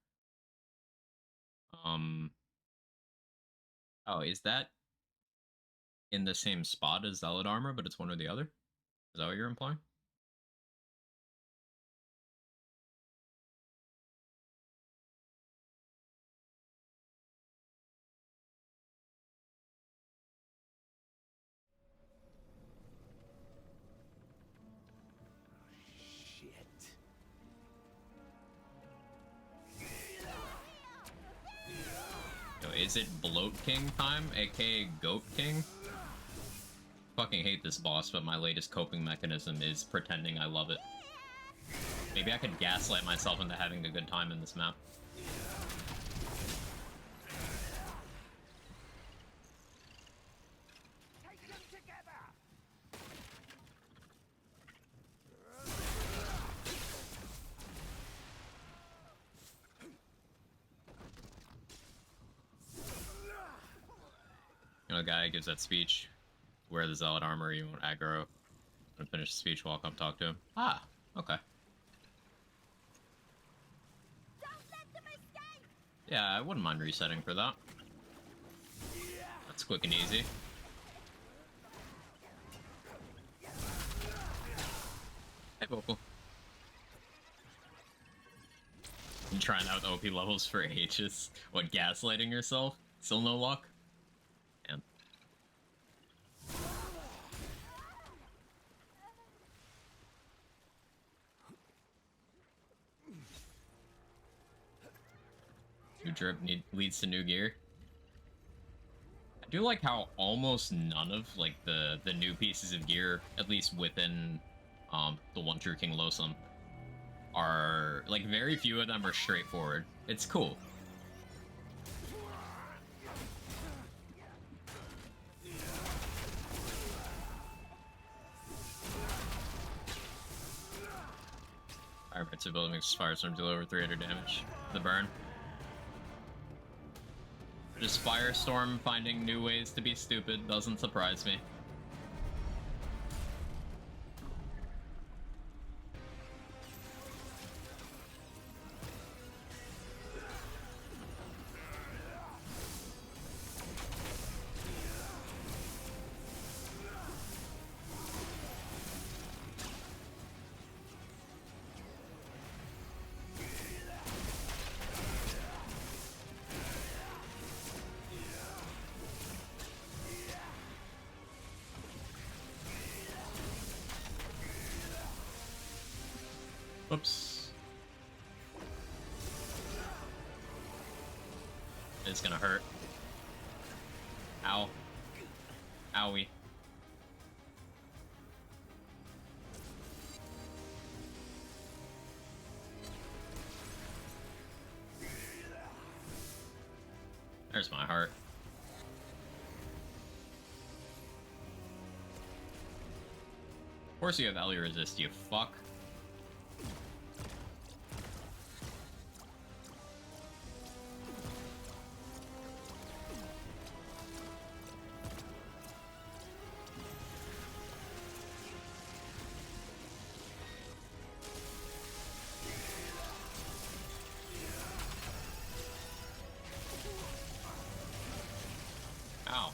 Oh, is that in the same spot as Zealot armor, but it's one or the other? Is that what you're implying? Shit. Yo, is it Bloat King time, aka Goat King? Fucking hate this boss, but my latest coping mechanism is pretending I love it. Maybe I could gaslight myself into having a good time in this map. Take them together. You know, the guy gives that speech, wear the Zealot armor, you won't aggro. I'm gonna finish the speech while I'll come talk to him. Ah, okay. Yeah, I wouldn't mind resetting for that. That's quick and easy. Hey, Vocal. You trying out OP levels for ages? What, gaslighting yourself? Still no luck? Man. New drip leads to new gear. I do like how almost none of like the new pieces of gear, at least within the One True King Losum, are like very few of them are straightforward. It's cool. Firebright's ability makes Firestorm deal over 300 damage. The burn. Just Firestorm finding new ways to be stupid doesn't surprise me. Whoops. It's gonna hurt. Ow. Owie. There's my heart. Of course you have Ellie resist, you fuck. Ow.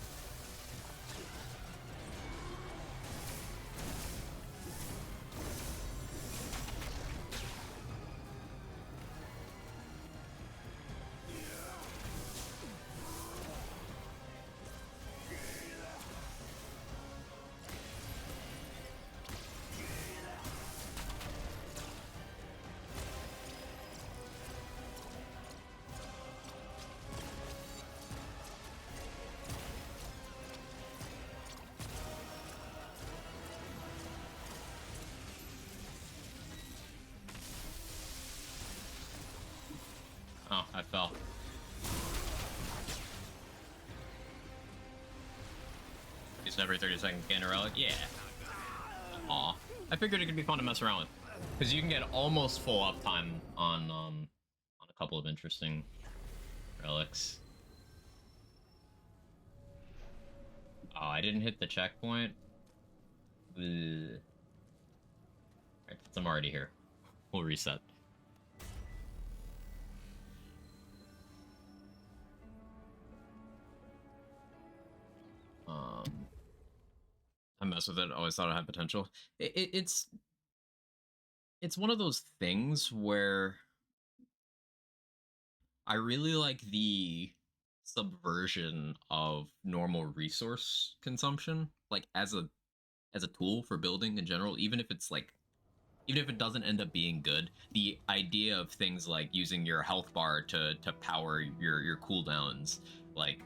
Oh, I fell. Using every 30 seconds gain a relic? Yeah. Aw. I figured it could be fun to mess around with. Because you can get almost full uptime on a couple of interesting relics. Oh, I didn't hit the checkpoint. Alright, since I'm already here, we'll reset. I mess with it. Always thought it had potential. It's one of those things where I really like the subversion of normal resource consumption, like as a tool for building in general, even if it's like, even if it doesn't end up being good, the idea of things like using your health bar to power your cooldowns, like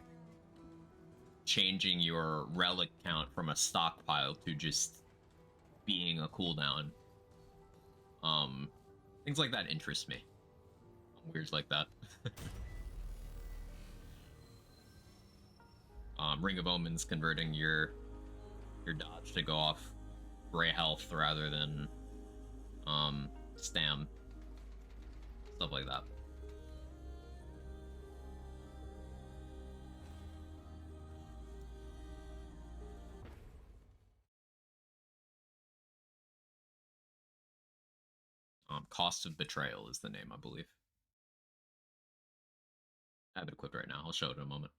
changing your relic count from a stockpile to just being a cooldown. Things like that interest me. Weirds like that. Ring of Omens converting your dodge to go off gray health rather than stam. Stuff like that. Cost of Betrayal is the name, I believe. I have it equipped right now. I'll show it in a moment.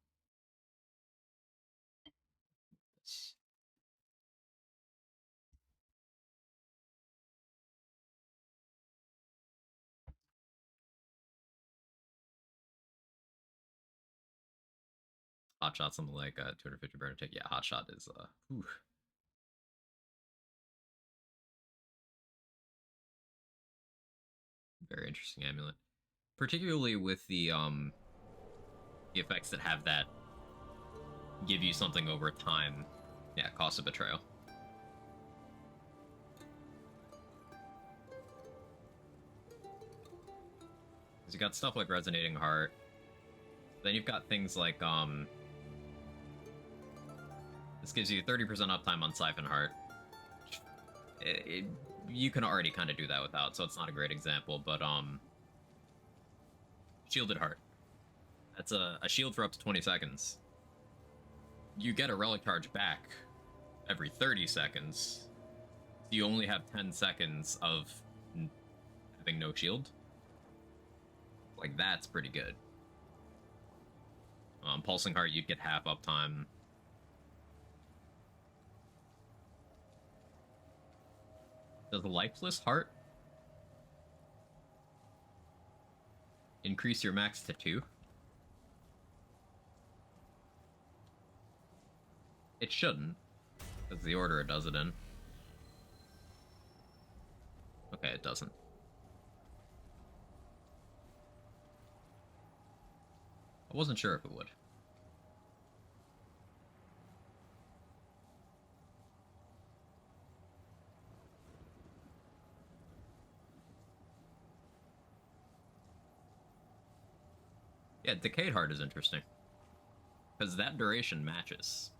Hot shot, something like 250 burn tick. Yeah, hot shot is whew. Very interesting amulet, particularly with the effects that have that give you something over time. Yeah, Cost of Betrayal. Because you got stuff like Resonating Heart. Then you've got things like this gives you 30% uptime on Siphon Heart. You can already kind of do that without, so it's not a great example, but Shielded Heart. That's a shield for up to 20 seconds. You get a relic charge back every 30 seconds. So you only have 10 seconds of having no shield. Like, that's pretty good. Pulsing Heart, you'd get half uptime. Does Lifeless Heart increase your max to 2? It shouldn't. That's the order it does it in. Okay, it doesn't. I wasn't sure if it would. Yeah, Decayed Heart is interesting. Because that duration matches.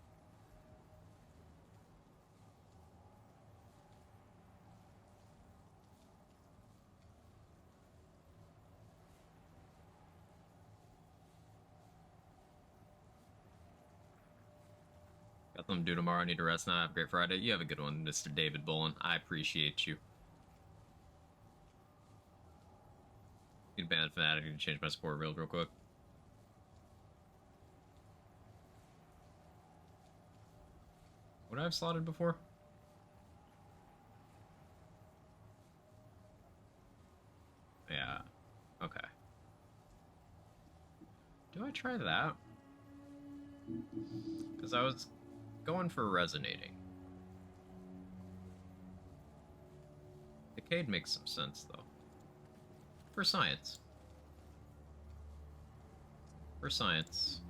Got something to do tomorrow. I need to rest now. Have a great Friday. You have a good one, Mr. David Bolin. I appreciate you. Need a band fanatic to change my support real quick. Would I have slotted before? Yeah. Okay. Do I try that? Because I was going for resonating. Decayed makes some sense, though. For science. For science.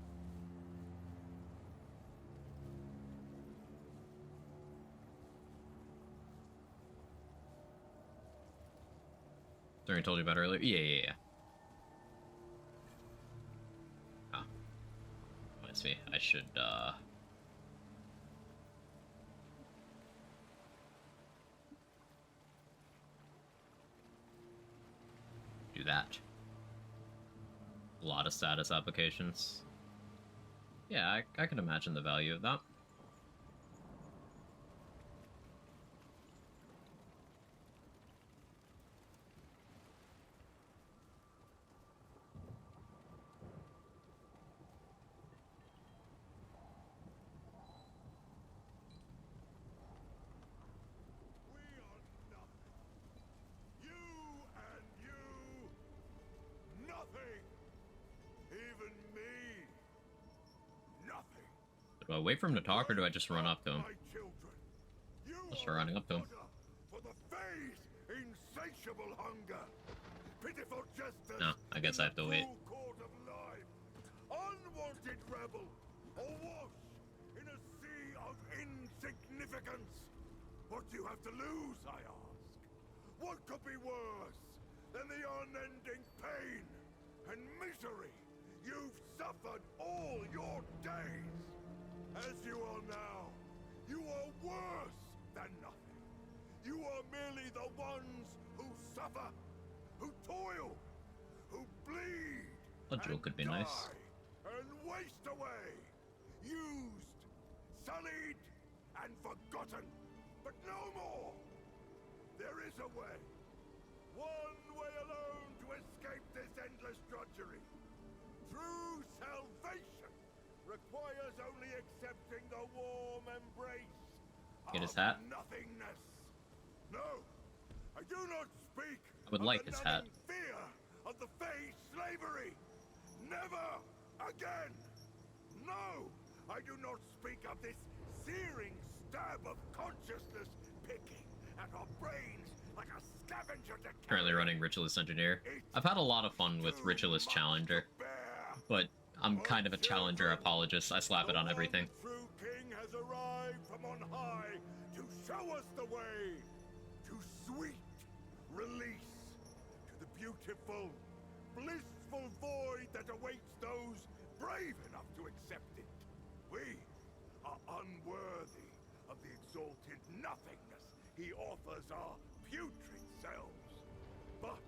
Sorry, I told you about earlier? Yeah. Oh. Reminds me, I should, do that. A lot of status applications. Yeah, I can imagine the value of that. We are nothing. You and you, nothing. Even me, nothing. Do I wait for him to talk, or do I just run up to him? My children, you Just are running up to him. fodder for the Fae's insatiable hunger. Pitiful jesters. No, I guess I have to wait. In the cruel court of life. Unwanted rebel, awash in a sea of insignificance. What do you have to lose, I ask? What could be worse than the unending pain and misery you've suffered all your days? As you are now, you are worse than nothing. You are merely the ones who suffer, who toil, who bleed, A jewel could be and nice. die and waste away, used, sullied, and forgotten. But no more. There is a way. One way alone to escape this endless drudgery. True salvation requires only accepting the warm embrace Get his of hat? nothingness. No, I do not speak I would of like the his hat. numbing fear of the Fae's slavery. Never again. No, I do not speak of this searing stab of consciousness picking at our brains like a scavenger to Currently carry. running Ritualist Engineer. It's I've had a lot of fun with too Ritualist much Challenger, to bear. but I'm Oh, kind of a Challenger children, apologist. I slap it on the everything. one true king has arrived from on high to show us the way to sweet release, to the beautiful, blissful void that awaits those brave enough to accept it. We are unworthy of the exalted nothingness he offers our putrid selves. But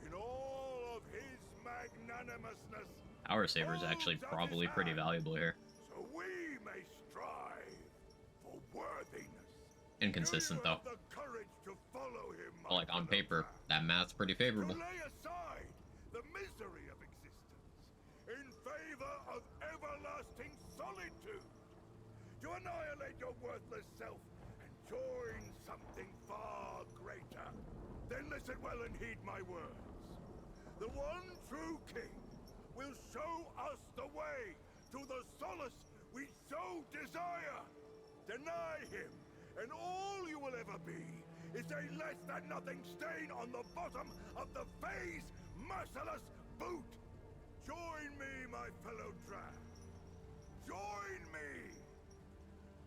in all of his magnanimousness, Power Saber is actually holds up probably his pretty hand, valuable here. so we may strive for worthiness. Inconsistent Do you though. have the courage to follow him, But like on paper, that math's pretty to favorable. lay aside the misery of existence in favor of everlasting solitude, to annihilate your worthless self and join something far greater. Then listen well and heed my words. The one true king will show us the way to the solace we so desire. Deny him, and all you will ever be is a less than nothing stain on the bottom of the Fae's merciless boot. Join me, my fellow Drab. Join me.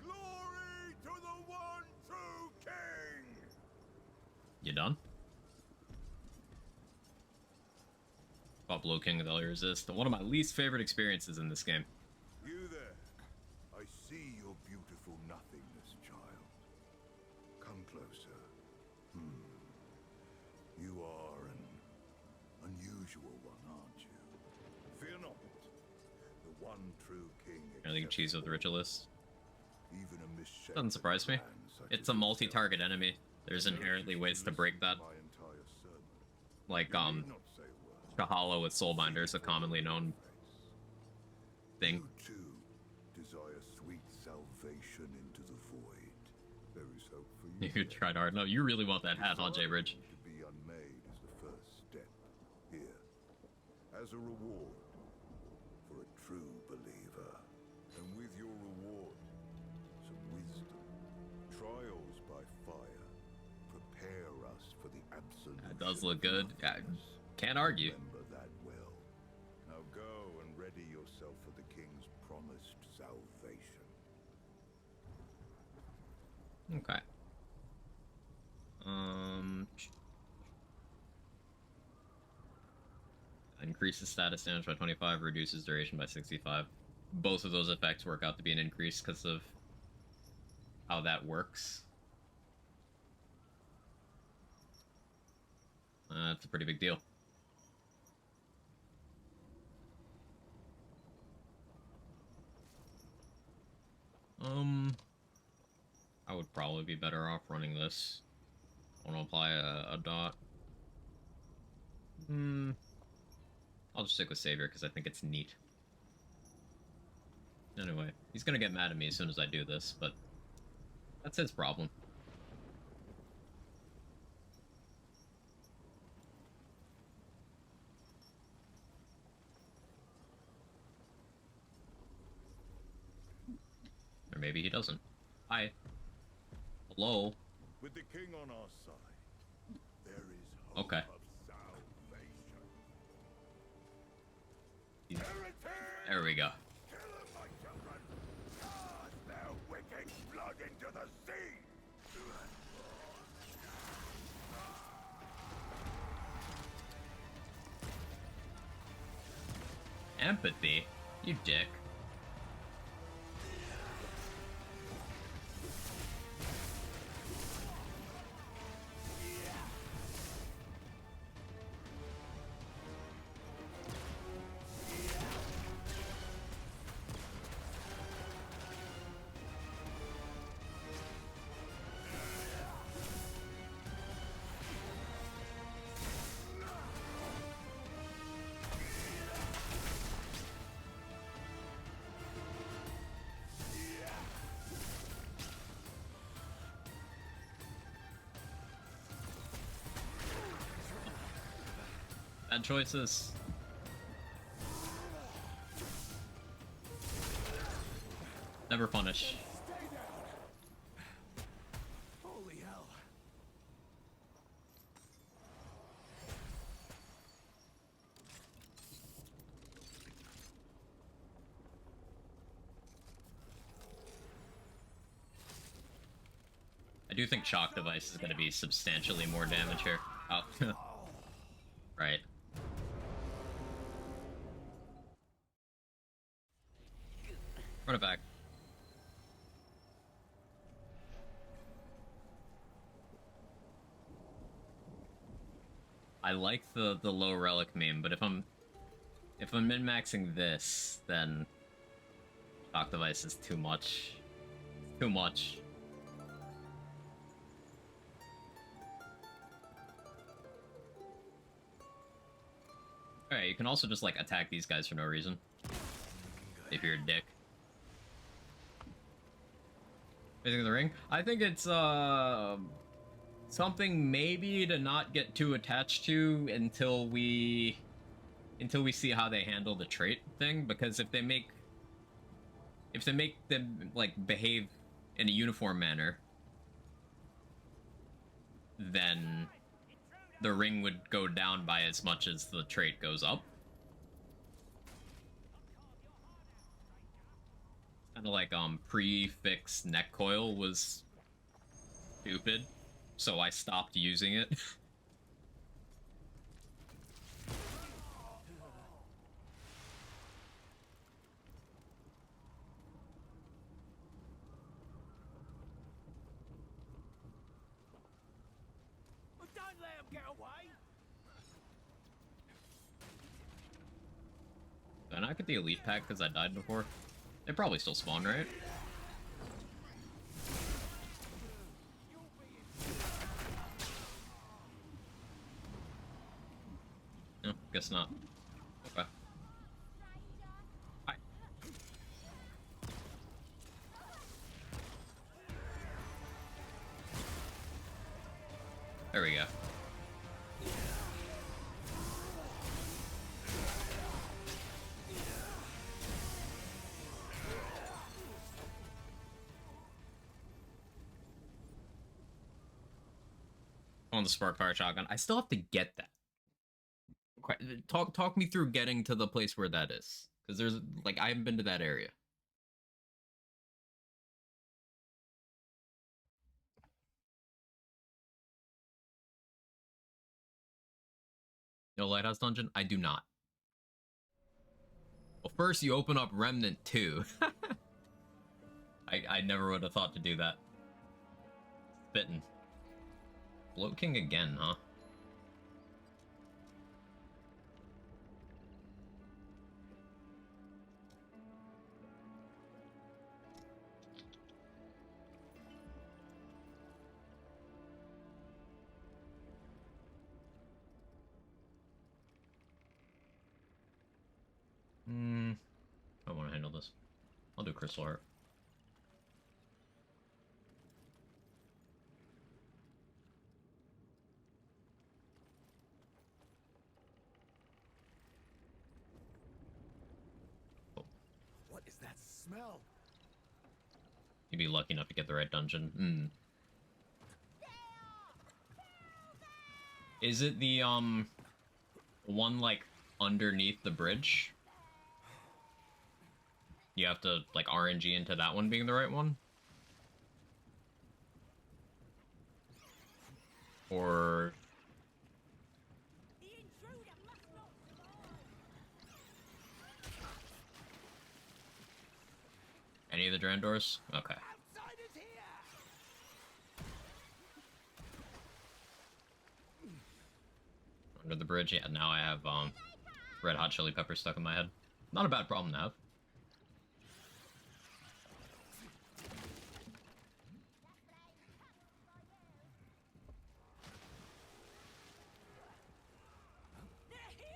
Glory to the one true king. You done? Buffalo King of the Resist. One of my least favorite experiences in this game. You there. I see your beautiful nothingness, child. Come closer. You are an unusual one, aren't you? Fear not. The one true king. I think cheese with the Ritualist. Even a misshapen Doesn't surprise me. man such It's as a multi-target yourself. enemy. There's inherently ways to break that. My entire sermon. Like, You need not say a word. Kahala with Soulbinder is a commonly known thing. You too desire sweet salvation into the void. There is hope for you. You tried hard. No, you really want that hat, huh, J-Bridge? To be unmade is the first step. Here, as a reward for a true believer. And with your reward, some wisdom. Trials by fire. Prepare us for the absolute. That does look good. Yeah, can't argue. Remember that well. Now go and ready yourself for the king's promised salvation. Okay. Increases status damage by 25, reduces duration by 65. Both of those effects work out to be an increase because of how that works. That's a pretty big deal. I would probably be better off running this. I want to apply a dot. I'll just stick with Savior because I think it's neat. Anyway, he's gonna get mad at me as soon as I do this, but that's his problem. Or maybe he doesn't. Hi. Hello. With the king on our side, there is hope Okay. of salvation. There we go. Kill them, my children! Cast their wicked blood into the sea! Empathy? You dick. Bad choices. Never punish. Holy hell. I do think Shock Device is going to be substantially more damage here. Oh. Right. Run it back. I like the low relic meme, but if I'm min-maxing this, then Shock Device is too much. Too much. Alright, you can also just like attack these guys for no reason. If you're a dick. Anything in the ring? I think it's something maybe to not get too attached to until we see how they handle the trait thing, because if they make them like behave in a uniform manner, then the ring would go down by as much as the trait goes up. Kind of like prefix neck coil was stupid, so I stopped using it. Well, don't let him get away. Did I not get the elite pack because I died before? They probably still spawn, right? No, guess not. Okay. Hi. There we go. On the spark fire shotgun. I still have to get that. Talk me through getting to the place where that is. Because there's like I haven't been to that area. No lighthouse dungeon? I do not. Well, first you open up Remnant 2. I never would have thought to do that. Spittin'. Bloat King again, huh? I want to handle this. I'll do Crystal Heart. What is that smell? You'd be lucky enough to get the right dungeon. Is it the one like underneath the bridge? You have to like RNG into that one being the right one? Or The intruder must not survive. any of the Drandors? Okay. Outsiders here. Under the bridge? Yeah, now I have Red Hot Chili Pepper stuck in my head. Not a bad problem to have. They're here.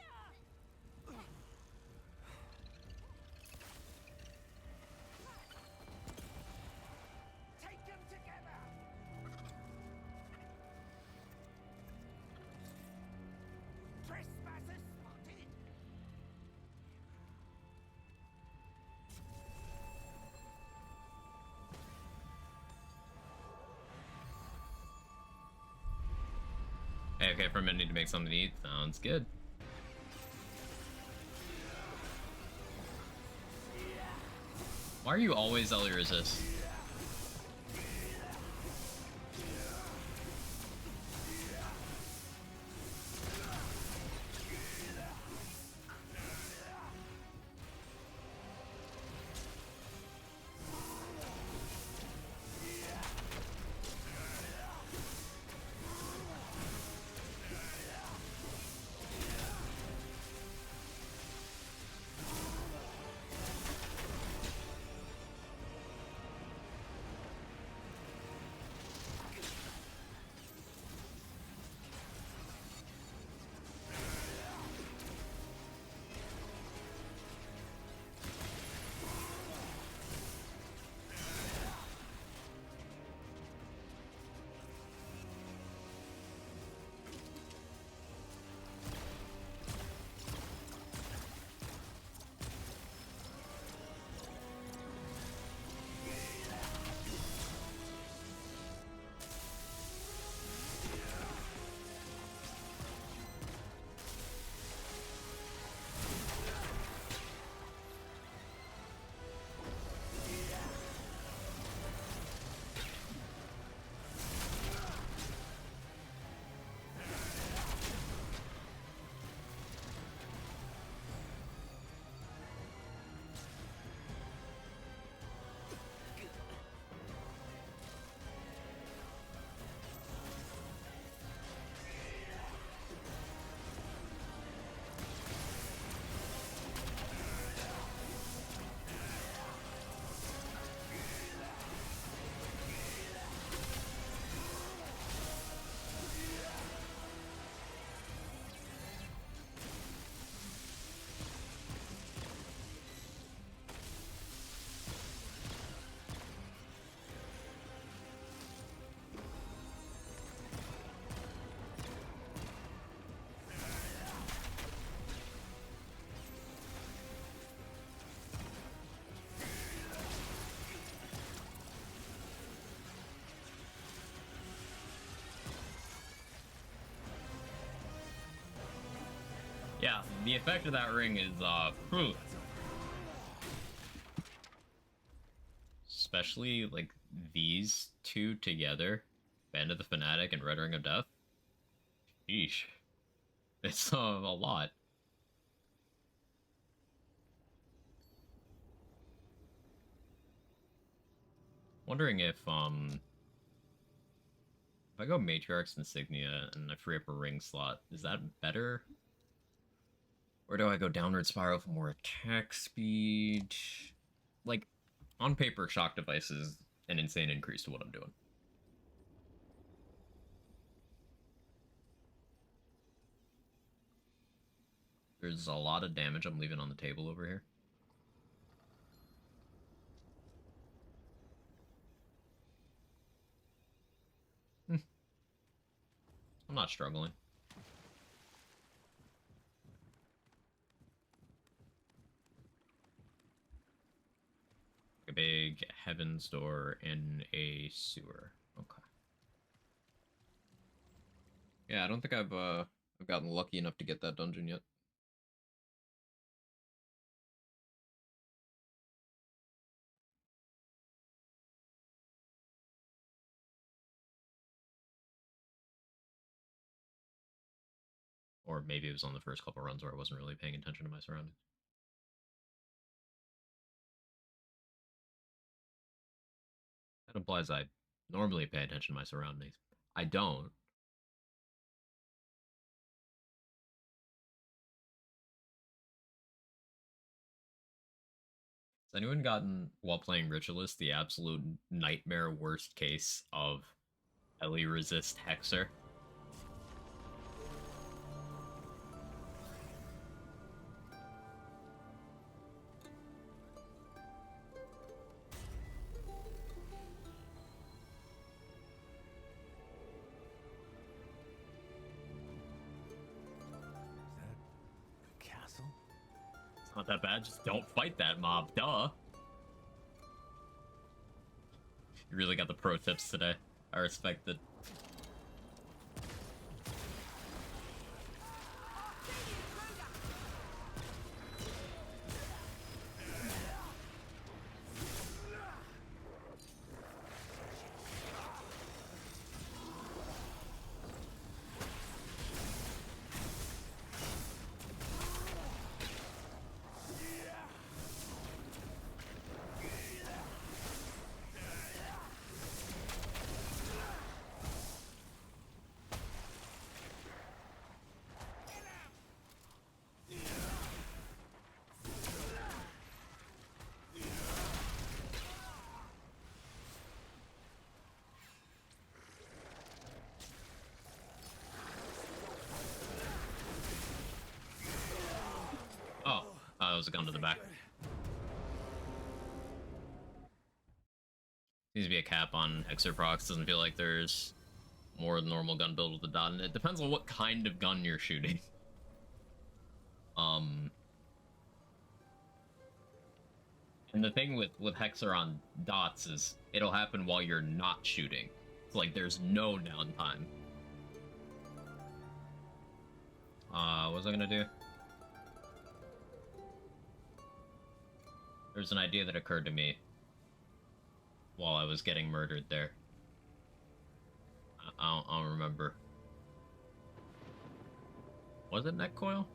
Take them together. Trespassers spotted. Hey, okay, for a minute, need to make something to eat. Sounds good. Why are you always LE resist? Yeah, the effect of that ring is, phew. Especially, like, these two together. Band of the Fanatic and Red Ring of Death. Sheesh. It's, a lot. Wondering if I go Matriarch's Insignia and I free up a ring slot, is that better? Or do I go Downward Spiral for more attack speed? Like, on paper, Shock Device is an insane increase to what I'm doing. There's a lot of damage I'm leaving on the table over here. I'm not struggling. A big heaven's door in a sewer. Okay. Yeah, I don't think I've gotten lucky enough to get that dungeon yet. Or maybe it was on the first couple runs where I wasn't really paying attention to my surroundings. That implies I normally pay attention to my surroundings. I don't. Has anyone gotten, while playing Ritualist, the absolute nightmare worst case of Ellie resist Hexer? Castle? It's not that bad, just don't fight that mob, duh. You really got the pro tips today. I respect it. That was a gun to the back. Seems to be a cap on Hexer procs. Doesn't feel like there's more normal gun build with the dot, and it depends on what kind of gun you're shooting. And the thing with Hexer on dots is it'll happen while you're not shooting. It's like there's no downtime. What was I gonna do? There's an idea that occurred to me while I was getting murdered there. I don't remember. Was it neck coil?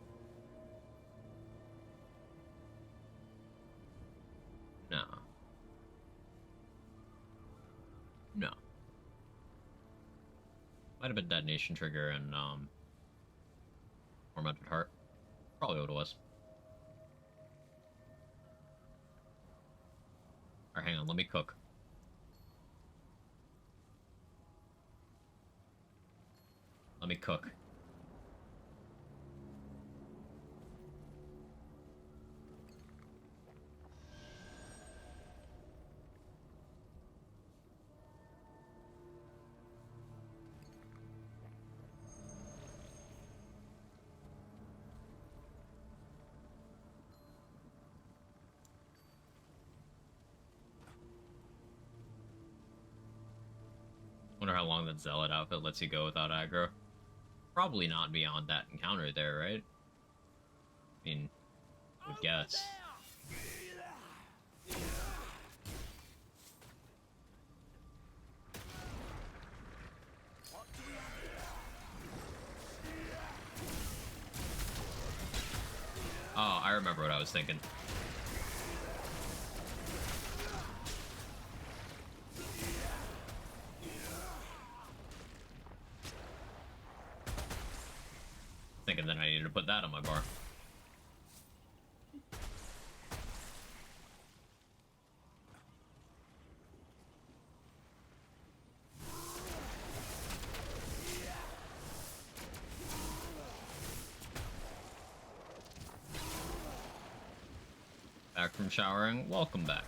No. No. Might have been detonation trigger and tormented heart. Probably what it was. Alright, hang on, let me cook. Let me cook. Wonder how long that Zealot outfit lets you go without aggro. Probably not beyond that encounter there, right? I mean, I would guess. Oh, I remember what I was thinking. Thinking that I needed to put that on my bar. Back from showering. Welcome back.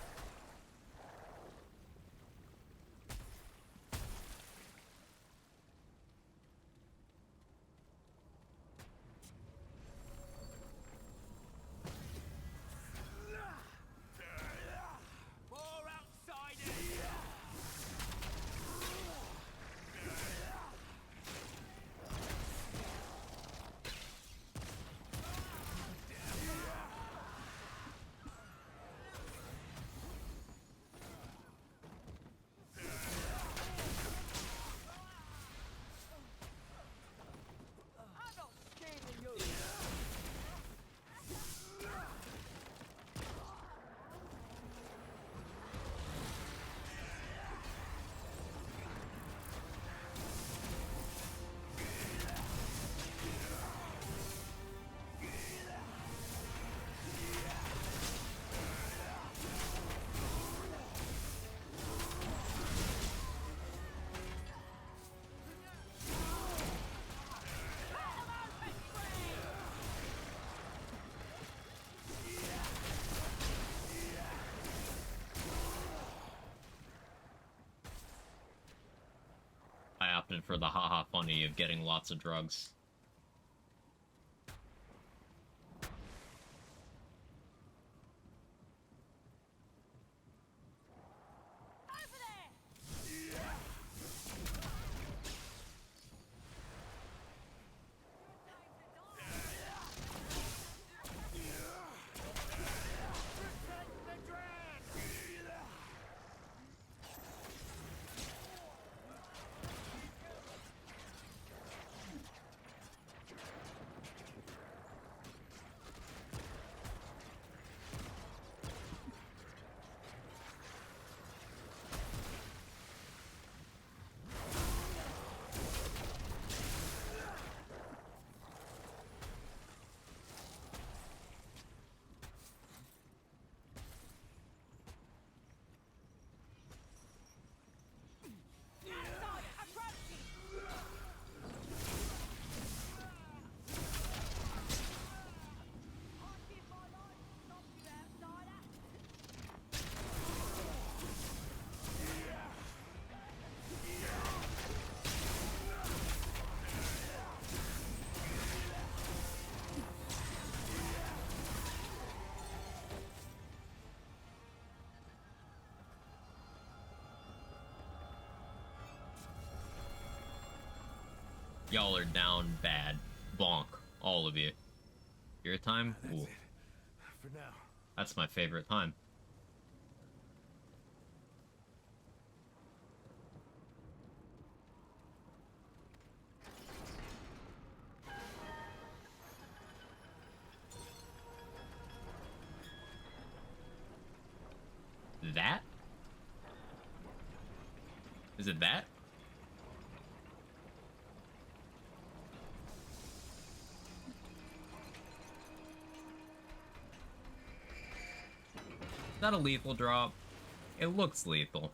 More outsiders! I'm not scared of you! I opted for the haha funny of getting lots of drugs. Over there! Protect the drag! Outside, approaching! I'll give my life to stop you, outsider! Y'all are down bad. Bonk. All of you. Your time? That's Ooh, it. For now. that's my favorite time. That? Is it that? Is that a lethal drop? It looks lethal.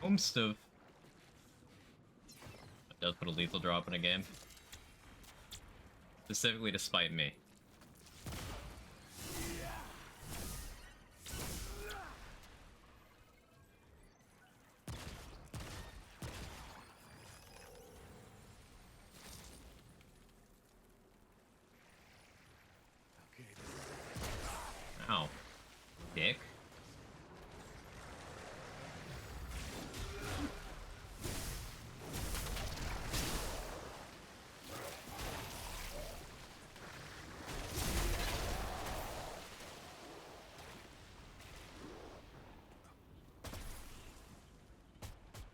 Most of it does put a lethal drop in a game. Specifically to spite me. Okay. Ow. dick.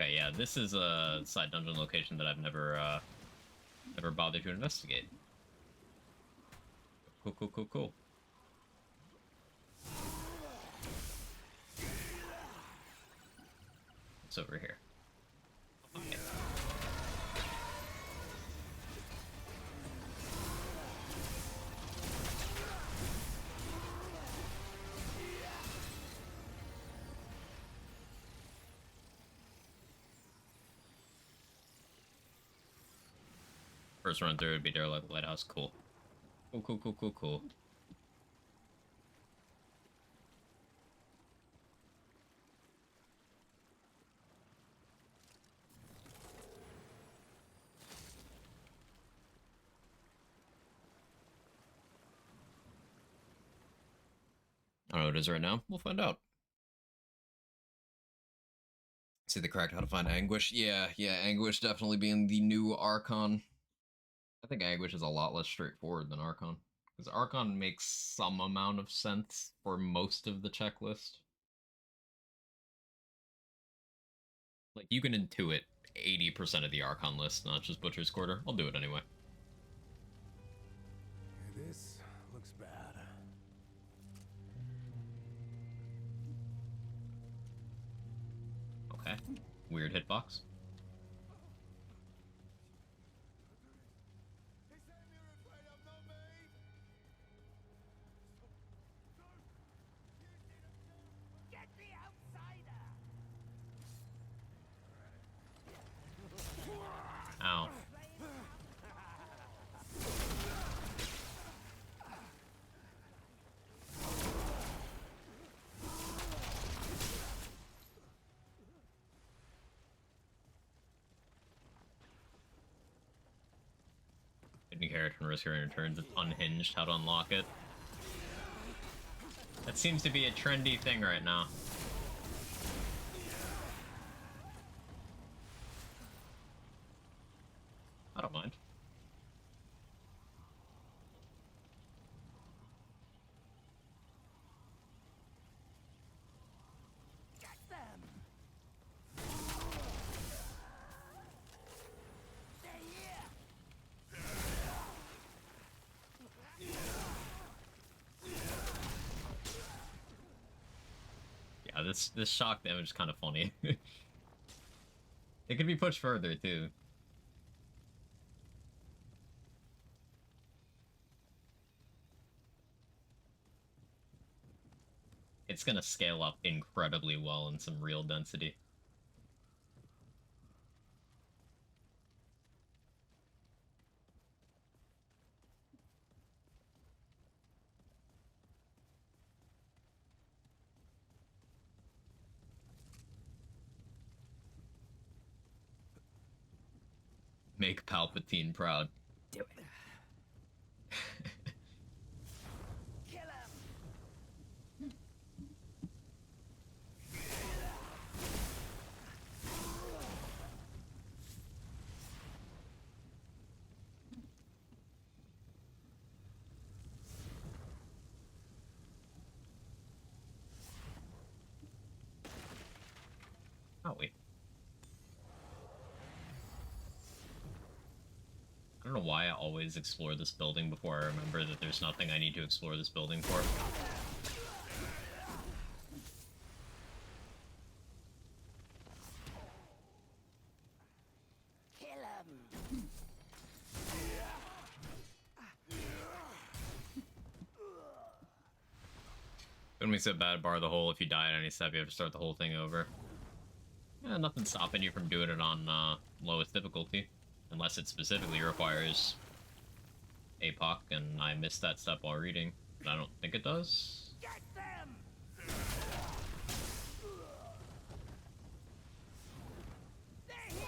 Okay, yeah, this is a side dungeon location that I've never bothered to investigate. Cool, cool, cool, cool. What's over here? Okay. First run through would be Derelict Lighthouse. Cool. Cool, cool, cool, cool, cool. I don't know what it is right now. We'll find out. See the cracked how to find Anguish. Yeah, Anguish definitely being the new Archon. I think Anguish is a lot less straightforward than Archon. Because Archon makes some amount of sense for most of the checklist. Like, you can intuit 80% of the Archon list, not just Butcher's Quarter. I'll do it anyway. This looks bad. Okay. Weird hitbox. Get the outsider! Ow. Hidden character and risk your turns. It's unhinged how to unlock it. That seems to be a trendy thing right now. I don't mind. Get them! They're here! Yeah, this shock damage is kind of funny. It could be pushed further too. It's gonna scale up incredibly well in some real density. Make Palpatine proud. Do it! Kill him! Oh wait. I don't know why I always explore this building before I remember that there's nothing I need to explore this building for. Kill him! Wouldn't be so bad, bar the hole. If you die at any step, you have to start the whole thing over. Yeah, nothing stopping you from doing it on lowest difficulty. Unless it specifically requires Apoc, and I missed that step while reading. But I don't think it does. Get them! They're here!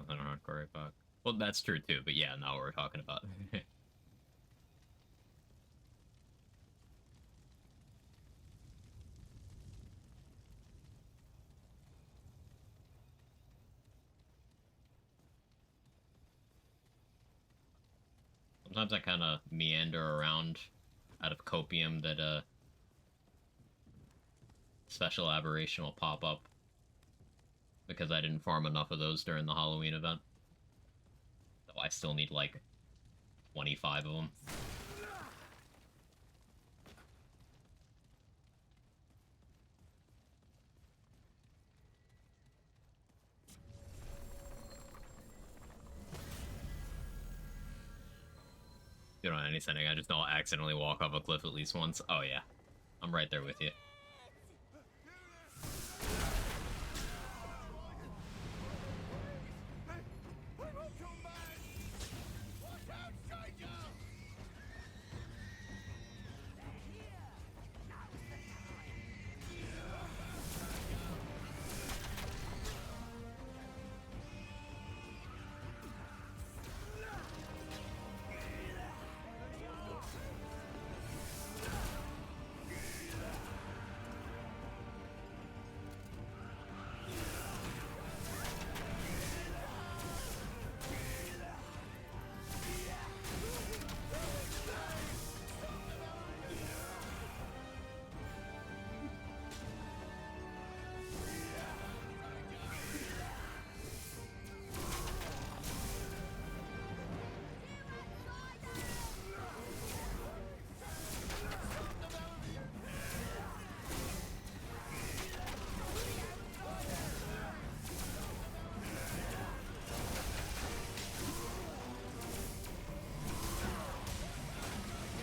than a hardcore Apoc. Well, that's true too, but yeah, not what we're talking about. Sometimes I kind of meander around out of copium that special aberration will pop up because I didn't farm enough of those during the Halloween event. So I still need like 25 of them. You don't have any setting, I just don't accidentally walk off a cliff at least once. Oh yeah, I'm right there with you.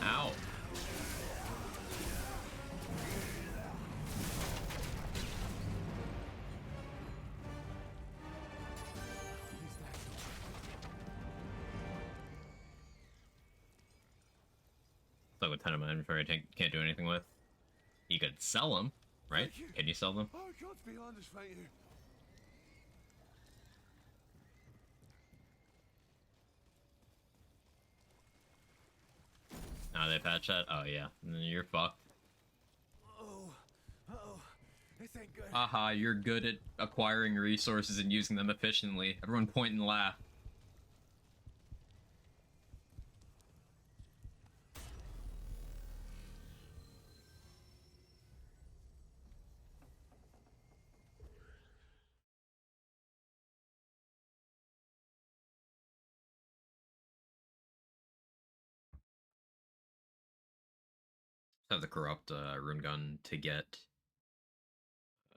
Ow. So a ton of my inventory I can't do anything with. You could sell them, right? Can you sell them? I can't be honest, thank you. Now they patch that? Oh yeah, and then you're fucked. Oh, this ain't good. Haha, you're good at acquiring resources and using them efficiently. Everyone point and laugh. Have the corrupt rune gun to get.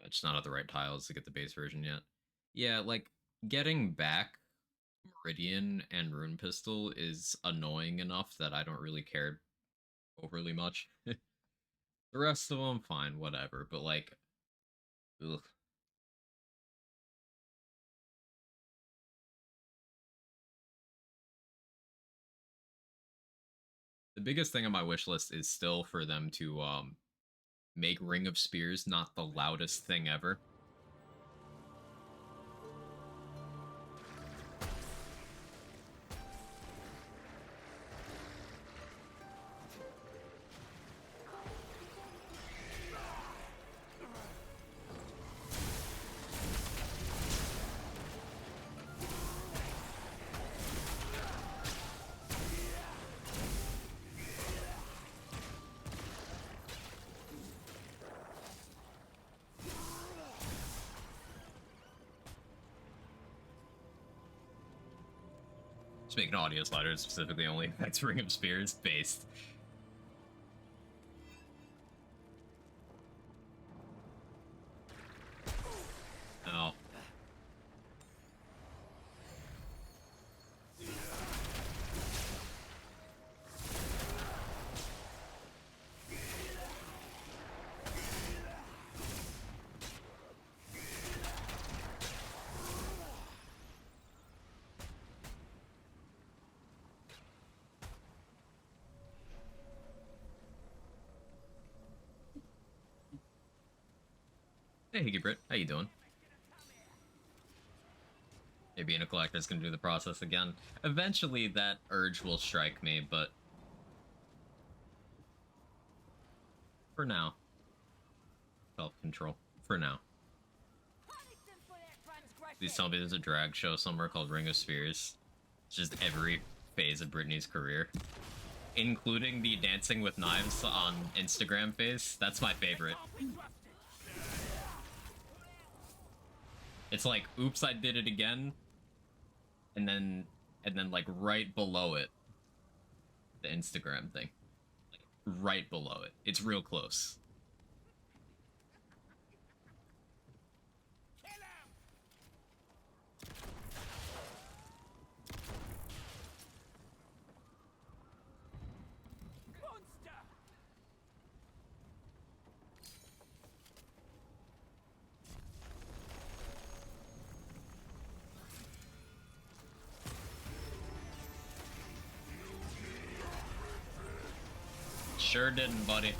It's not at the right tiles to get the base version yet. Yeah, like getting back Meridian and Rune Pistol is annoying enough that I don't really care overly much. The rest of them, fine, whatever. But like, ugh. The biggest thing on my wish list is still for them to make Ring of Spears not the loudest thing ever. Just make an audio slider that specifically only affects Ring of Spears based. Oh. Hey, Higgy Brit, how you doing? Maybe being a collector's gonna do the process again. Eventually that urge will strike me, but for now, self-control. For now. Punish them for their transgression. Please tell me there's a drag show somewhere called Ring of Spears. It's just every phase of Britney's career. Including the Dancing with Knives on Instagram phase. That's my favorite. It's like, oops, I did it again. And then like right below it, the Instagram thing. Like right below it. It's real close. Sure didn't, buddy.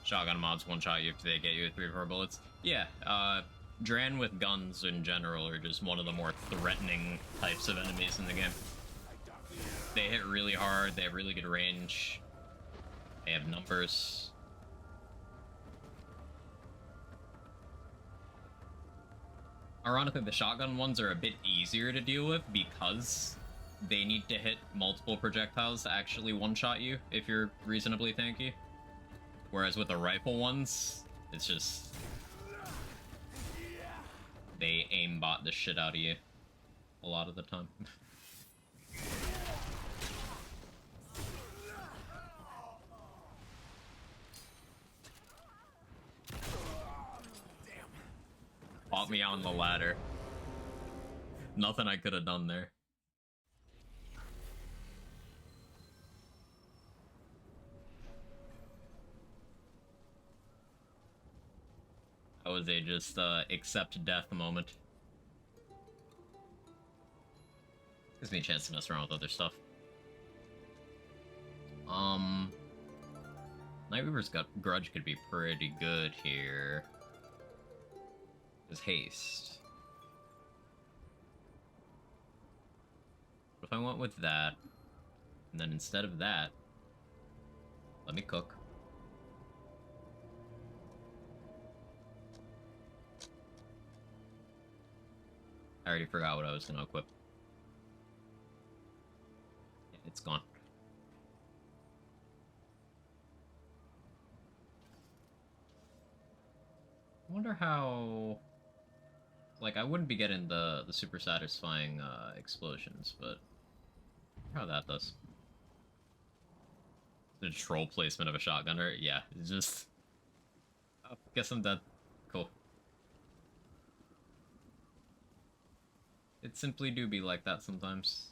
Shotgun mobs one-shot you if they get you with 3 or 4 bullets. Yeah, Dran with guns in general are just one of the more threatening types of enemies in the game. They hit really hard, they have really good range, they have numbers. Ironically, the shotgun ones are a bit easier to deal with because they need to hit multiple projectiles to actually one-shot you if you're reasonably tanky. Whereas with the rifle ones, it's just... they aimbot the shit out of you a lot of the time. Fought me on the ladder. Nothing I could have done there. That was a just accept death moment. Gives me a chance to mess around with other stuff. Nightweaver's Grudge could be pretty good here. Is haste. What if I went with that, and then instead of that, let me cook. I already forgot what I was gonna equip. Yeah, it's gone. I wonder how... like, I wouldn't be getting the super satisfying explosions, but how that does. The troll placement of a shotgunner? Yeah, it's just... oh, guess I'm dead. Cool. It simply do be like that sometimes.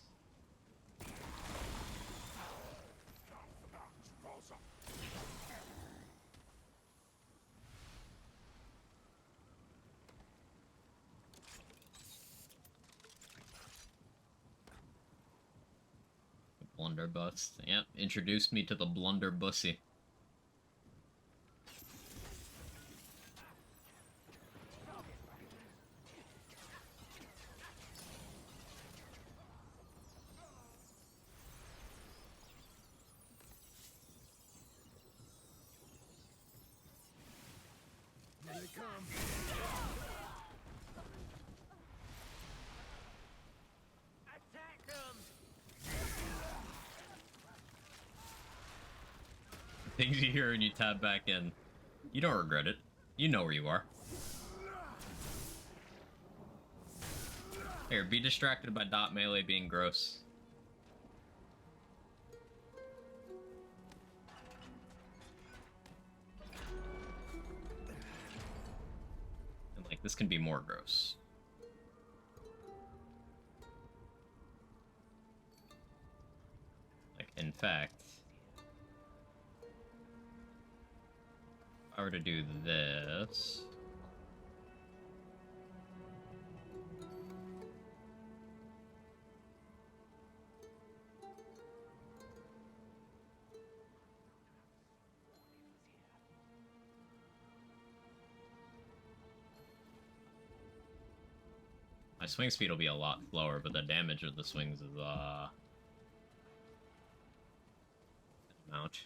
Blunderbuss. Yep, introduced me to the blunderbussy. Here they come. Attack them. Things you hear and you tab back in. You don't regret it. You know where you are. Here, be distracted by dot melee being gross. And like, this can be more gross. Like, in fact... if I were to do this... My swing speed will be a lot slower, but the damage of the swings is, amount.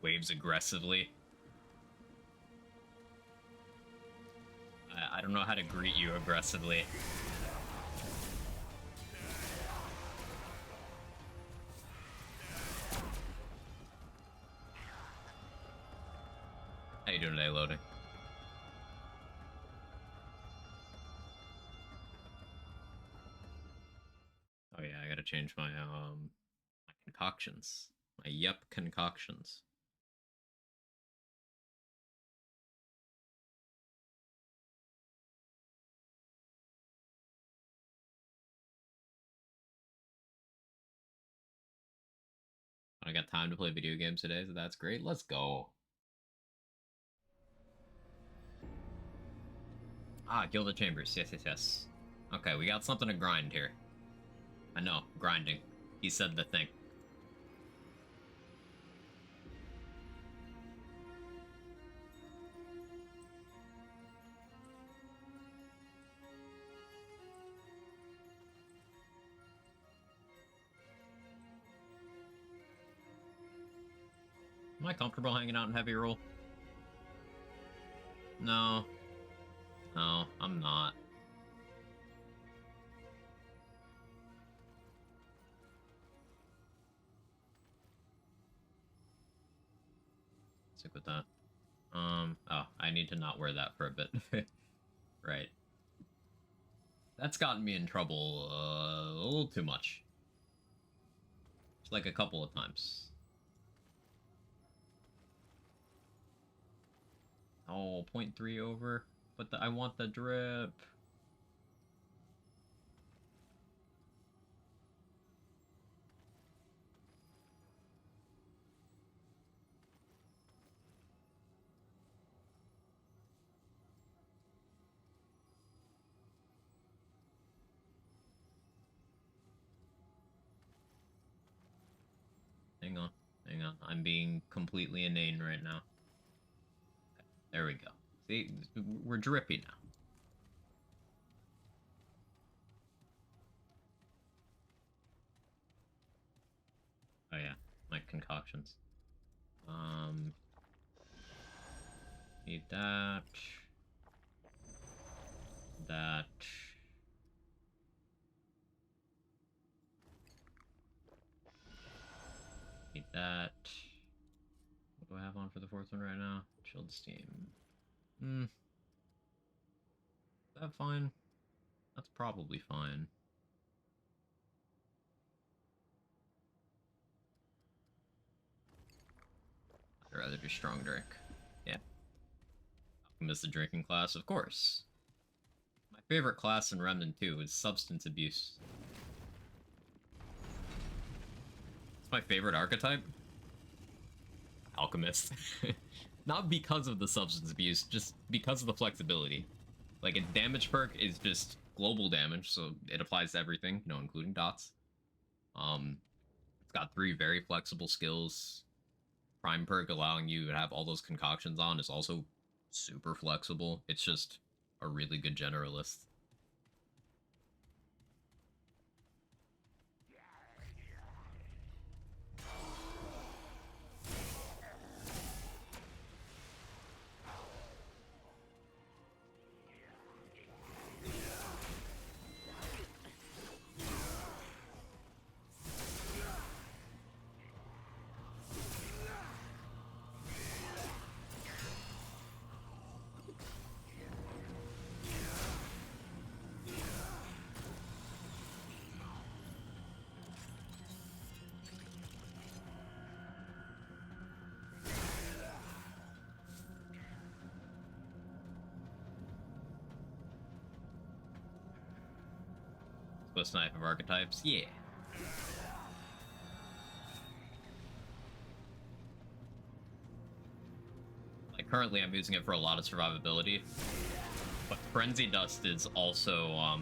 Waves aggressively. I don't know how to greet you aggressively. How you doing today, loading? Oh yeah, I gotta change my my concoctions. My concoctions. I got time to play video games today, so that's great. Let's go. Ah, Gilded Chambers. Yes, yes, yes. Okay, we got something to grind here. I know, grinding. He said the thing. Am I comfortable hanging out in heavy roll? No. No, I'm not. Stick with that. Oh, I need to not wear that for a bit. Right. That's gotten me in trouble a little too much. Just like a couple of times. Oh, 0.3 over. But I want the drip. Hang on. Hang on. I'm being completely inane right now. Okay, there we go. See, we're drippy now. Oh yeah, my concoctions. Need that. That. Need that. What do I have on for the fourth one right now? Chilled steam. Is that fine? That's probably fine. I'd rather do strong drink. Yeah. Alchemist the drinking class, of course. My favorite class in Remnant 2 is substance abuse. It's my favorite archetype. Alchemist. Not because of the substance abuse, just because of the flexibility. Like, its damage perk is just global damage, so it applies to everything, you know, including dots. It's got 3 very flexible skills. Prime perk allowing you to have all those concoctions on is also super flexible. It's just a really good generalist. Split knife of archetypes, yeah. Like, currently I'm using it for a lot of survivability, but Frenzy Dust is also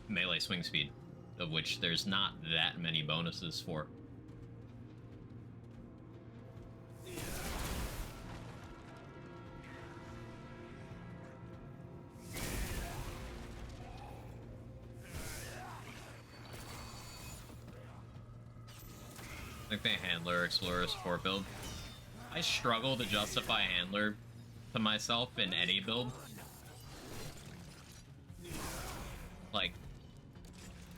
melee swing speed, of which there's not that many bonuses for. I think the Handler Explorer support build. I struggle to justify Handler to myself in any build. Like,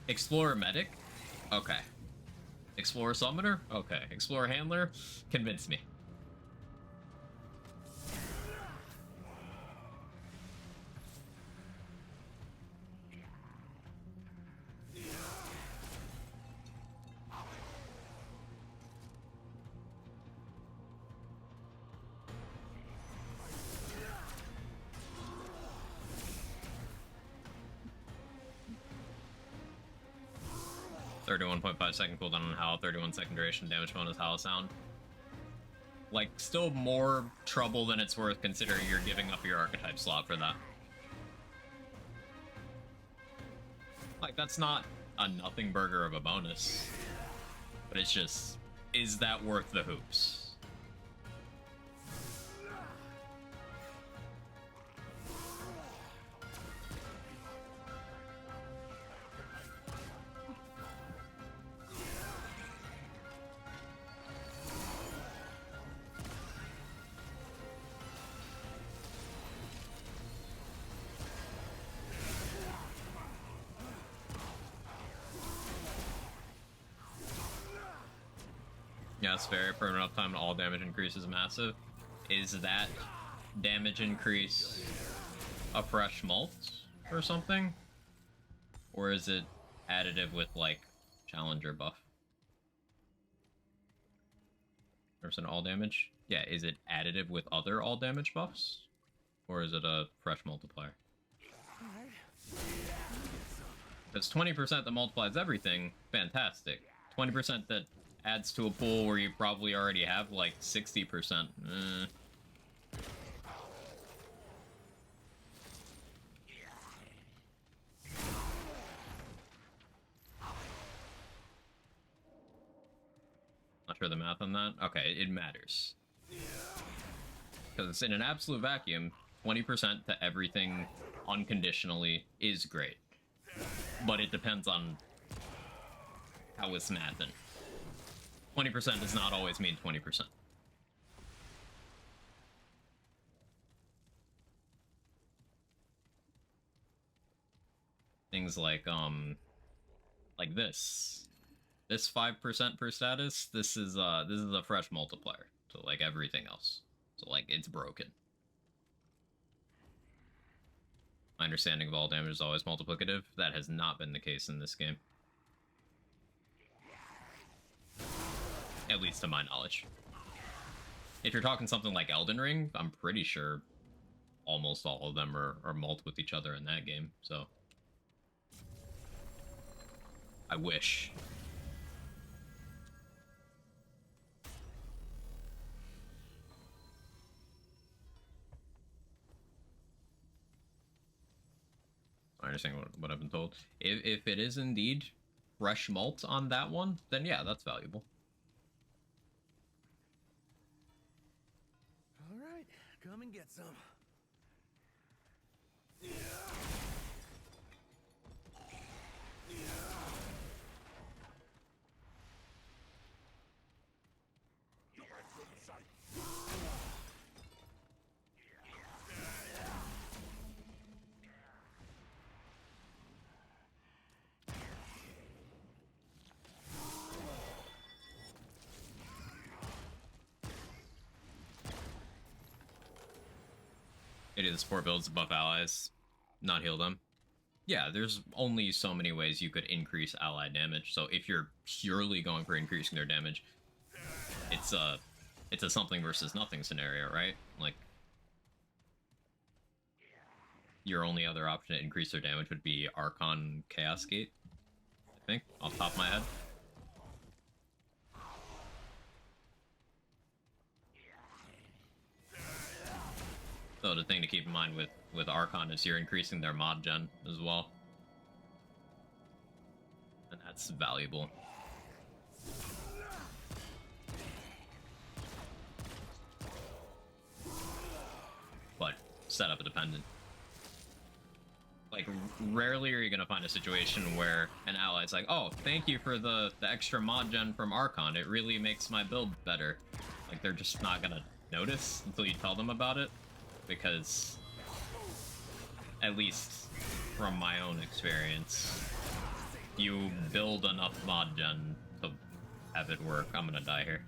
Explorer Medic? Okay. Explorer Summoner? Okay. Explorer Handler? Convince me. .5 second cooldown on Howl, 31-second duration, damage bonus Howl sound. Like, still more trouble than it's worth considering you're giving up your archetype slot for that. Like, that's not a nothing burger of a bonus. But it's just, is that worth the hoops? Yeah, it's fair. Permanent uptime and all damage increase is massive. Is that damage increase a fresh mult or something? Or is it additive with, like, challenger buff? 100% all damage? Yeah, is it additive with other all damage buffs? Or is it a fresh multiplier? If it's 20% that multiplies everything, fantastic. 20% that adds to a pool where you probably already have like 60%. Not sure the math on that. Okay, it matters. Because in an absolute vacuum, 20% to everything unconditionally is great. But it depends on how it's mathing. 20% does not always mean 20%. Things like this. This 5% per status, this is a fresh multiplier to like everything else. So like it's broken. My understanding of all damage is always multiplicative. That has not been the case in this game. At least to my knowledge. If you're talking something like Elden Ring, I'm pretty sure almost all of them are mult with each other in that game, so. I wish. I understand what I've been told. If it is indeed fresh malt on that one, then yeah, that's valuable. All right, come and get some. Any of the support builds buff allies, not heal them. Yeah, there's only so many ways you could increase ally damage. So if you're purely going for increasing their damage, it's a something versus nothing scenario, right? Like, your only other option to increase their damage would be Archon Chaos Gate, I think, off the top of my head. So the thing to keep in mind with Archon is you're increasing their mod gen as well. And that's valuable. But setup dependent. Like, rarely are you gonna find a situation where an ally's like, oh, thank you for the extra mod gen from Archon, it really makes my build better. Like, they're just not gonna notice until you tell them about it, because, at least from my own experience, you build enough mod gen to have it work. I'm gonna die here.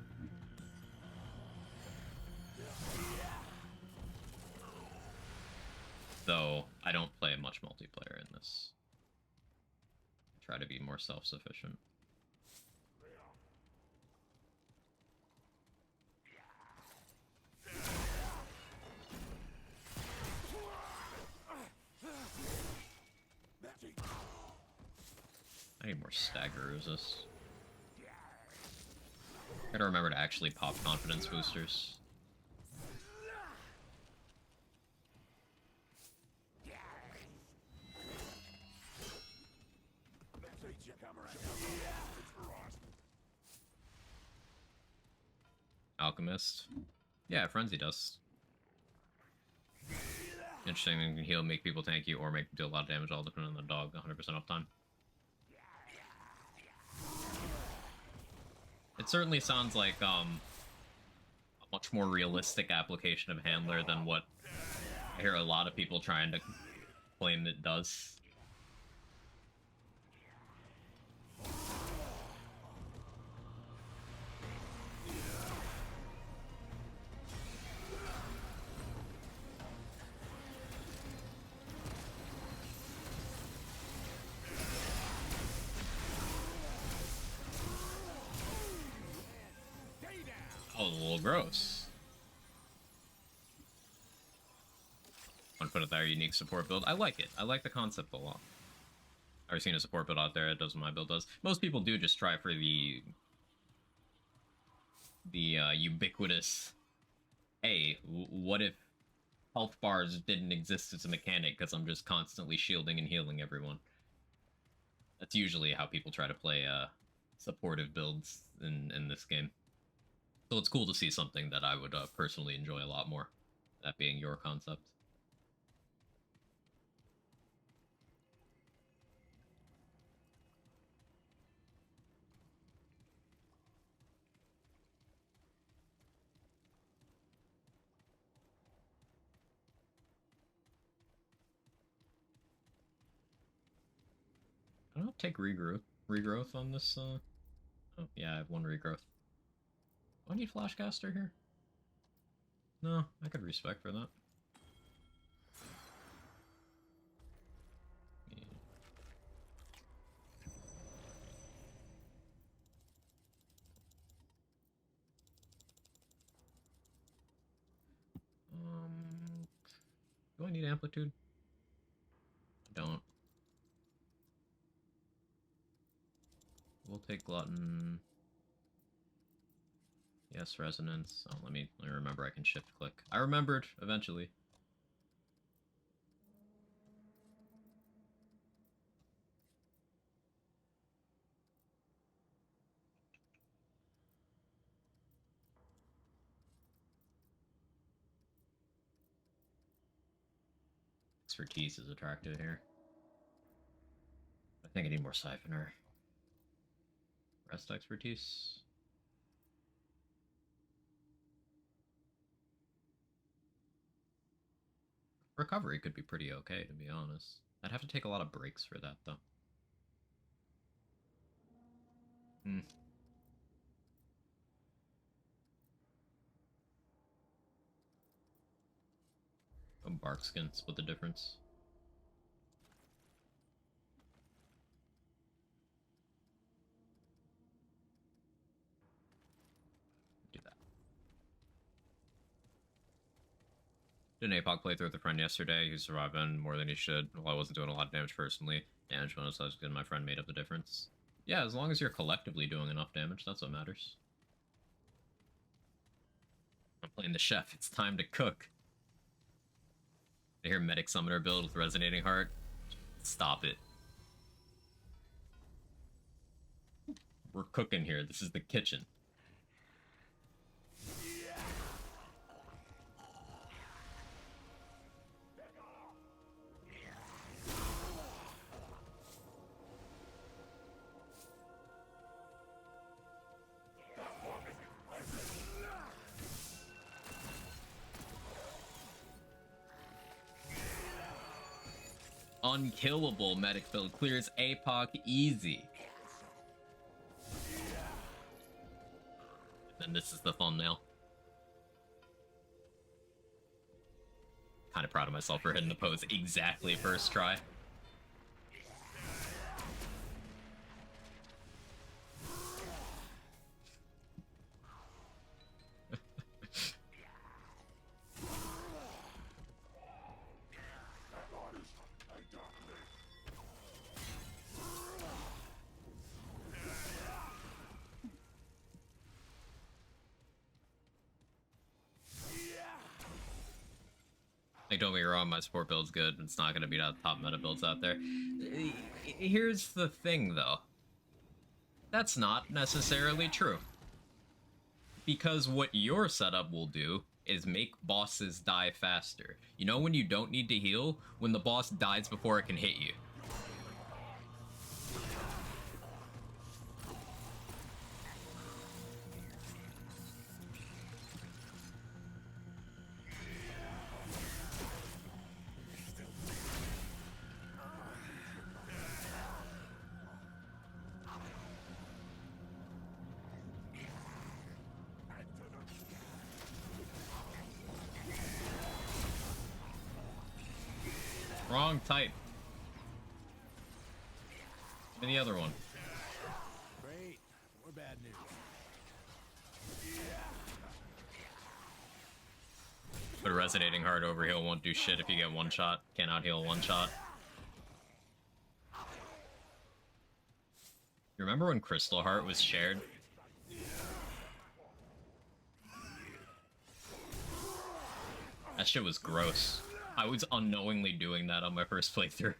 Though, I don't play much multiplayer in this. I try to be more self-sufficient. I need more stagger resist. Gotta remember to actually pop confidence boosters. Alchemist. Yeah, Frenzy Dust. Interesting, you can heal, make people tanky, or make deal a lot of damage, all depending on the dog, 100% uptime. It certainly sounds like a much more realistic application of Handler than what I hear a lot of people trying to claim it does. Oh, a little gross. I want to put it there, unique support build. I like it. I like the concept a lot. I've never seen a support build out there that does what my build does. Most people do just try for the ubiquitous, hey, what if health bars didn't exist as a mechanic because I'm just constantly shielding and healing everyone. That's usually how people try to play supportive builds in this game. So it's cool to see something that I would personally enjoy a lot more, that being your concept. I don't take regrowth on this. Oh, yeah, I have one regrowth. Do I need Flashcaster here? No, I could respec for that. Yeah. Do I need amplitude? I don't. We'll take glutton. Yes, resonance. Oh, let me remember I can shift click. I remembered eventually. Expertise is attractive here. I think I need more siphoner. Rest expertise. Recovery could be pretty okay, to be honest. I'd have to take a lot of breaks for that, though. Oh, bark skin, split the difference. Do that. Did an Apoc playthrough with a friend yesterday. He survived on more than he should. Well, I wasn't doing a lot of damage personally. Damage bonus was good. My friend made up the difference. Yeah, as long as you're collectively doing enough damage, that's what matters. I'm playing the chef. It's time to cook. I hear medic summoner build with resonating heart. Stop it. We're cooking here. This is the kitchen. unkillable medic build clears Apoc easy. And this is the thumbnail. Kind of proud of myself for hitting the pose exactly first try. Like, don't get me wrong, my support build's good. It's not going to beat out the top meta builds out there. Here's the thing, though. That's not necessarily true. Because what your setup will do is make bosses die faster. You know when you don't need to heal? When the boss dies before it can hit you. Wrong type. Give me the other one. Great. More bad news. But resonating hard over heal won't do shit if you get one shot. Cannot heal one shot. You remember when Crystal Heart was shared? That shit was gross. I was unknowingly doing that on my first playthrough.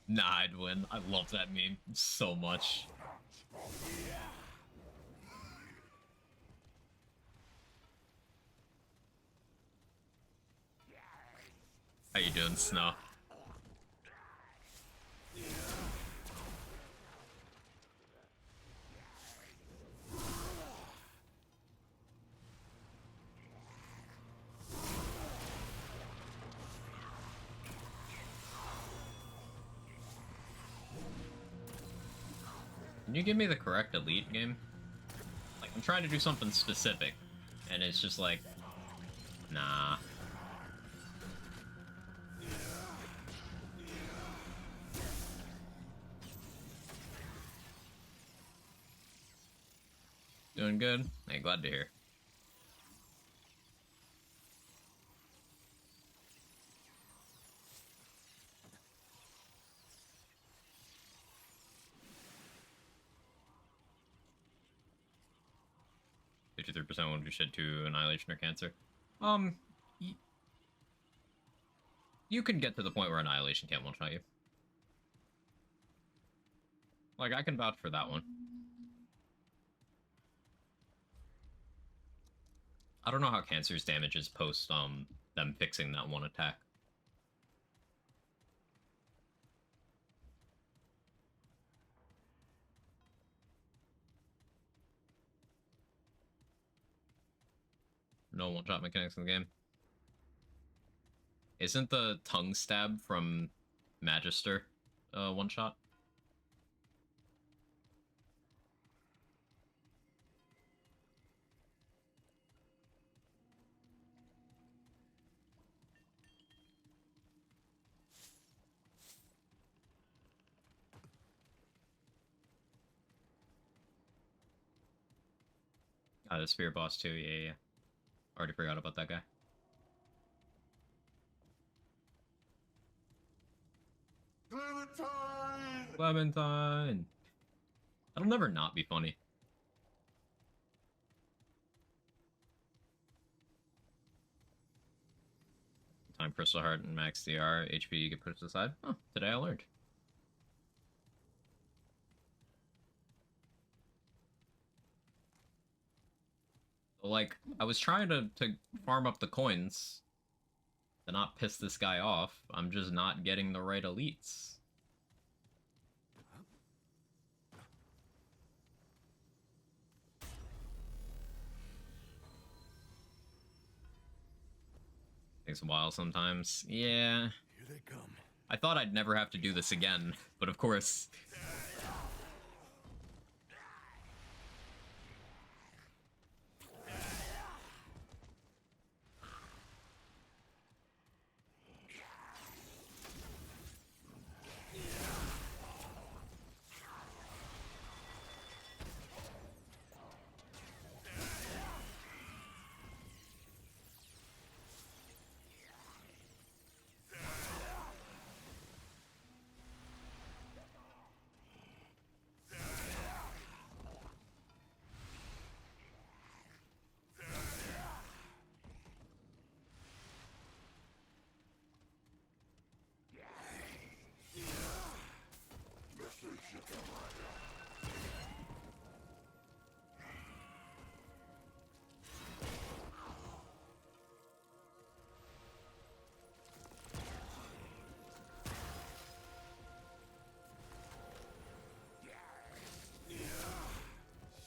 Nah, I'd win. I love that meme so much. How you doing, Snow? Can you give me the correct elite game? Like, I'm trying to do something specific, and it's just like, nah. Doing good? Hey, glad to hear. %, won't do shit to Annihilation or Cancer. You can get to the point where Annihilation can't one-shot you. Like, I can vouch for that one. I don't know how Cancer's damage is post, them fixing that one attack. No one-shot mechanics in the game. Isn't the tongue stab from Magister one-shot? The Spear boss too, yeah. Already forgot about that guy. Clementine! Clementine! That'll never not be funny. Time Crystal Heart and Max DR, HP get pushed aside. Oh, today I learned. Like, I was trying to farm up the coins to not piss this guy off. I'm just not getting the right elites. Takes a while sometimes. Yeah. Here they come. I thought I'd never have to do this again, but of course.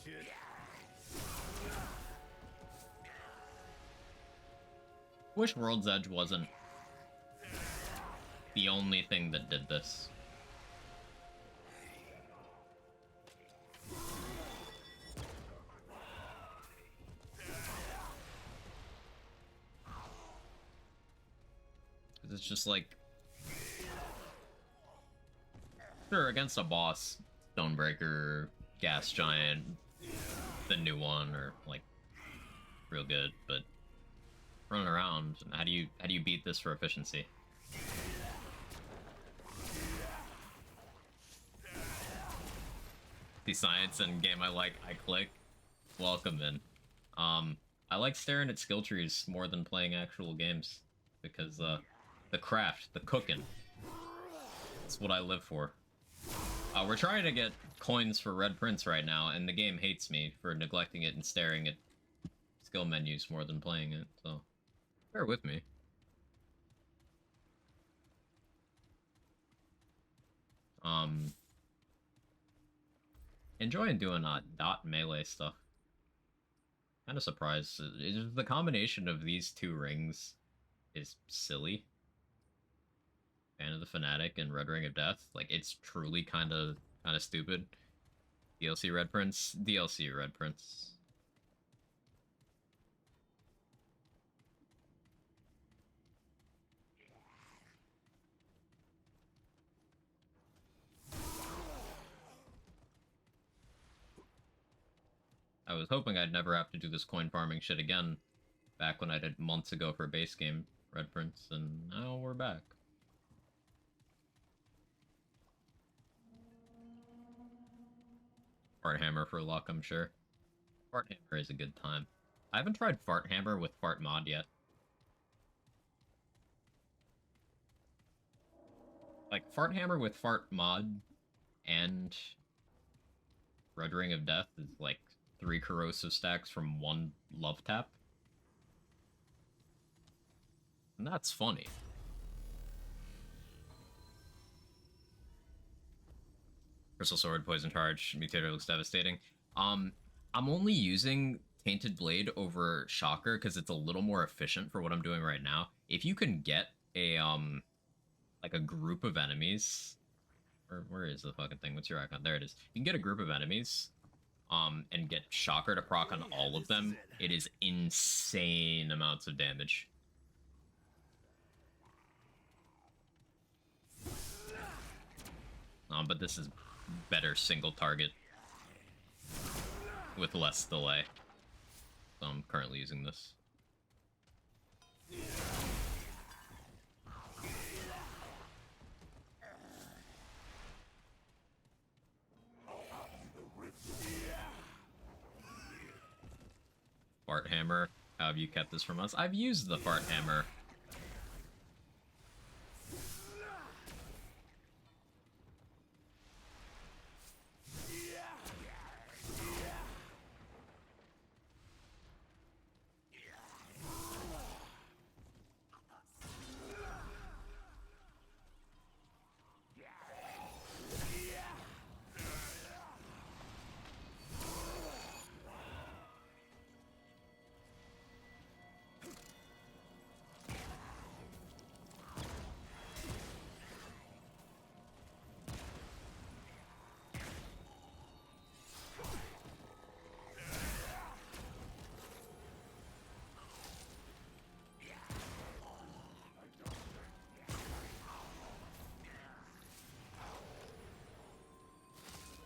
Shit. Wish World's Edge wasn't the only thing that did this. It's just like, sure, against a boss, Stonebreaker, Gas Giant, the new one, or like real good, but running around, how do you beat this for efficiency? The science and game I click. Welcome in. I like staring at skill trees more than playing actual games because the craft, the cooking, that's what I live for. We're trying to get coins for Red Prince right now, and the game hates me for neglecting it and staring at skill menus more than playing it, so bear with me. Enjoying doing dot melee stuff. Kind of surprised. The combination of these two rings is silly. Fan of the Fanatic and Red Ring of Death. Like, it's truly kind of stupid. DLC Red Prince. DLC Red Prince. I was hoping I'd never have to do this coin farming shit again, back when I did months ago for base game Red Prince, and now we're back. Fart Hammer for luck, I'm sure. Fart Hammer is a good time. I haven't tried Fart Hammer with Fart Mod yet. Like, Fart Hammer with Fart Mod and Red Ring of Death is like 3 corrosive stacks from 1 love tap. And that's funny. Crystal Sword, Poison Charge, Mutator looks devastating. I'm only using Tainted Blade over Shocker because it's a little more efficient for what I'm doing right now. If you can get a like a group of enemies, where is the fucking thing? What's your icon? There it is. You can get a group of enemies, and get Shocker to proc on all of them. It is insane amounts of damage. But this is better single target with less delay. So I'm currently using this. Fart Hammer. How have you kept this from us? I've used the Fart Hammer.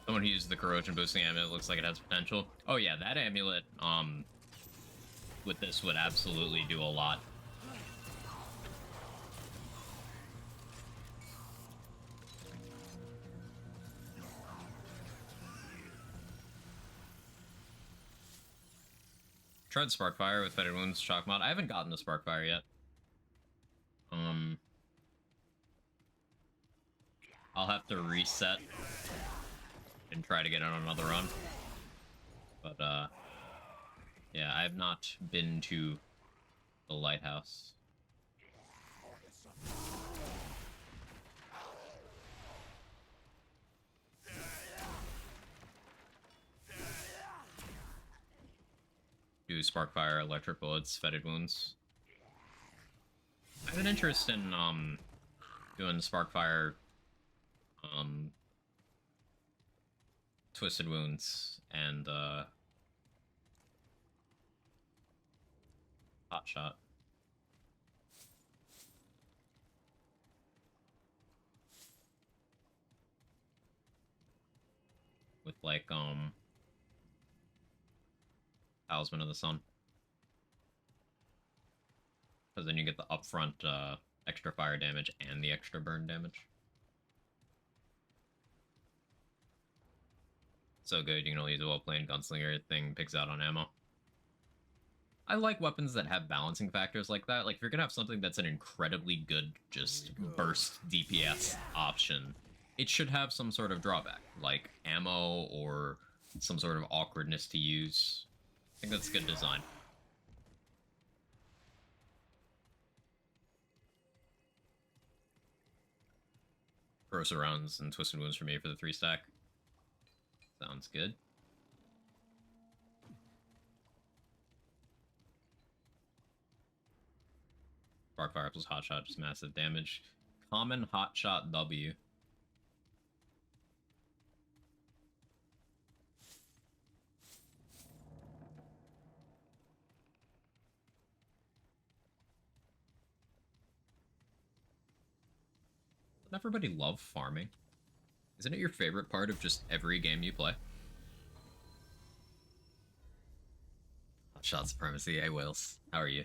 Someone who used the corrosion boosting amulet looks like it has potential. Oh yeah, that amulet, with this would absolutely do a lot. Tried Sparkfire with Fetid Wounds Shock Mod. I haven't gotten to Sparkfire yet. I'll have to reset and try to get on another run. But, yeah, I have not been to the lighthouse. Do Sparkfire, Electric Bullets, Fetid Wounds. I have an interest in, doing Sparkfire, Twisted Wounds, and, Hot Shot. With, like, Talisman of the Sun. Because then you get the upfront, extra fire damage and the extra burn damage. So good, you can only use a well-played gunslinger thing, picks out on ammo. I like weapons that have balancing factors like that. Like, if you're gonna have something that's an incredibly good, just burst DPS option, it should have some sort of drawback, like ammo or some sort of awkwardness to use. I think that's good design. Corrosive Rounds and Twisted Wounds for me for the 3-stack. Sounds good. Sparkfire plus Hot Shot, just massive damage. Common Hot Shot W. Doesn't everybody love farming? Isn't it your favorite part of just every game you play? Hot Shot Supremacy. Hey, Wales. How are you?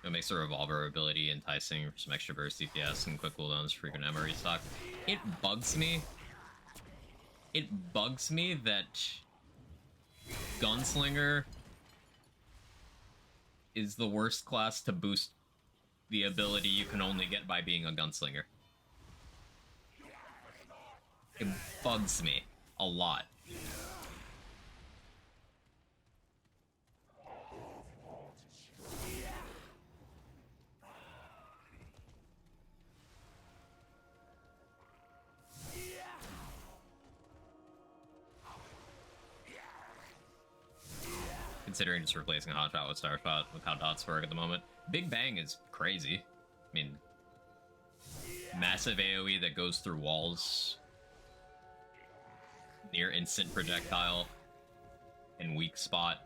It makes the Revolver ability enticing for some extra burst DPS and quick cooldowns, frequent ammo restock. It bugs me. It bugs me that Gunslinger is the worst class to boost the ability you can only get by being a Gunslinger. It bugs me a lot. Considering just replacing Hot Shot with Star Shot with how dots work at the moment. Big Bang is crazy. I mean, massive AoE that goes through walls, near instant projectile, and weak spot.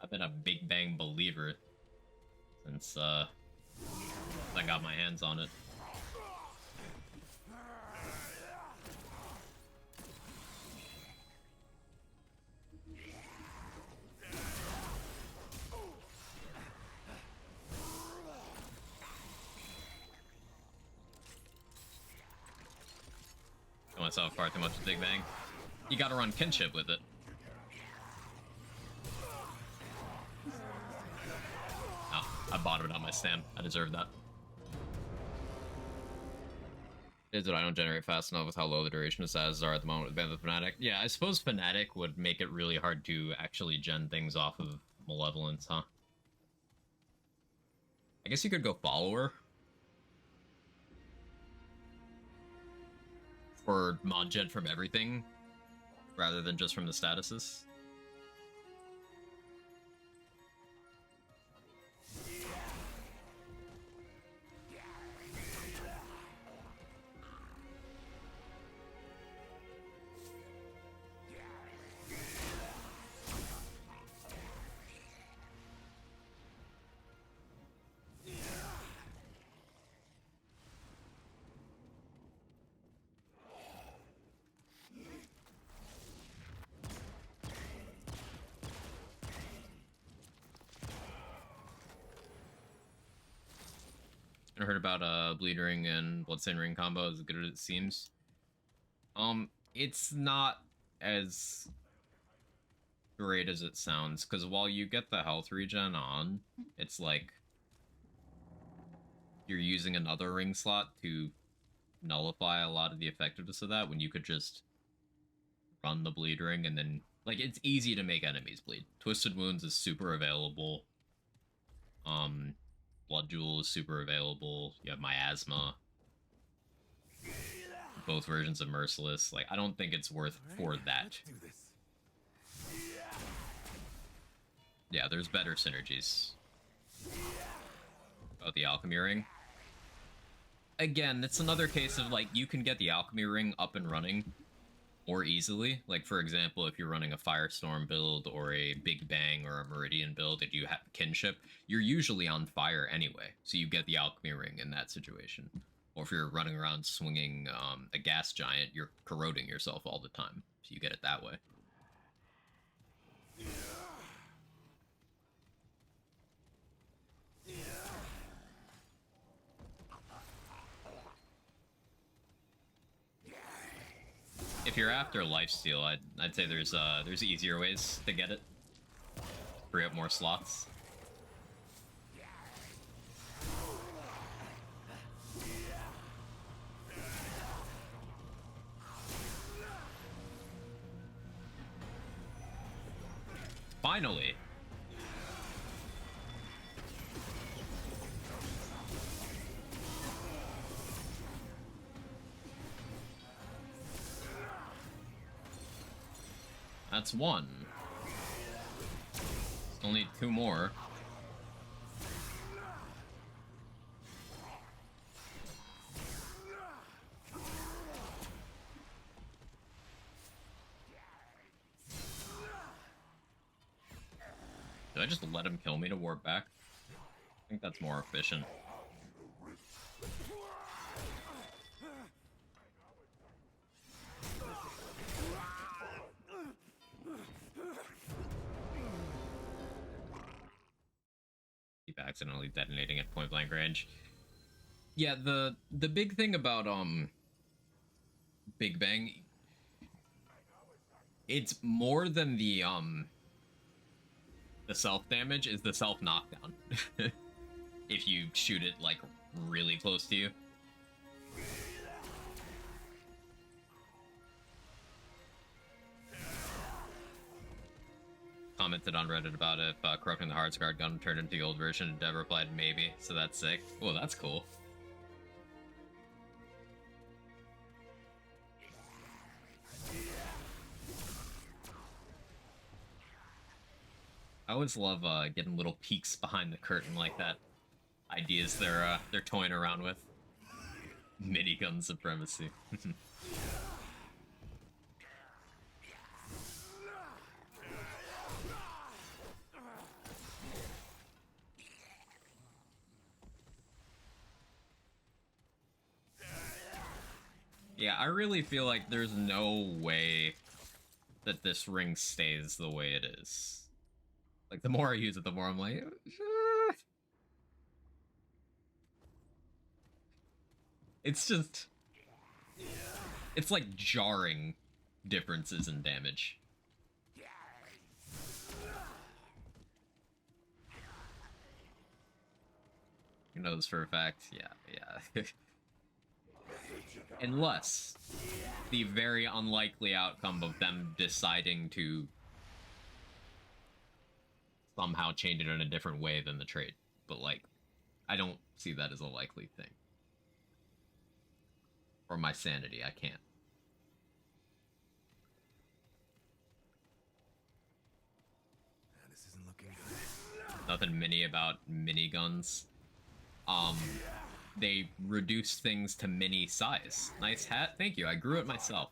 I've been a Big Bang believer since I got my hands on it. I myself far too much with Big Bang. You gotta run kinship with it. Oh, I bottomed on my stand. I deserve that. Is that I don't generate fast enough with how low the duration of status are at the moment with Band of Fnatic. Yeah, I suppose Fnatic would make it really hard to actually gen things off of Malevolence, huh? I guess you could go Follower. For mod gen from everything, rather than just from the statuses. I heard about Bleed Ring and Bloodstained Ring combo as good as it seems. It's not as great as it sounds, because while you get the health regen on, it's like you're using another ring slot to nullify a lot of the effectiveness of that when you could just run the bleed ring and then, like, it's easy to make enemies bleed. Twisted Wounds is super available. Blood Jewel is super available. You have Miasma. Both versions of Merciless. Like, I don't think it's worth for that. Let's do this. Yeah, there's better synergies. Oh, the Alchemy Ring. Again, it's another case of, like, you can get the Alchemy Ring up and running more easily. Like, for example, if you're running a Firestorm build or a Big Bang or a Meridian build and you have Kinship, you're usually on fire anyway, so you get the Alchemy Ring in that situation. Or if you're running around swinging a Gas Giant, you're corroding yourself all the time, so you get it that way. If you're after lifesteal, I'd say there's easier ways to get it. Free up more slots. Finally. That's one. Only two more. Did I just let him kill me to warp back? I think that's more efficient. Keep accidentally detonating at point blank range. Yeah, the big thing about Big Bang, it's more than the self damage, is the self knockdown. If you shoot it like really close to you. Commented on Reddit about if corrupting the Heartsguard gun turned into the old version, and Dev replied maybe, so that's sick. Well, that's cool. I always love getting little peeks behind the curtain like that. Ideas they're toying around with. Minigun supremacy. Yeah, I really feel like there's no way that this ring stays the way it is. Like, the more I use it, the more I'm like... It's just... It's like jarring differences in damage. Who knows for a fact? Yeah. Unless the very unlikely outcome of them deciding to somehow change it in a different way than the trade. But, like, I don't see that as a likely thing. For my sanity, I can't. This isn't looking good. Nothing mini about miniguns. They reduce things to mini size. Nice hat, thank you, I grew it myself.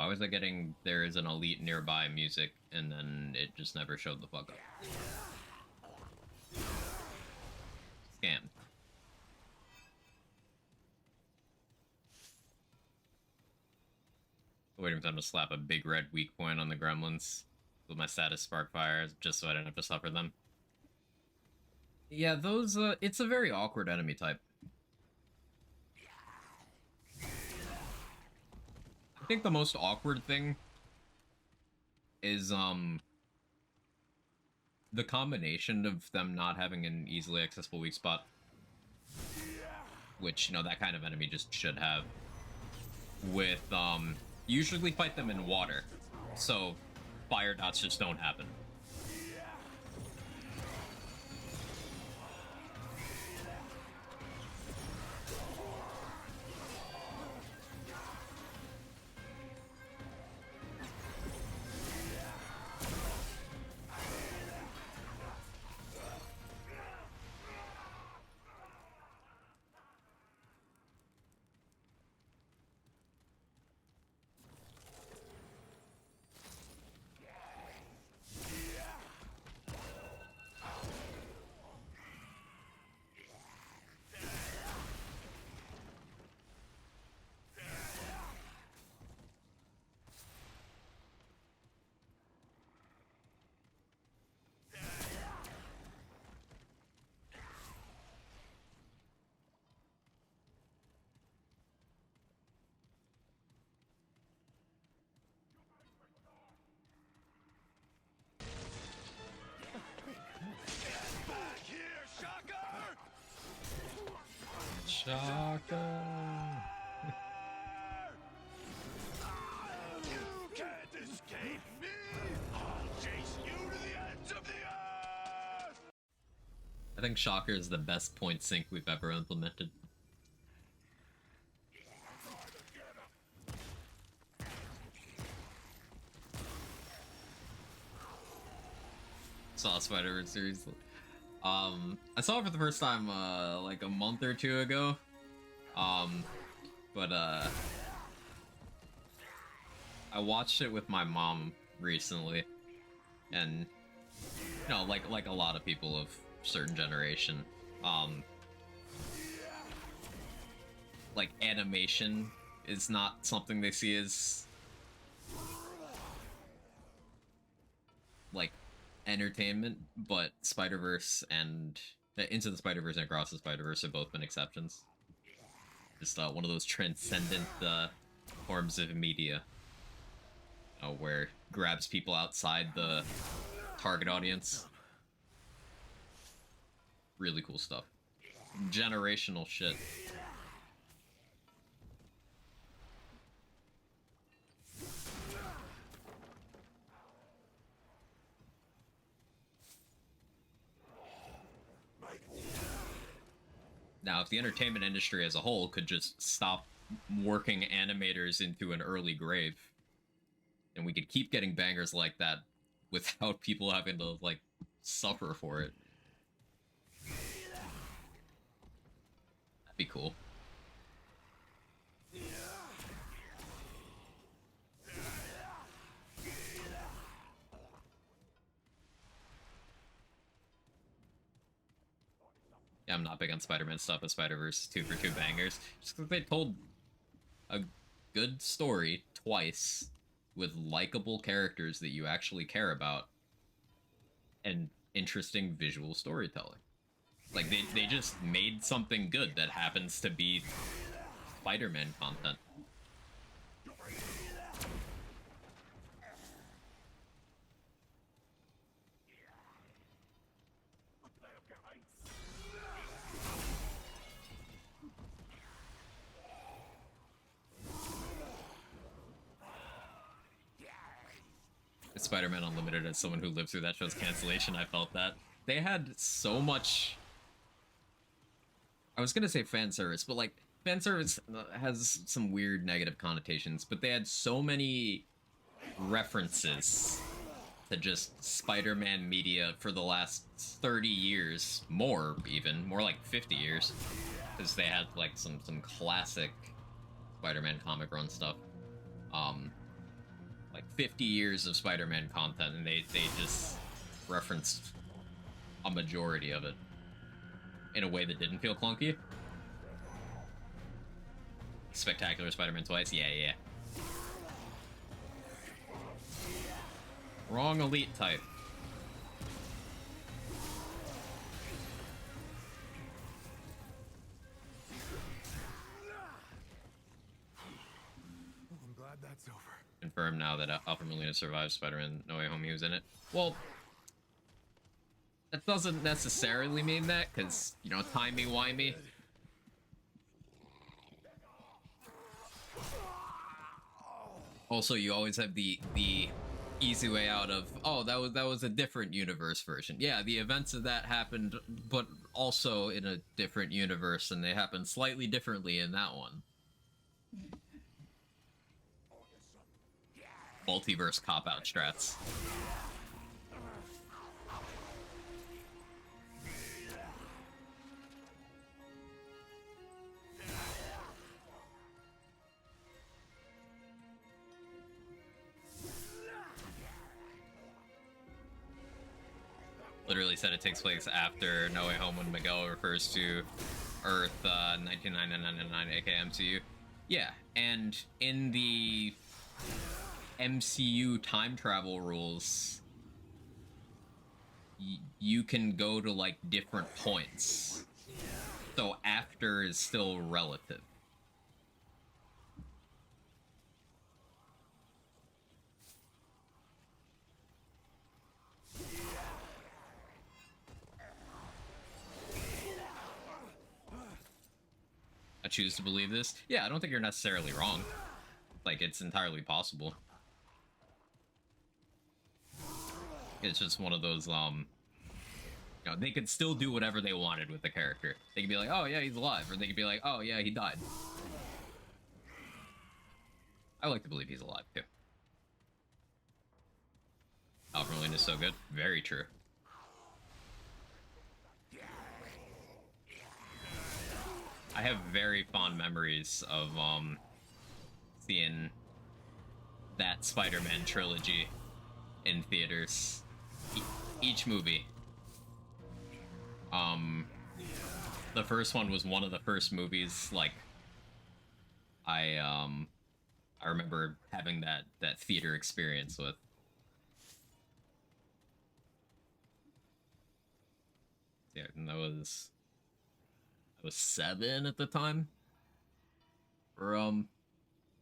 How is it getting there is an elite nearby music and then it just never showed the fuck up? Scam. Waiting for them to slap a big red weak point on the gremlins with my status Sparkfire just so I don't have to suffer them. Yeah, those, it's a very awkward enemy type. I think the most awkward thing is, the combination of them not having an easily accessible weak spot. Which, you know, that kind of enemy just should have. With, you usually fight them in water, so fire dots just don't happen. Shaka. You can't escape me! I'll chase you to the ends of the earth! I think Shocker is the best point sync we've ever implemented. Saw Spider-Verse series. I saw it for the first time, like a month or two ago. But I watched it with my mom recently, and you know, like a lot of people of certain generation, like animation is not something they see as like entertainment, but Spider-Verse and Into the Spider-Verse and Across the Spider-Verse have both been exceptions. Just one of those transcendent forms of media, where it grabs people outside the target audience. Really cool stuff. Generational shit. Now, if the entertainment industry as a whole could just stop working animators into an early grave, and we could keep getting bangers like that without people having to, like, suffer for it. That'd be cool. Yeah, I'm not big on Spider-Man stuff, but Spider-Verse 2 for 2 bangers. Just because they told a good story twice with likable characters that you actually care about and interesting visual storytelling. Like, they just made something good that happens to be Spider-Man content. Spider-Man Unlimited, as someone who lived through that show's cancellation, I felt that. They had so much... I was gonna say fan service, but, like, fan service has some weird negative connotations, but they had so many references to just Spider-Man media for the last 30 years, more even, more like 50 years, because they had, like, some classic Spider-Man comic run stuff. like 50 years of Spider-Man content, and they just referenced a majority of it in a way that didn't feel clunky. Spectacular Spider-Man twice? Yeah, yeah. Wrong elite type. I'm glad that's over. Confirmed now that Alfred Molina survived Spider-Man No Way Home. He was in it. Well, that doesn't necessarily mean that, because, you know, timey-wimey. Also, you always have the easy way out of, oh, that was a different universe version. Yeah, the events of that happened, but also in a different universe, and they happened slightly differently in that one. Multiverse cop-out strats. Literally said it takes place after No Way Home when Miguel refers to Earth 1999, aka MCU. Yeah, and in the MCU time travel rules, you can go to like different points. So after is still relative. I choose to believe this. Yeah, I don't think you're necessarily wrong. Like, it's entirely possible. It's just one of those, you know, they could still do whatever they wanted with the character. They could be like, oh yeah, he's alive, or they could be like, oh yeah, he died. I like to believe he's alive, too. Alfred Molina is so good. Very true. I have very fond memories of, seeing that Spider-Man trilogy in theaters. Each movie. The first one was one of the first movies, like, I remember having that theater experience with. Yeah, and I was 7 at the time for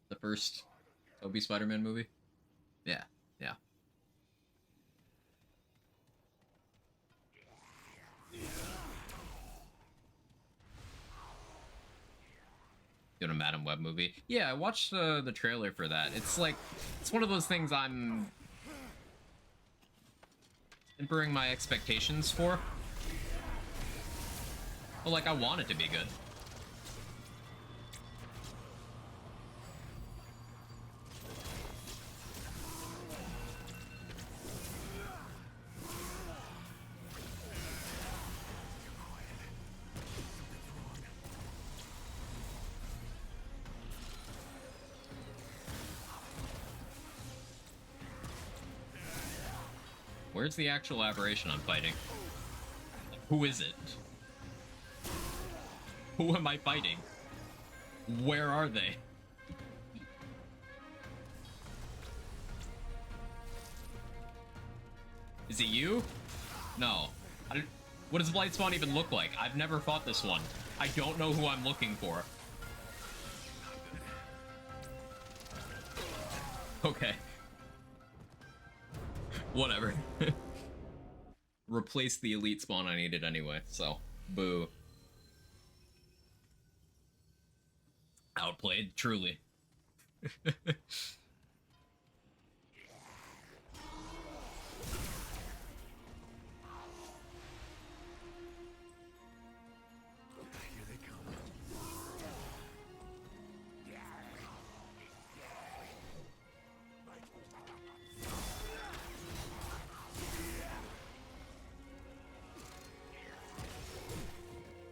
the first Tobey Spider-Man movie. Yeah, yeah. Doing a Madam Web movie. Yeah, I watched the trailer for that. It's like, it's one of those things I'm tempering my expectations for. But like, I want it to be good. Where's the actual aberration I'm fighting? Who is it? Who am I fighting? Where are they? Is it you? No. What does Blightspawn even look like? I've never fought this one. I don't know who I'm looking for. Okay. Whatever. Replace the elite spawn I needed anyway, so boo. Outplayed, truly.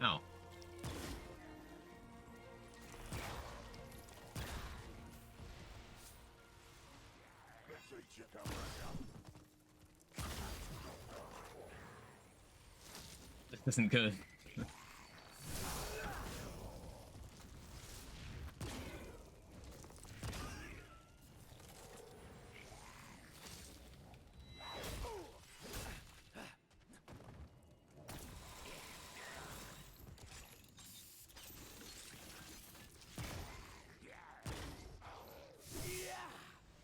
Oh. This isn't good.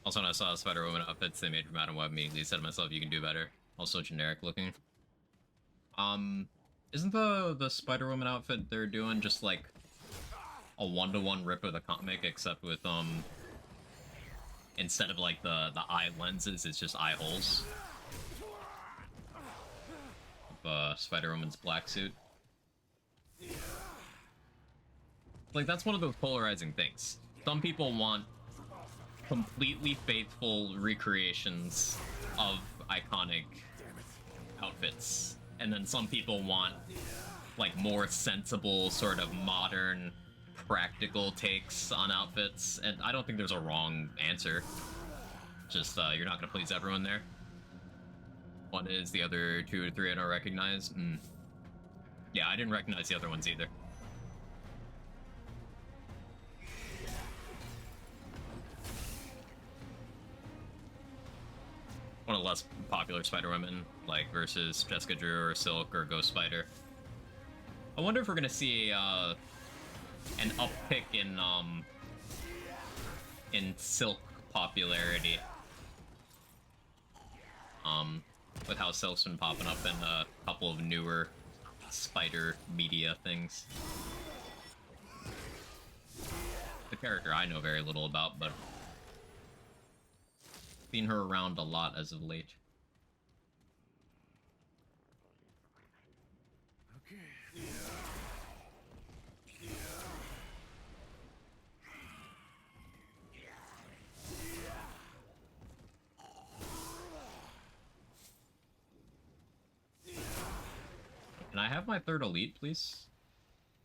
Also, when I saw Spider-Woman outfits they made from Madam Web, immediately said to myself, you can do better. Also generic looking. Isn't the Spider-Woman outfit they're doing just like a one-to-one rip of the comic, except with instead of like the eye lenses, it's just eye holes of Spider-Woman's black suit. Like, that's one of those polarizing things. Some people want completely faithful recreations of iconic outfits, and then some people want like more sensible, sort of modern, practical takes on outfits, and I don't think there's a wrong answer. Just you're not gonna please everyone there. One is, the other 2 or 3 I don't recognize. Yeah, I didn't recognize the other ones either. One of the less popular Spider-Women, like versus Jessica Drew or Silk or Ghost Spider. I wonder if we're gonna see an uptick in Silk popularity. With how Silk's been popping up in a couple of newer Spider media things. The character I know very little about, but seen her around a lot as of late. Okay. Can I have my 3rd elite, please?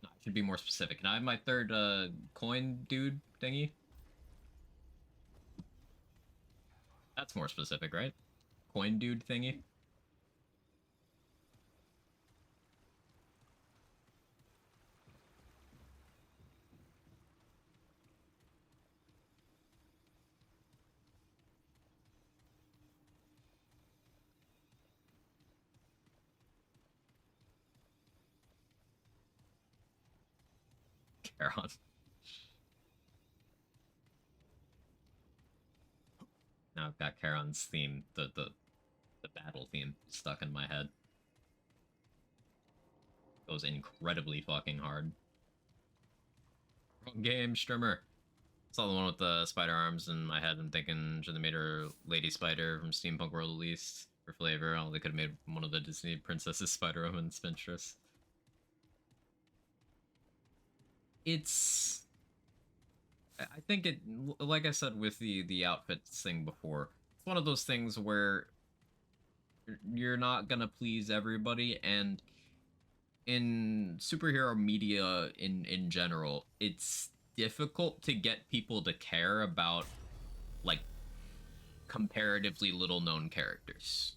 No, I should be more specific. Can I have my 3rd coin dude thingy? That's more specific, right? Coin dude thingy? Charon. Now I've got Charon's theme, the battle theme, stuck in my head. Goes incredibly fucking hard. Wrong game, streamer. Saw the one with the spider arms in my head. I'm thinking should have made her Lady Spider from Steampunk World at least for flavor. Oh, they could have made one of the Disney princesses Spider-Woman spinstress. It's... I think it, like I said with the outfits thing before, it's one of those things where you're not gonna please everybody, and in superhero media in general, it's difficult to get people to care about like comparatively little known characters.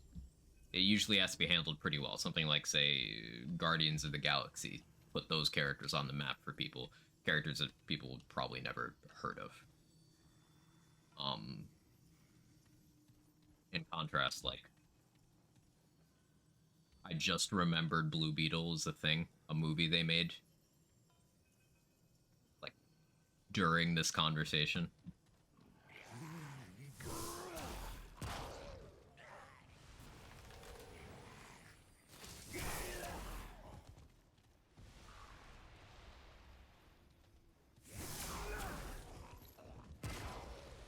It usually has to be handled pretty well. Something like, say, Guardians of the Galaxy put those characters on the map for people. Characters that people would probably never heard of. In contrast, like, I just remembered Blue Beetle is a thing, a movie they made, like, during this conversation.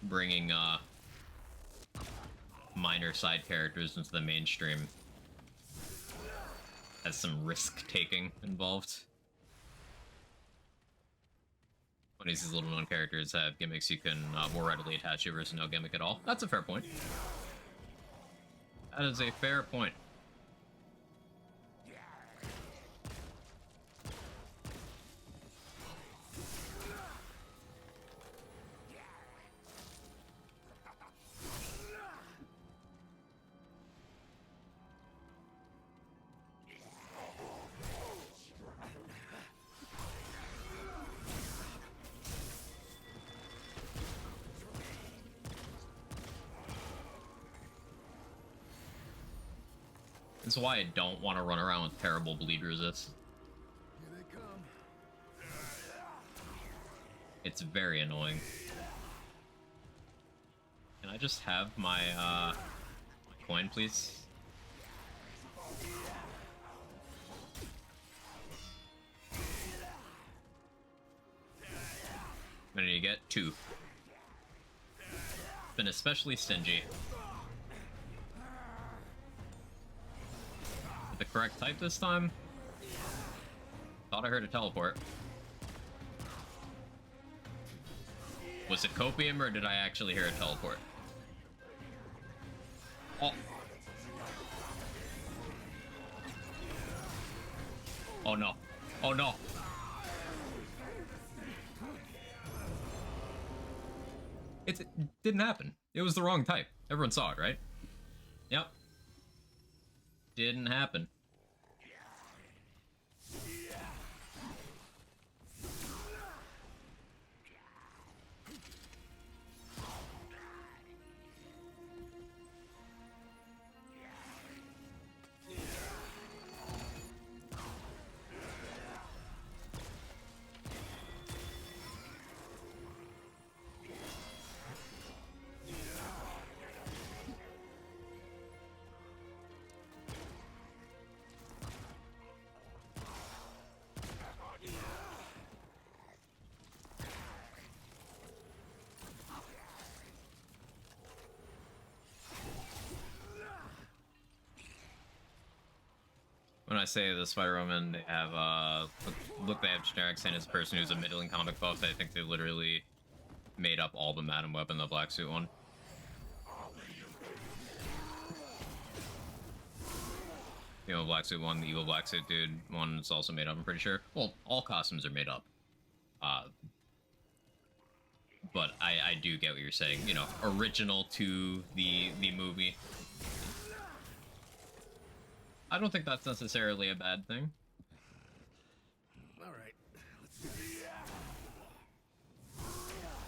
Bringing minor side characters into the mainstream has some risk-taking involved. When these little known characters have gimmicks you can more readily attach to versus no gimmick at all. That's a fair point. That is a fair point. This is why I don't want to run around with terrible bleed resist. Here they come. It's very annoying. Can I just have my coin, please? How many do you get? 2. Been especially stingy. With the correct type this time? Thought I heard a teleport. Was it copium or did I actually hear a teleport? Oh. Oh no. Oh no. It didn't happen. It was the wrong type. Everyone saw it, right? Yep. Didn't happen. When I say the Spider-Woman, they have, look, they have generic saying as a person who's a middling comic buff. I think they literally made up all the Madam Web in the black suit one. The evil black suit one, the evil black suit dude one is also made up, I'm pretty sure. Well, all costumes are made up. But I do get what you're saying, you know, original to the movie. I don't think that's necessarily a bad thing. All right.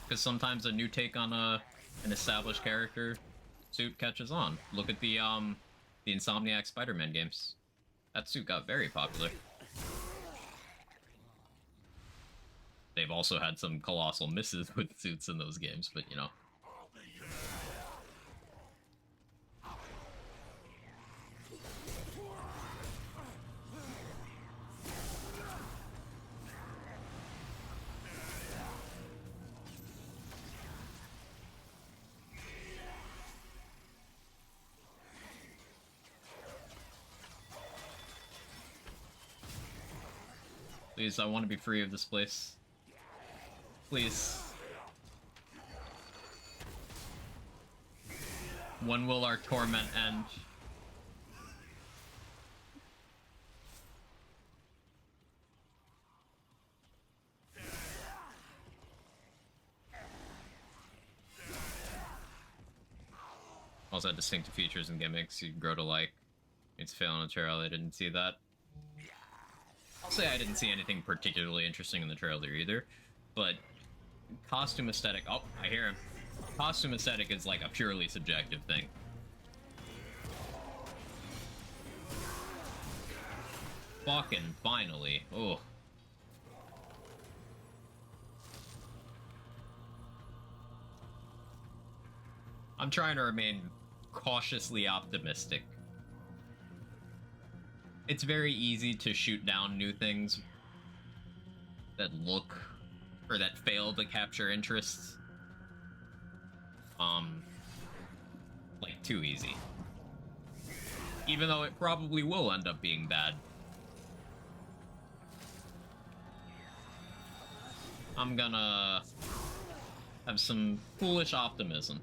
Because sometimes a new take on an established character suit catches on. Look at the Insomniac Spider-Man games. That suit got very popular. They've also had some colossal misses with suits in those games, but you know. Please, I want to be free of this place. Please. When will our torment end? Also had distinctive features and gimmicks you grow to like. It's failing a trail, I didn't see that. I'll say I didn't see anything particularly interesting in the trailer either, but costume aesthetic, oh, I hear him. Costume aesthetic is like a purely subjective thing. Fucking finally, oh. I'm trying to remain cautiously optimistic. It's very easy to shoot down new things that look or that fail to capture interest. Like too easy. Even though it probably will end up being bad. I'm gonna have some foolish optimism.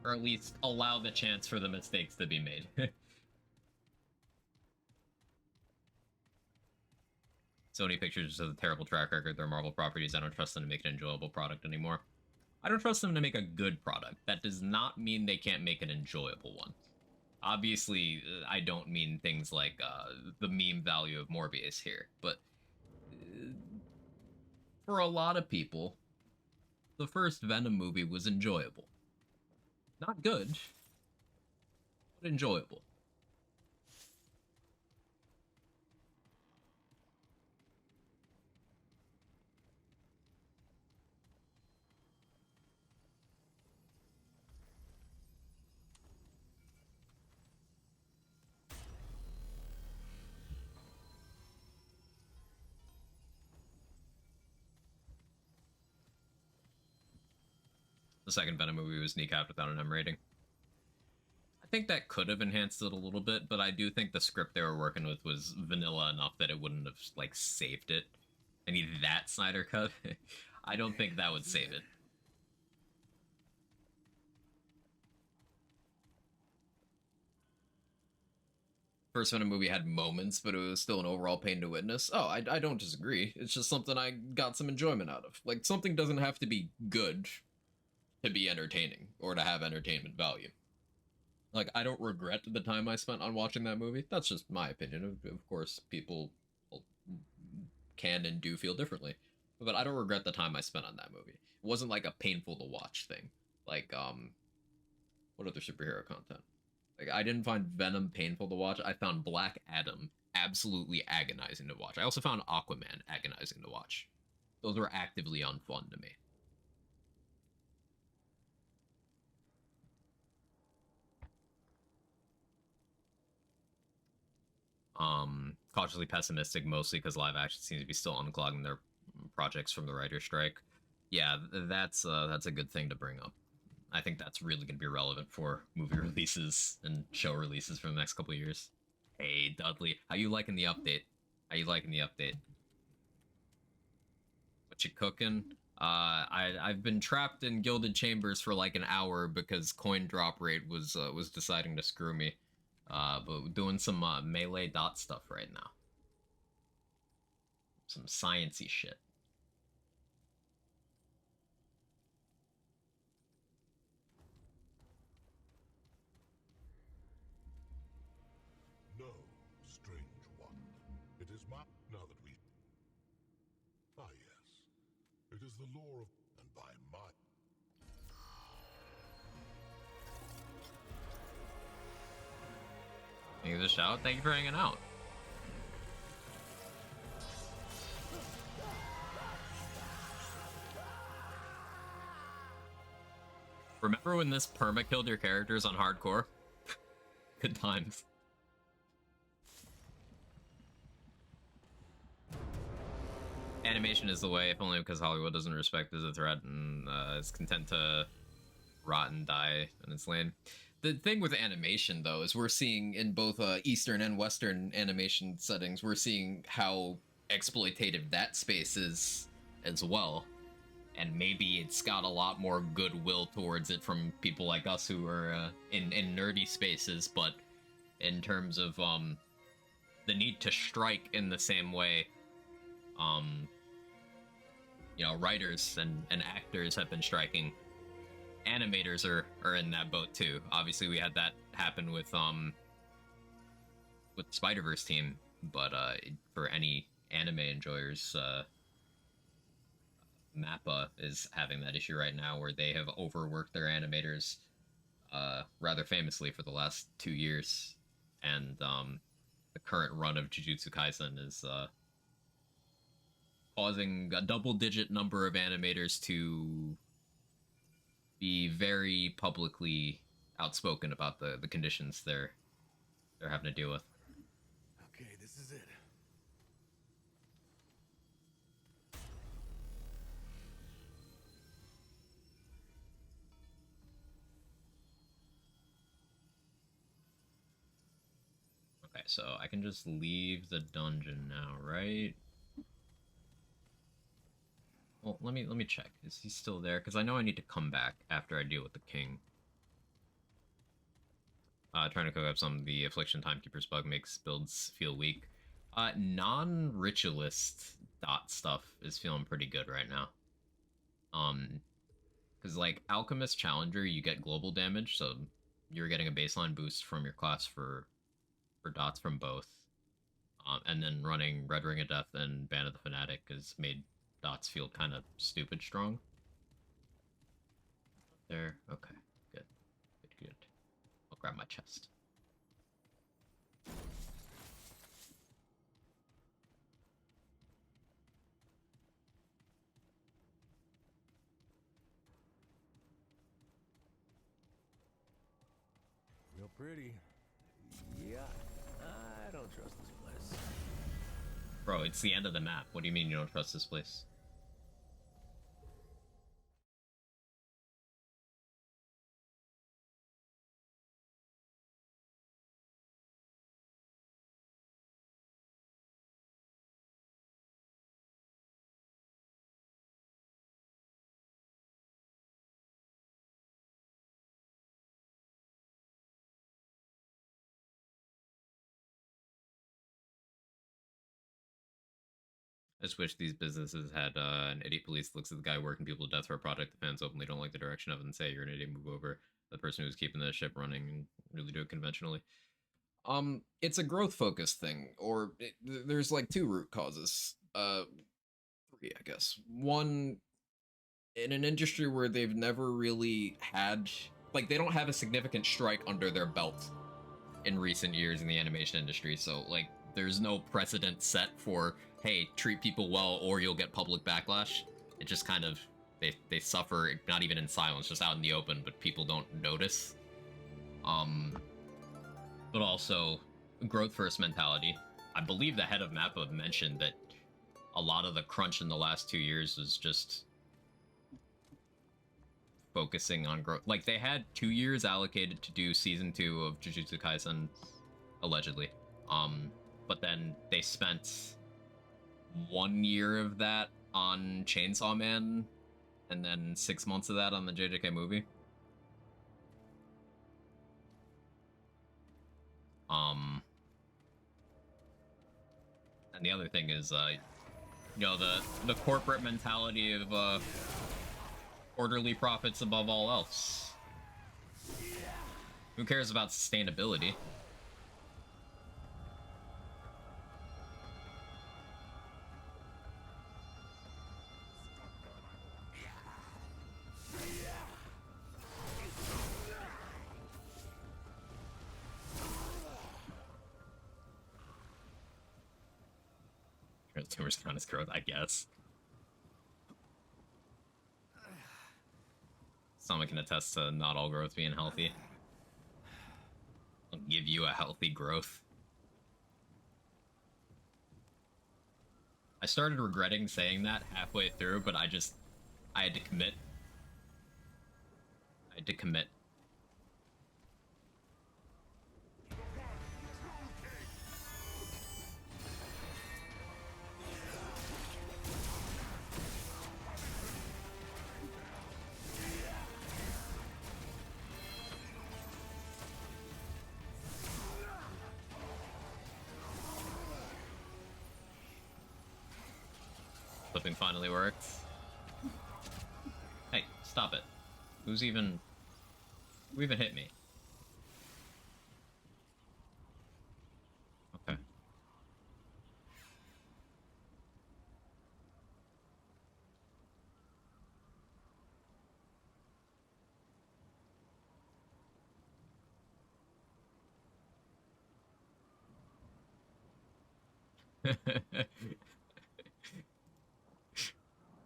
Or at least allow the chance for the mistakes to be made. Sony Pictures has a terrible track record with their Marvel properties. I don't trust them to make an enjoyable product anymore. I don't trust them to make a good product. That does not mean they can't make an enjoyable one. Obviously, I don't mean things like the meme value of Morbius here, but for a lot of people, the first Venom movie was enjoyable. Not good, but enjoyable. the second Venom movie was kneecapped without an M rating. I think that could have enhanced it a little bit, but I do think the script they were working with was vanilla enough that it wouldn't have, like, saved it. I need that Snyder cut. I don't think that would save it. First Venom movie had moments, but it was still an overall pain to witness. Oh, I don't disagree. It's just something I got some enjoyment out of. Like, something doesn't have to be good to be entertaining or to have entertainment value. Like, I don't regret the time I spent on watching that movie. That's just my opinion. Of course, people can and do feel differently. But I don't regret the time I spent on that movie. It wasn't like a painful to watch thing. Like, what other superhero content? Like, I didn't find Venom painful to watch. I found Black Adam absolutely agonizing to watch. I also found Aquaman agonizing to watch. Those were actively unfun to me. Cautiously pessimistic, mostly because live action seems to be still unclogging their projects from the writer's strike. Yeah, that's a good thing to bring up. I think that's really going to be relevant for movie releases and show releases for the next couple of years. Hey, Dudley, how you liking the update? How you liking the update? What you cooking? I've been trapped in Gilded Chambers for like an hour because coin drop rate was deciding to screw me. But doing some melee dot stuff right now. Some sciencey shit. No, strange one. It is my... Now that we... Ah, yes. It is the lore of... And by my... Thank you for the shout. Thank you for hanging out. Remember when this perma killed your characters on hardcore? Good times. Animation is the way, if only because Hollywood doesn't respect it as a threat and is content to rot and die in its lane. The thing with animation, though, is we're seeing in both Eastern and Western animation settings, we're seeing how exploitative that space is as well. And maybe it's got a lot more goodwill towards it from people like us who are in nerdy spaces, but in terms of the need to strike in the same way, you know, writers and actors have been striking. Animators are in that boat too. Obviously, we had that happen with Spider-Verse team, but for any anime enjoyers, Mappa is having that issue right now where they have overworked their animators rather famously for the last 2 years, and the current run of Jujutsu Kaisen is causing a double-digit number of animators to be very publicly outspoken about the conditions they're having to deal with. Okay, this is it. Okay, so I can just leave the dungeon now, right? Well, let me check. Is he still there? Because I know I need to come back after I deal with the king. Trying to cook up some of the Affliction Timekeeper's bug makes builds feel weak. Non-ritualist dot stuff is feeling pretty good right now. Because like Alchemist Challenger, you get global damage, so you're getting a baseline boost from your class for dots from both. And then running Red Ring of Death and Band of the Fanatic has made dots feel kind of stupid strong. There, okay, good. I'll grab my chest. Real pretty. Yeah, I don't trust this place. Bro, it's the end of the map. What do you mean you don't trust this place? I just wish these businesses had an idiot police that looks at the guy working people to death for a product the fans openly don't like the direction of and say, you're an idiot, move over. The person who's keeping the ship running and really do it conventionally. It's a growth focused thing, or there's like two root causes. Three, I guess. One, in an industry where they've never really had, like, they don't have a significant strike under their belt in recent years in the animation industry, so like there's no precedent set for, hey, treat people well or you'll get public backlash. It just kind of, they suffer, not even in silence, just out in the open, but people don't notice. But also growth first mentality. I believe the head of Mappa mentioned that a lot of the crunch in the last 2 years was just focusing on growth. Like, they had 2 years allocated to do season 2 of Jujutsu Kaisen, allegedly. But then they spent 1 year of that on Chainsaw Man, and then 6 months of that on the JJK movie. And the other thing is, you know, the corporate mentality of orderly profits above all else. Who cares about sustainability? Tumors count as growth, I guess. Someone can attest to not all growth being healthy. I'll give you a healthy growth. I started regretting saying that halfway through, but I had to commit. I had to commit. Flipping finally worked. Hey, stop it. Who even hit me? Okay.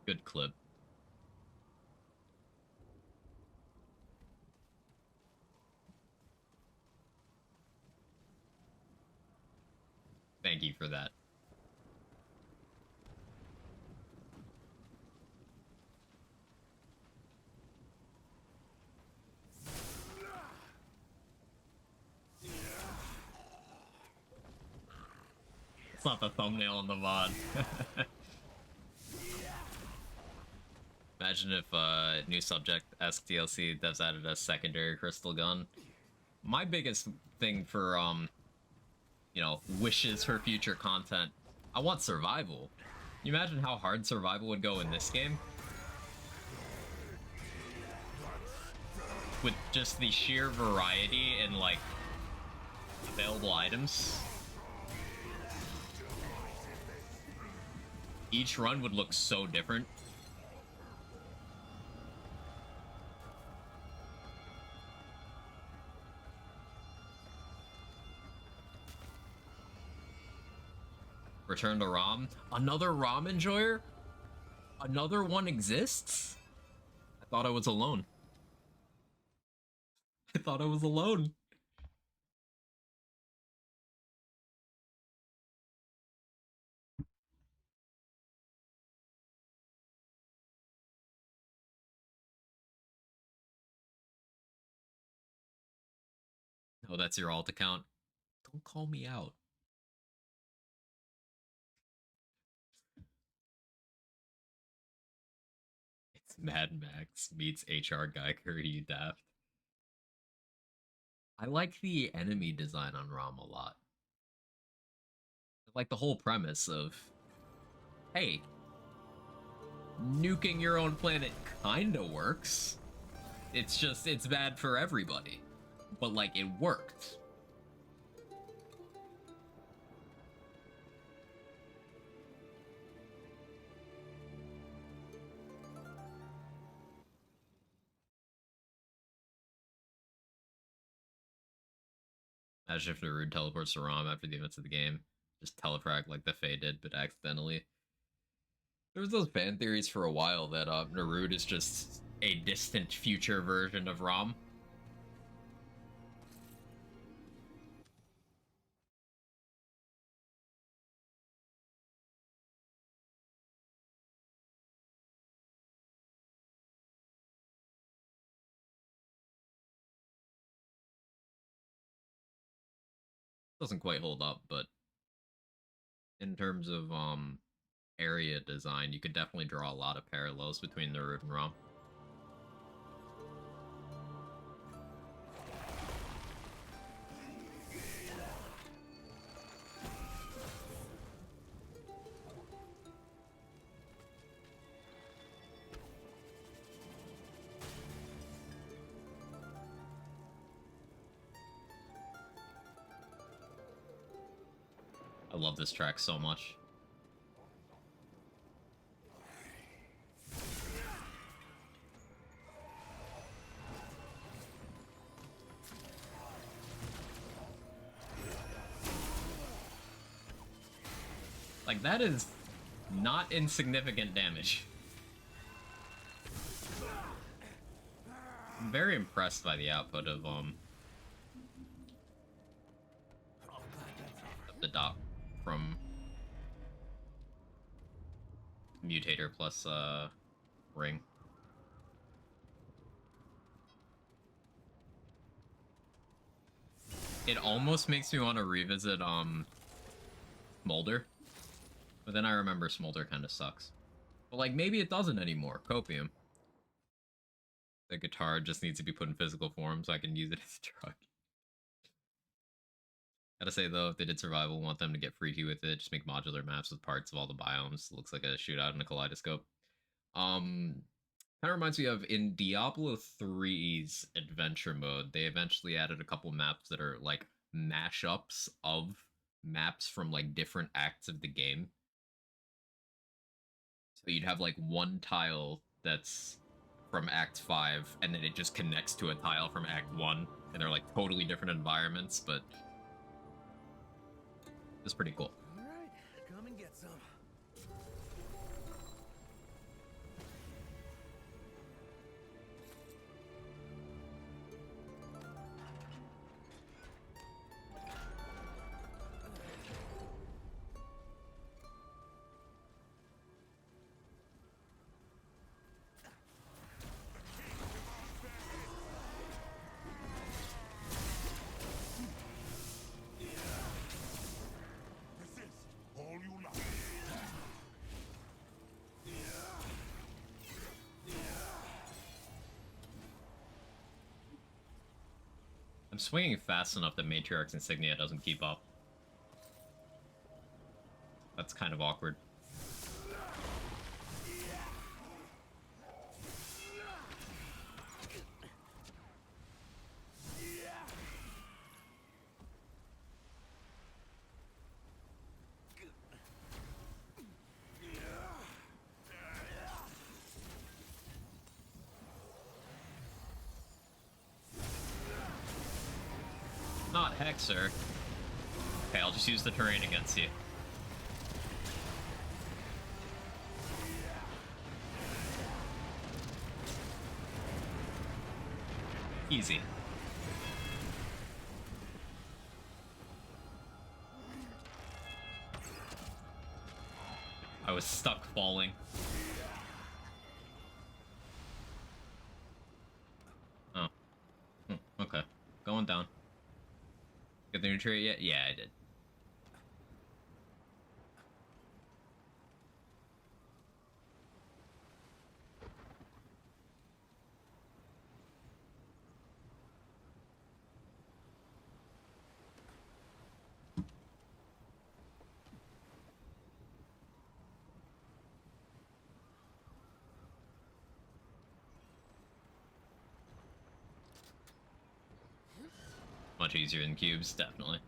Good clip. Thank you for that. It's not the thumbnail on the VOD. Imagine if new subject esque DLC devs added a secondary crystal gun. My biggest thing for you know, wishes for future content, I want survival. You imagine how hard survival would go in this game? With just the sheer variety and like available items. Each run would look so different. Return to ROM. Another ROM enjoyer? Another one exists? I thought I was alone. I thought I was alone. Oh, that's your alt account. Don't call me out. It's Mad Max meets HR Geiger, you daft. I like the enemy design on ROM a lot. I like the whole premise of hey, nuking your own planet kinda works. It's just, it's bad for everybody. But, like, it worked. Imagine if Naruto teleports to Rom after the events of the game. Just telefrag like the Fae did, but accidentally. There was those fan theories for a while that Naruto is just a distant future version of Rom. Doesn't quite hold up, but in terms of area design, you could definitely draw a lot of parallels between Naruto and Rom. I love this track so much. Like, that is not insignificant damage. I'm very impressed by the output of the dot from Mutator plus Ring. It almost makes me want to revisit Smolder. But then I remember Smolder kind of sucks. But like, maybe it doesn't anymore. Copium. The guitar just needs to be put in physical form so I can use it as a truck. Gotta say though, if they did survival, want them to get freaky with it. Just make modular maps with parts of all the biomes. It looks like a shootout in a kaleidoscope. Kind of reminds me of in Diablo 3's adventure mode, they eventually added a couple maps that are like mashups of maps from like different acts of the game. So you'd have like one tile that's from Act 5, and then it just connects to a tile from Act 1, and they're like totally different environments, but it's pretty cool. All right, come and get some. Resist all you like. I'm swinging fast enough that Matriarch's Insignia doesn't keep up. That's kind of awkward. Not Hexer. Okay, I'll just use the terrain against you. Easy. I was stuck falling. Oh. Okay. Going down. Get the new trait yet? Yeah, I did. much easier than cubes, definitely.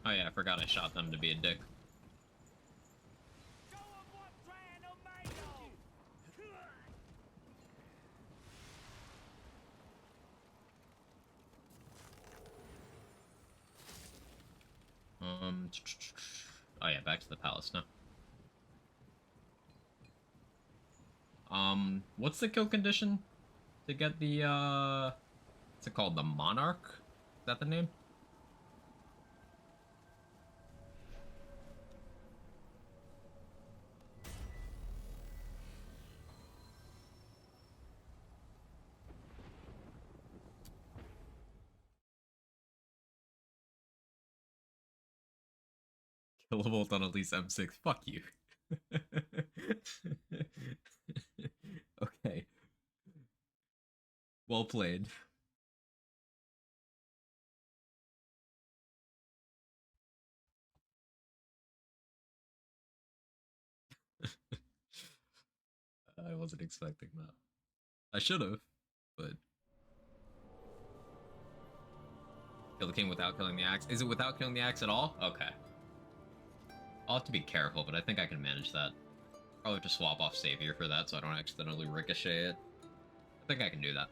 Oh yeah, I forgot I shot them to be a dick. Show 'em what Dran are made of! Oh yeah, back to the palace now. What's the kill condition to get the, what's it called? The Monarch? Is that the name? Killable on at least M6. Fuck you. Okay. Well played. I wasn't expecting that. I should have, but kill the king without killing the axe. Is it without killing the axe at all? Okay. I'll have to be careful, but I think I can manage that. Probably just swap off Savior for that so I don't accidentally ricochet it. I think I can do that.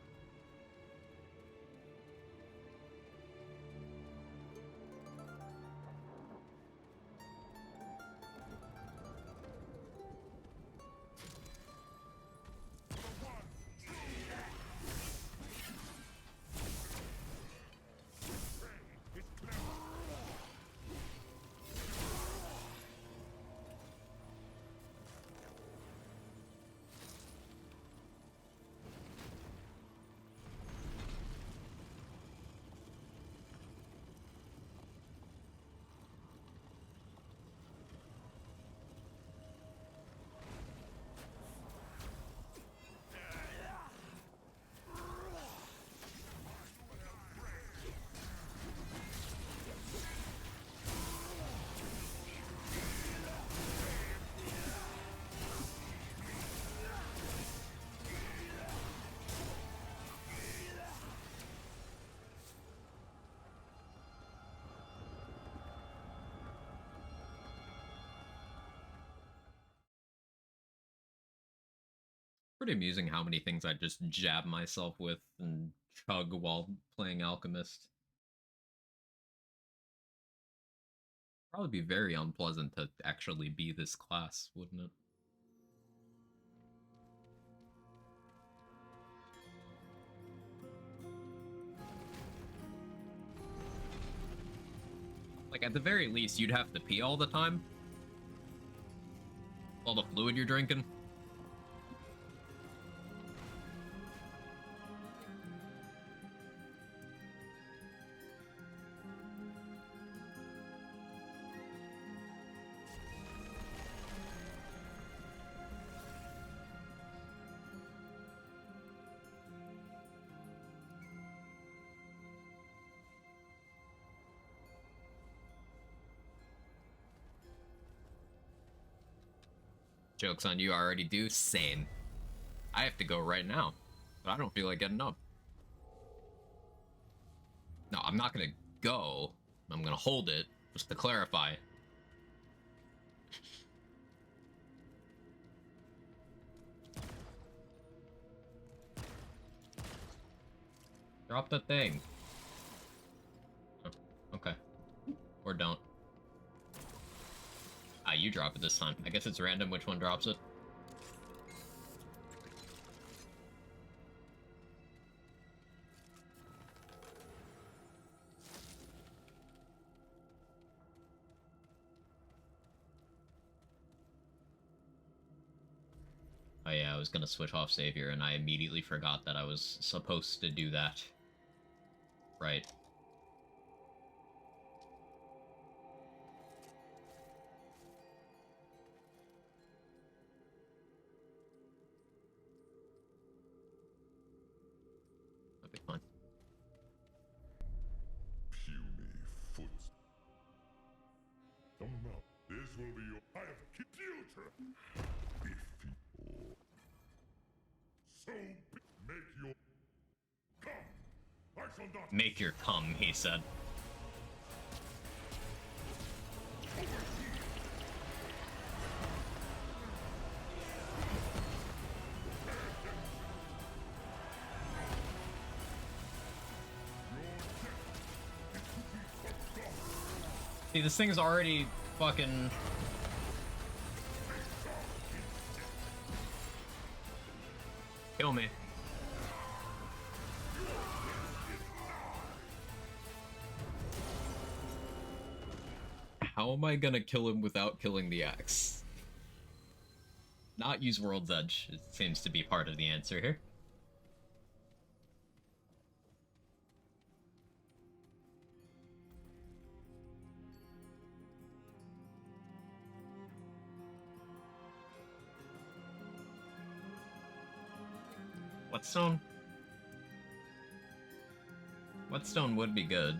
Pretty amusing how many things I just jab myself with and chug while playing Alchemist. Probably be very unpleasant to actually be this class, wouldn't it? Like, at the very least, you'd have to pee all the time. All the fluid you're drinking. Joke's on you, I already do. Same. I have to go right now, but I don't feel like getting up. No, I'm not gonna go. I'm gonna hold it, just to clarify. Drop the thing. Oh, okay. Or don't. Ah, you drop it this time. I guess it's random which one drops it. Oh yeah, I was gonna switch off Savior, and I immediately forgot that I was supposed to do that. Right. That'll be fine. Puny foot. Come out. This will be your. I have future. Before. So make your. Come. Make your come, he said. See, this thing's already fucking... Kill me. How am I gonna kill him without killing the axe? Not use World's Edge. It seems to be part of the answer here. Whetstone? Whetstone would be good.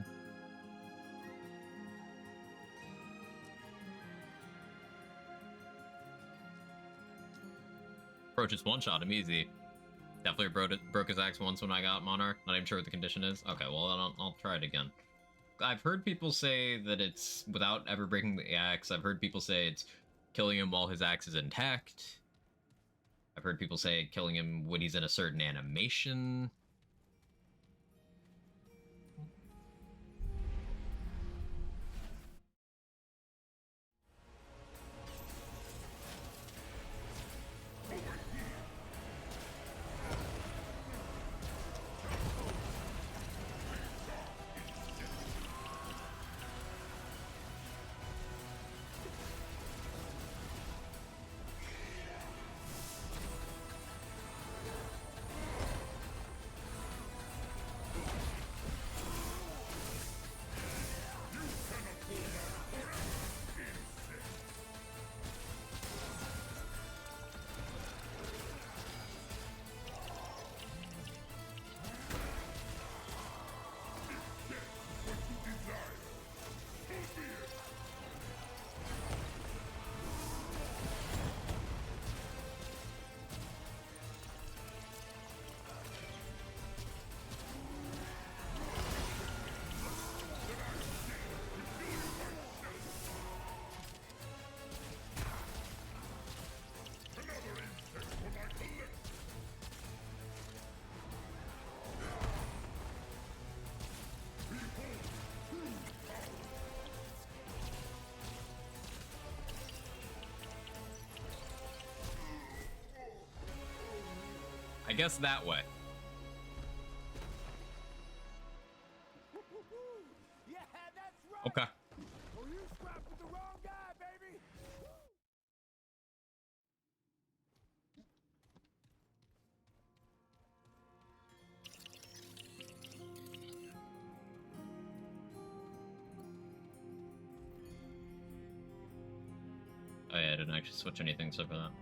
Approach just one-shot him easy. Definitely broke his axe once when I got Monarch. Not even sure what the condition is. Okay, well, then I'll try it again. I've heard people say that it's without ever breaking the axe. I've heard people say it's killing him while his axe is intact. I've heard people say killing him when he's in a certain animation. I guess that way. Yeah, that's right. Okay. Oh, you scrapped with the wrong guy, baby. Oh yeah, I didn't actually switch anything except for that.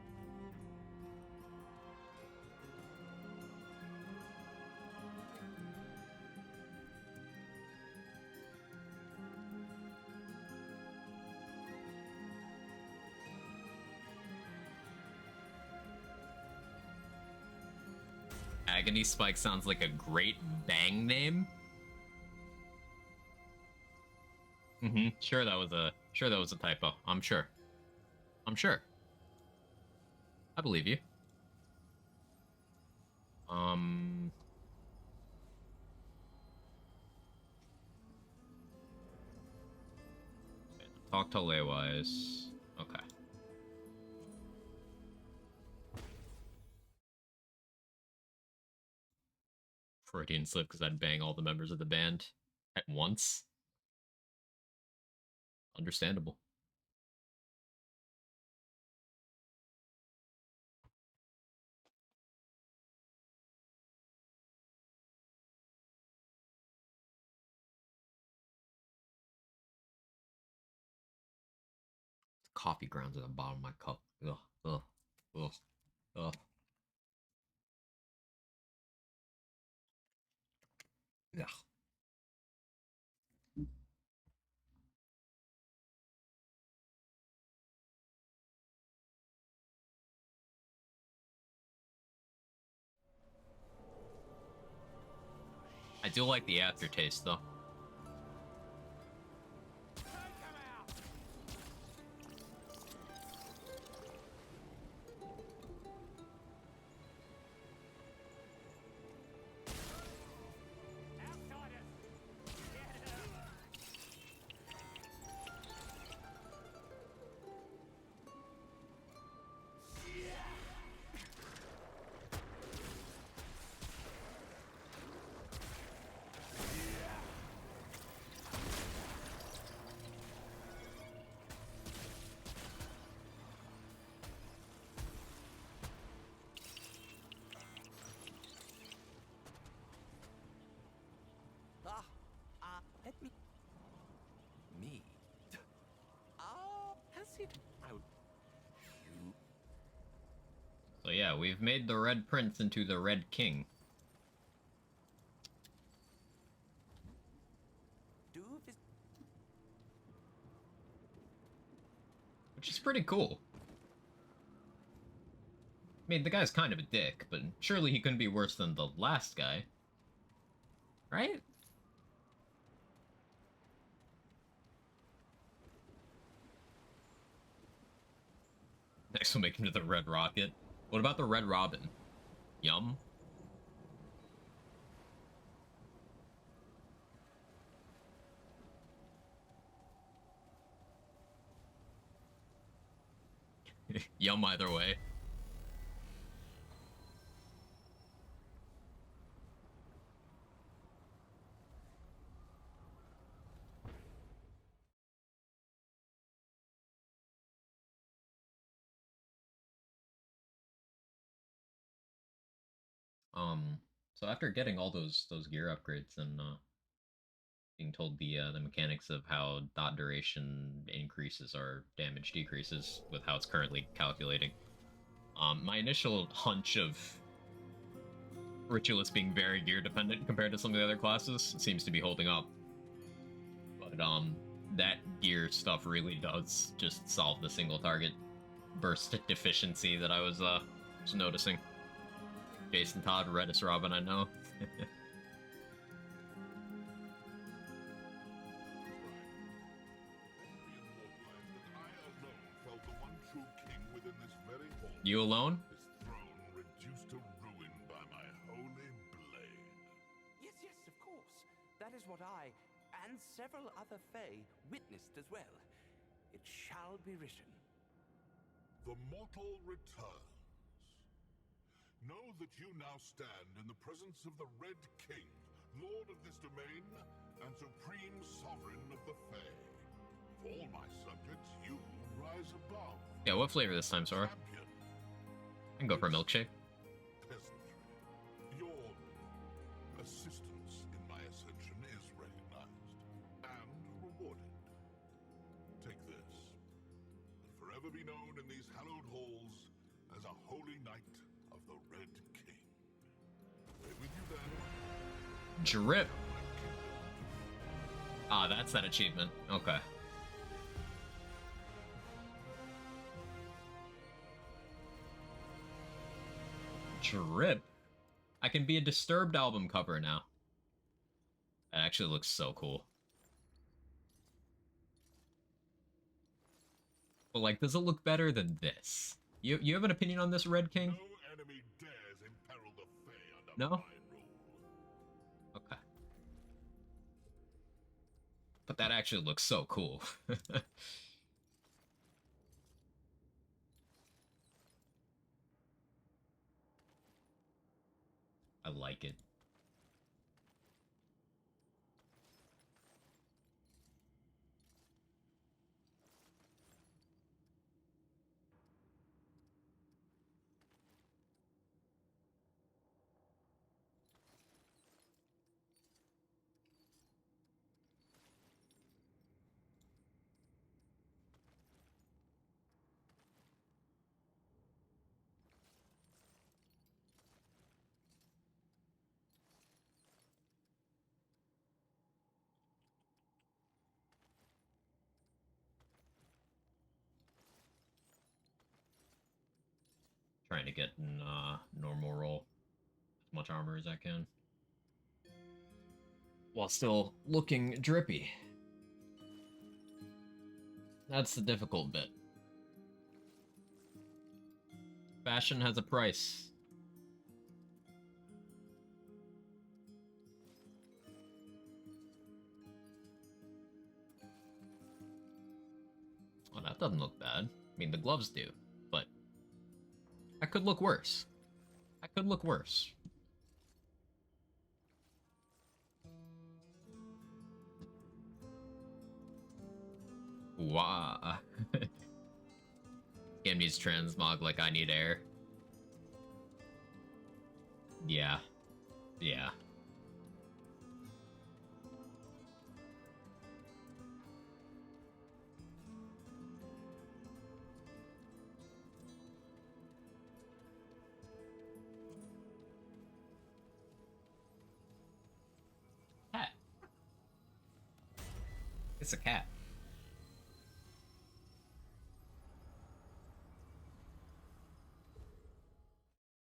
Agony Spike sounds like a great bang name. Sure that was a typo. I'm sure. I believe you. Talk to Leywise. Okay. Freudian slip because I'd bang all the members of the band at once. Understandable. Coffee grounds at the bottom of my cup. Ugh, ugh, ugh, ugh. Ugh. do like the aftertaste, though. Let me... Me? Oh, has it... out... You... So yeah, we've made the Red Prince into the Red King. Do this... Which is pretty cool. I mean, the guy's kind of a dick, but surely he couldn't be worse than the last guy. Right? Next we'll make him to the Red Rocket. What about the Red Robin? Yum? Yum either way. So after getting all those gear upgrades and being told the mechanics of how dot duration increases or damage decreases with how it's currently calculating, my initial hunch of Ritualist being very gear dependent compared to some of the other classes seems to be holding up. But that gear stuff really does just solve the single target burst deficiency that I was noticing. Jason Todd, Redis Robin, I know. You alone? His throne reduced to ruin by my holy blade. Yes, yes, of course. That is what I, and several other Fae, witnessed as well. It shall be written. The mortal returns. Know that you now stand in the presence of the Red King, lord of this domain, and supreme sovereign of the Fae. Of all my subjects, you rise above. Yeah, what flavor this time, Sora? Champion. I can go for a milkshake. Peasantry. Your assistance in my ascension is recognized and rewarded. Take this, and forever be known in these hallowed halls as a holy knight of the Red King. Away with you then. Drip. Ah, that's that achievement. Okay. Drip. I can be a Disturbed album cover now. That actually looks so cool. But like, does it look better than this? You have an opinion on this, Red King? No enemy dares imperil the Fae under No? my rule. Okay. But that actually looks so cool. I like it. Trying to get in normal roll as much armor as I can. while still looking drippy. That's the difficult bit. Fashion has a price. Well, that doesn't look bad. I mean, the gloves do, but I could look worse. I could look worse. Wow. Game needs transmog like I need air. Yeah. Yeah. Cat. It's a cat.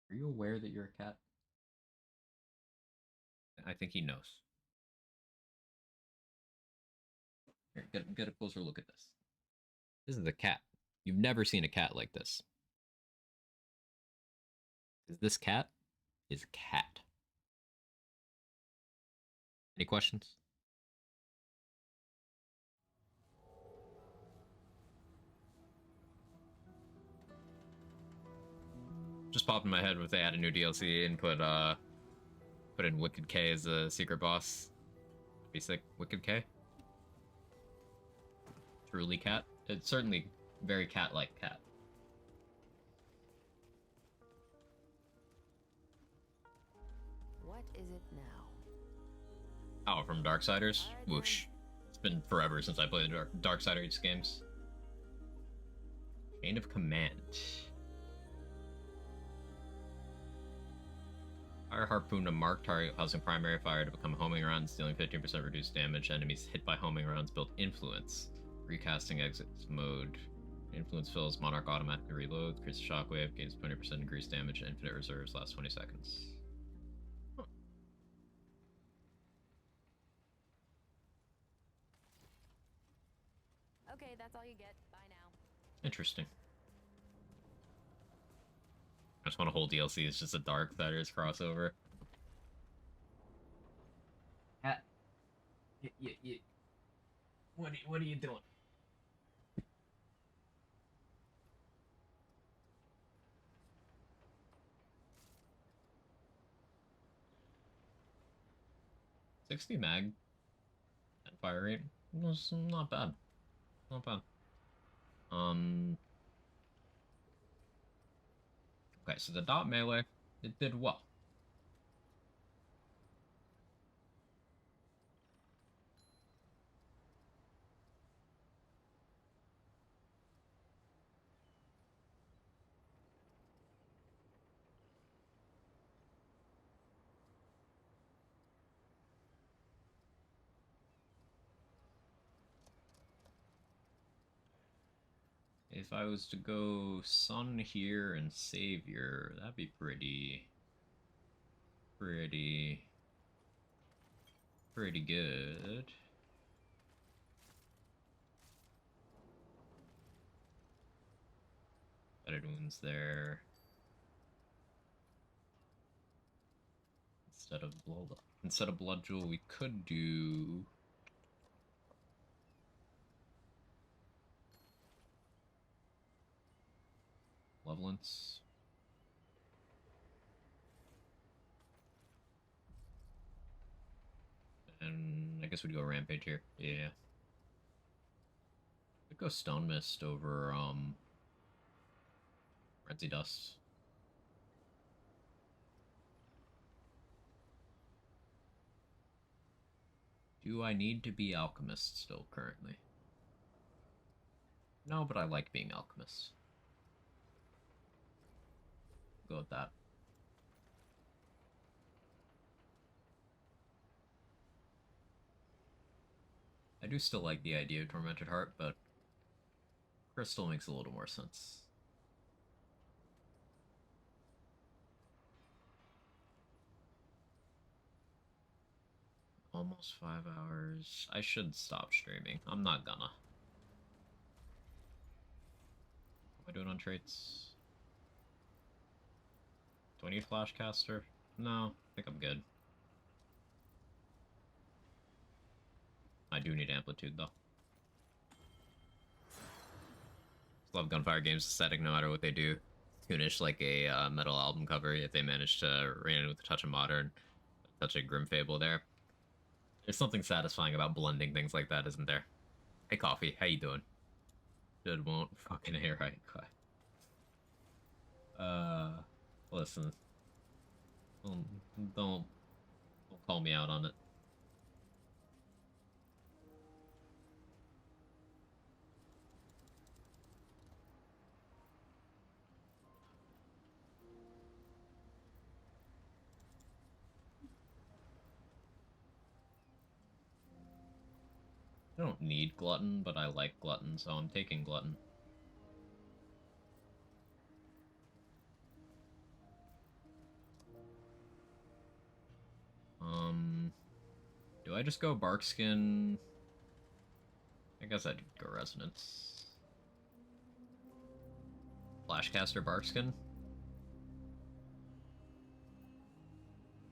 Are you aware that you're a cat? I think he knows. Here, get a closer look at this. This is a cat. You've never seen a cat like this. Because this cat is a cat. Any questions? Just popped in my head if they add a new DLC and put in Wicked K as a secret boss. Be sick. Wicked K? Truly cat? It's certainly very cat-like cat. What is it now? Oh, from Darksiders? Whoosh. It's been forever since I played the Darksiders games. Chain of Command. Fire Harpoon to mark target causing primary fire to become homing rounds, dealing 15% reduced damage. Enemies hit by homing rounds build influence. Recasting exits mode. Influence fills, Monarch automatically reloads, increases shockwave, gains 20% increased damage, infinite reserves, lasts 20 seconds. Huh. Okay, that's all you get. Bye now. Interesting. I just want a whole DLC. It's just a Darksiders crossover. Cat. What are you doing? $60 mag and fire rate was not bad. Not bad. Okay, so the dot melee, it did well. If I was to go Sun here and Savior, that'd be pretty good. Bedded wounds there. Instead of blood jewel, we could do Malevolence. And I guess we'd go Rampage here. Yeah. We'd go Stone Mist over Frenzy Dust. Do I need to be Alchemist still currently? No, but I like being Alchemist. Go with that. I do still like the idea of Tormented Heart, but Crystal makes a little more sense. almost 5 hours. I should stop streaming. I'm not gonna. What am I doing on traits? Do I need Flashcaster? No, I think I'm good. I do need Amplitude, though. Love Gunfire Games aesthetic no matter what they do. Soonish like a metal album cover, yet they managed to rein in with a touch of modern, a touch of Grim Fable there. There's something satisfying about blending things like that, isn't there? Hey, Coffee, how you doing? Good, won't fucking hear right. Listen, don't, don't call me out on it. I don't need Glutton, but I like Glutton, so I'm taking Glutton. Do I just go Barkskin? I guess I'd go Resonance. Flashcaster Barkskin?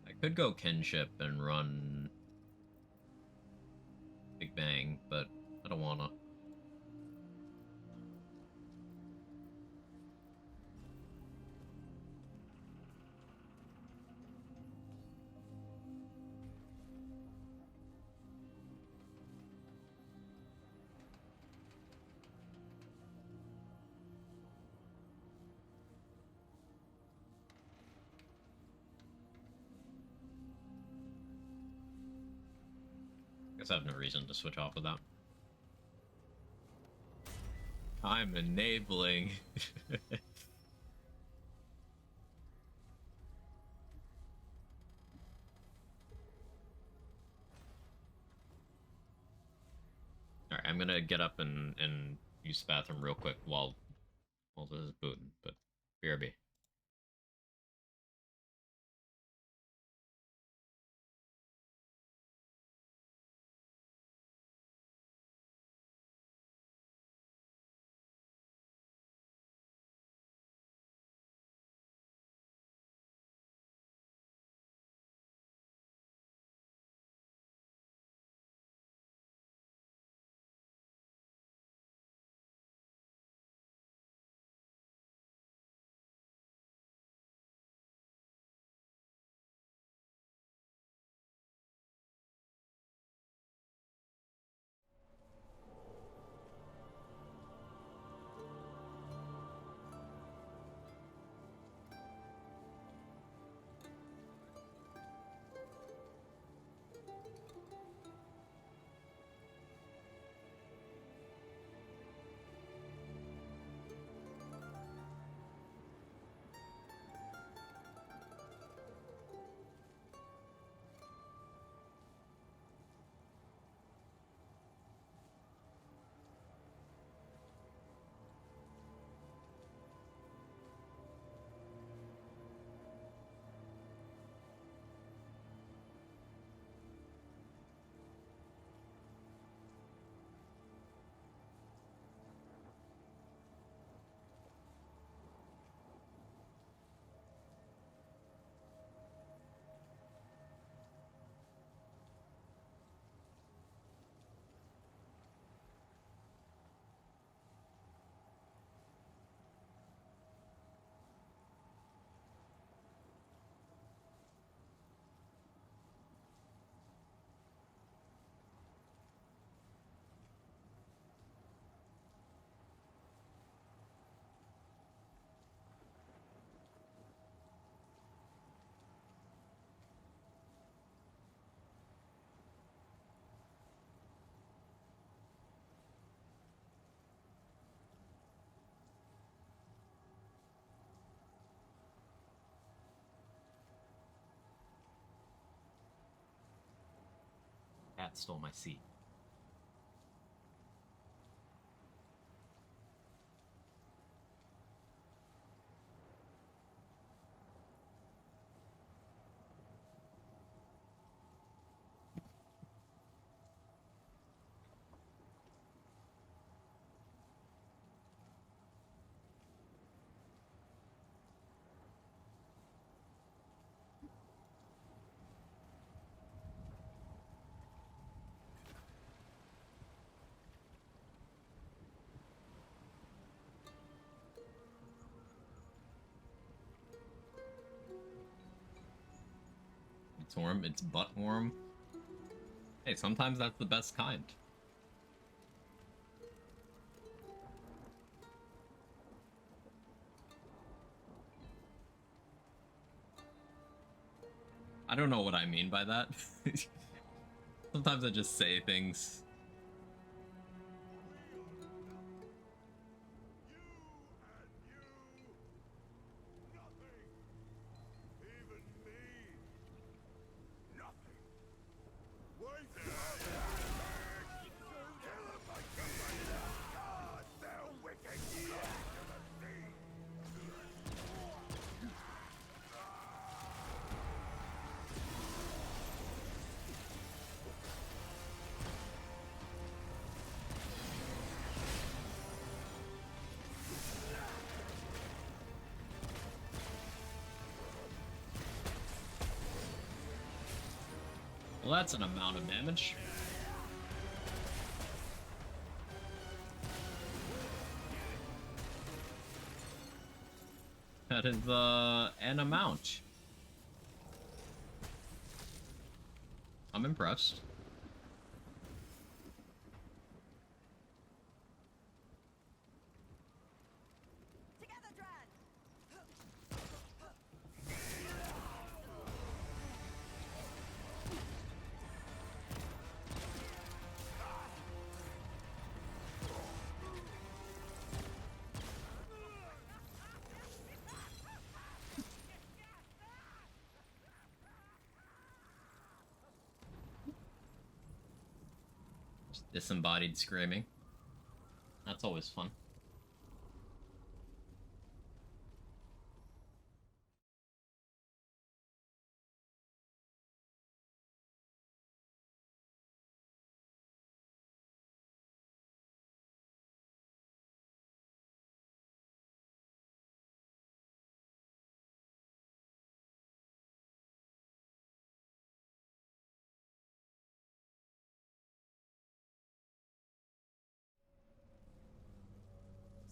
I could go Kinship and run Big Bang, but I don't wanna. Guess I have no reason to switch off of that. I'm enabling. Alright, I'm gonna get up and use the bathroom real quick while this is booting, but BRB. Cat stole my seat. It's warm. It's butt warm. Hey, sometimes that's the best kind. I don't know what I mean by that. Sometimes I just say things. Well, that's an amount of damage. That is, an amount. I'm impressed. Together, Dran! Just disembodied screaming. That's always fun.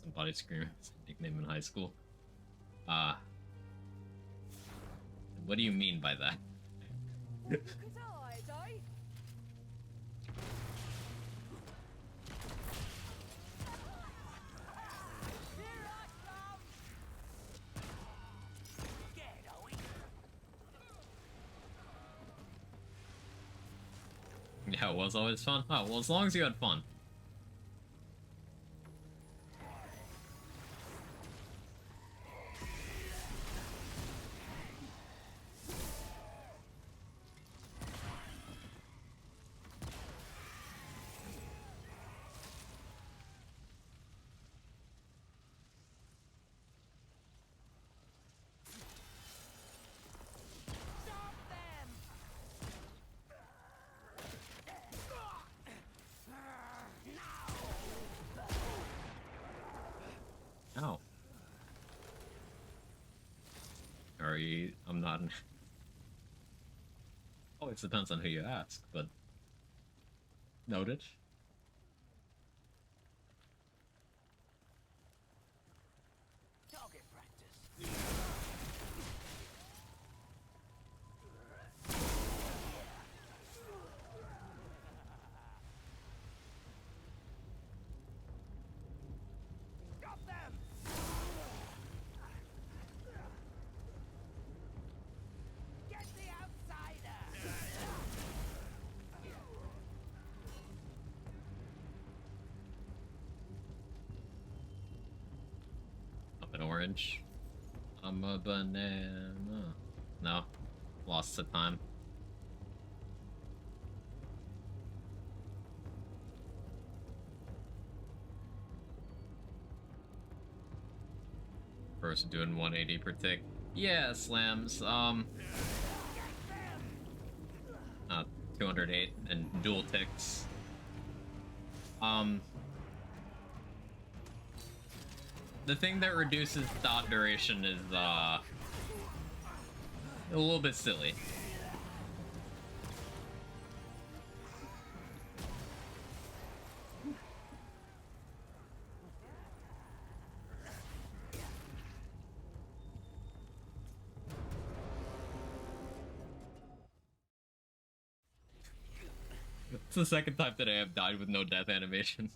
Disembodied screaming was a nickname in high school. What do you mean by that? What you could hide, eh? Here I come! Scared, are we? Yeah, it was always fun. Oh, well, as long as you had fun. Stop them! Ow. Sorry, I'm not. Always depends on who you ask, but noted. Target practice. Stop them! Get the outsider! I'm an orange. I'm a banana. No. Lost the time. First doing 180 per tick. Yeah, slams. 208 and dual ticks. The thing that reduces dot duration is a little bit silly. It's the second time today I've died with no death animation.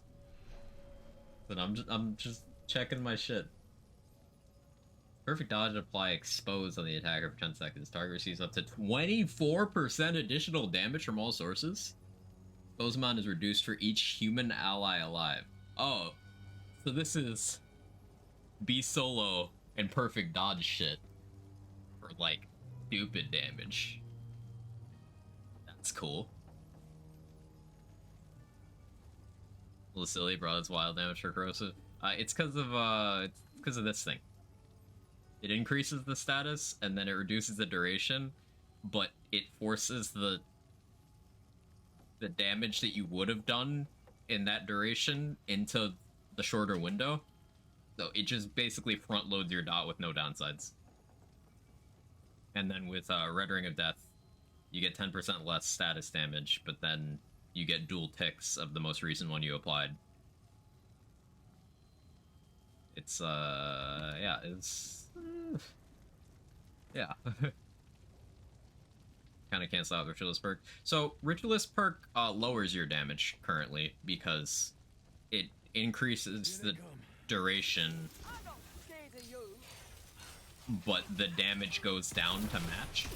But I'm just checking my shit. Perfect dodge apply expose on the attacker for 10 seconds. Target receives up to 24% additional damage from all sources. Expose amount is reduced for each human ally alive. Oh, so this is B solo and perfect dodge shit for like stupid damage. That's cool. Lucilli brought its wild damage for corrosive. It's because of this thing. It increases the status and then it reduces the duration, but it forces the damage that you would have done in that duration into the shorter window. So it just basically front loads your dot with no downsides. And then with Red Ring of Death, you get 10% less status damage, but then you get dual ticks of the most recent one you applied. It's yeah, it's yeah. Kind of cancel out the Ritualist perk. So Ritualist perk lowers your damage currently because it increases the duration, I'm not scared of you. but the damage goes down to match.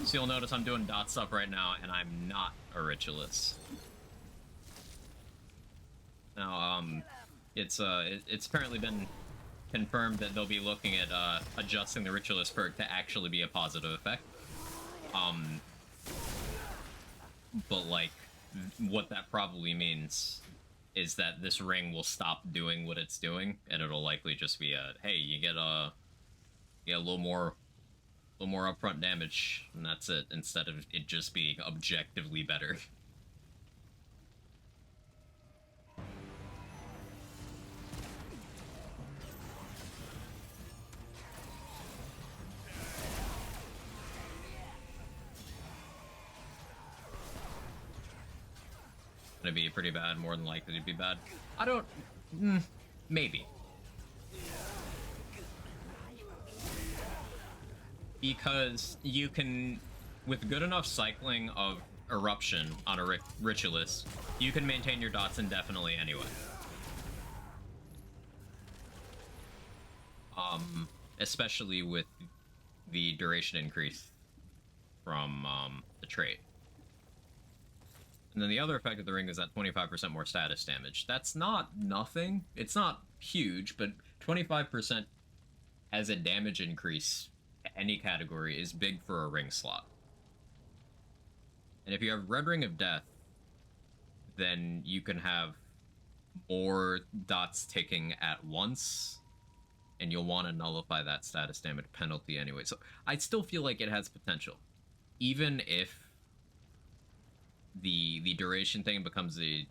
So you'll notice I'm doing dot stuff right now, and I'm not a Ritualist. Now, it's apparently been confirmed that they'll be looking at adjusting the Ritualist perk to actually be a positive effect. But like, what that probably means is that this ring will stop doing what it's doing, and it'll likely just be a, hey, you get a little more upfront damage, and that's it, instead of it just being objectively better. Gonna be pretty bad, more than likely to be bad. I don't... maybe. Because you can, with good enough cycling of Eruption on a Ritualist, you can maintain your dots indefinitely anyway. Especially with the duration increase from the trait. And then the other effect of the ring is that 25% more status damage. That's not nothing. It's not huge, but 25% as a damage increase to any category is big for a ring slot. And if you have Red Ring of Death, then you can have more dots ticking at once, and you'll want to nullify that status damage penalty anyway. So I still feel like it has potential. Even if the duration thing becomes a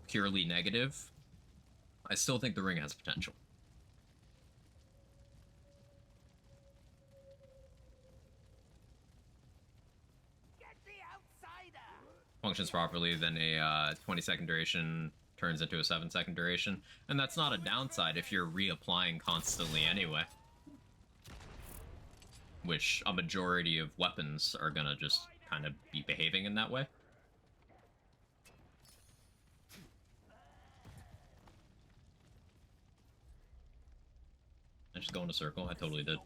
purely negative, I still think the ring has potential. Get the outsider. Functions properly, then a 20-second duration turns into a 7-second duration. And that's not a downside if you're reapplying constantly anyway. Which a majority of weapons are gonna just kind of be behaving in that way. I just go in a circle? I totally did.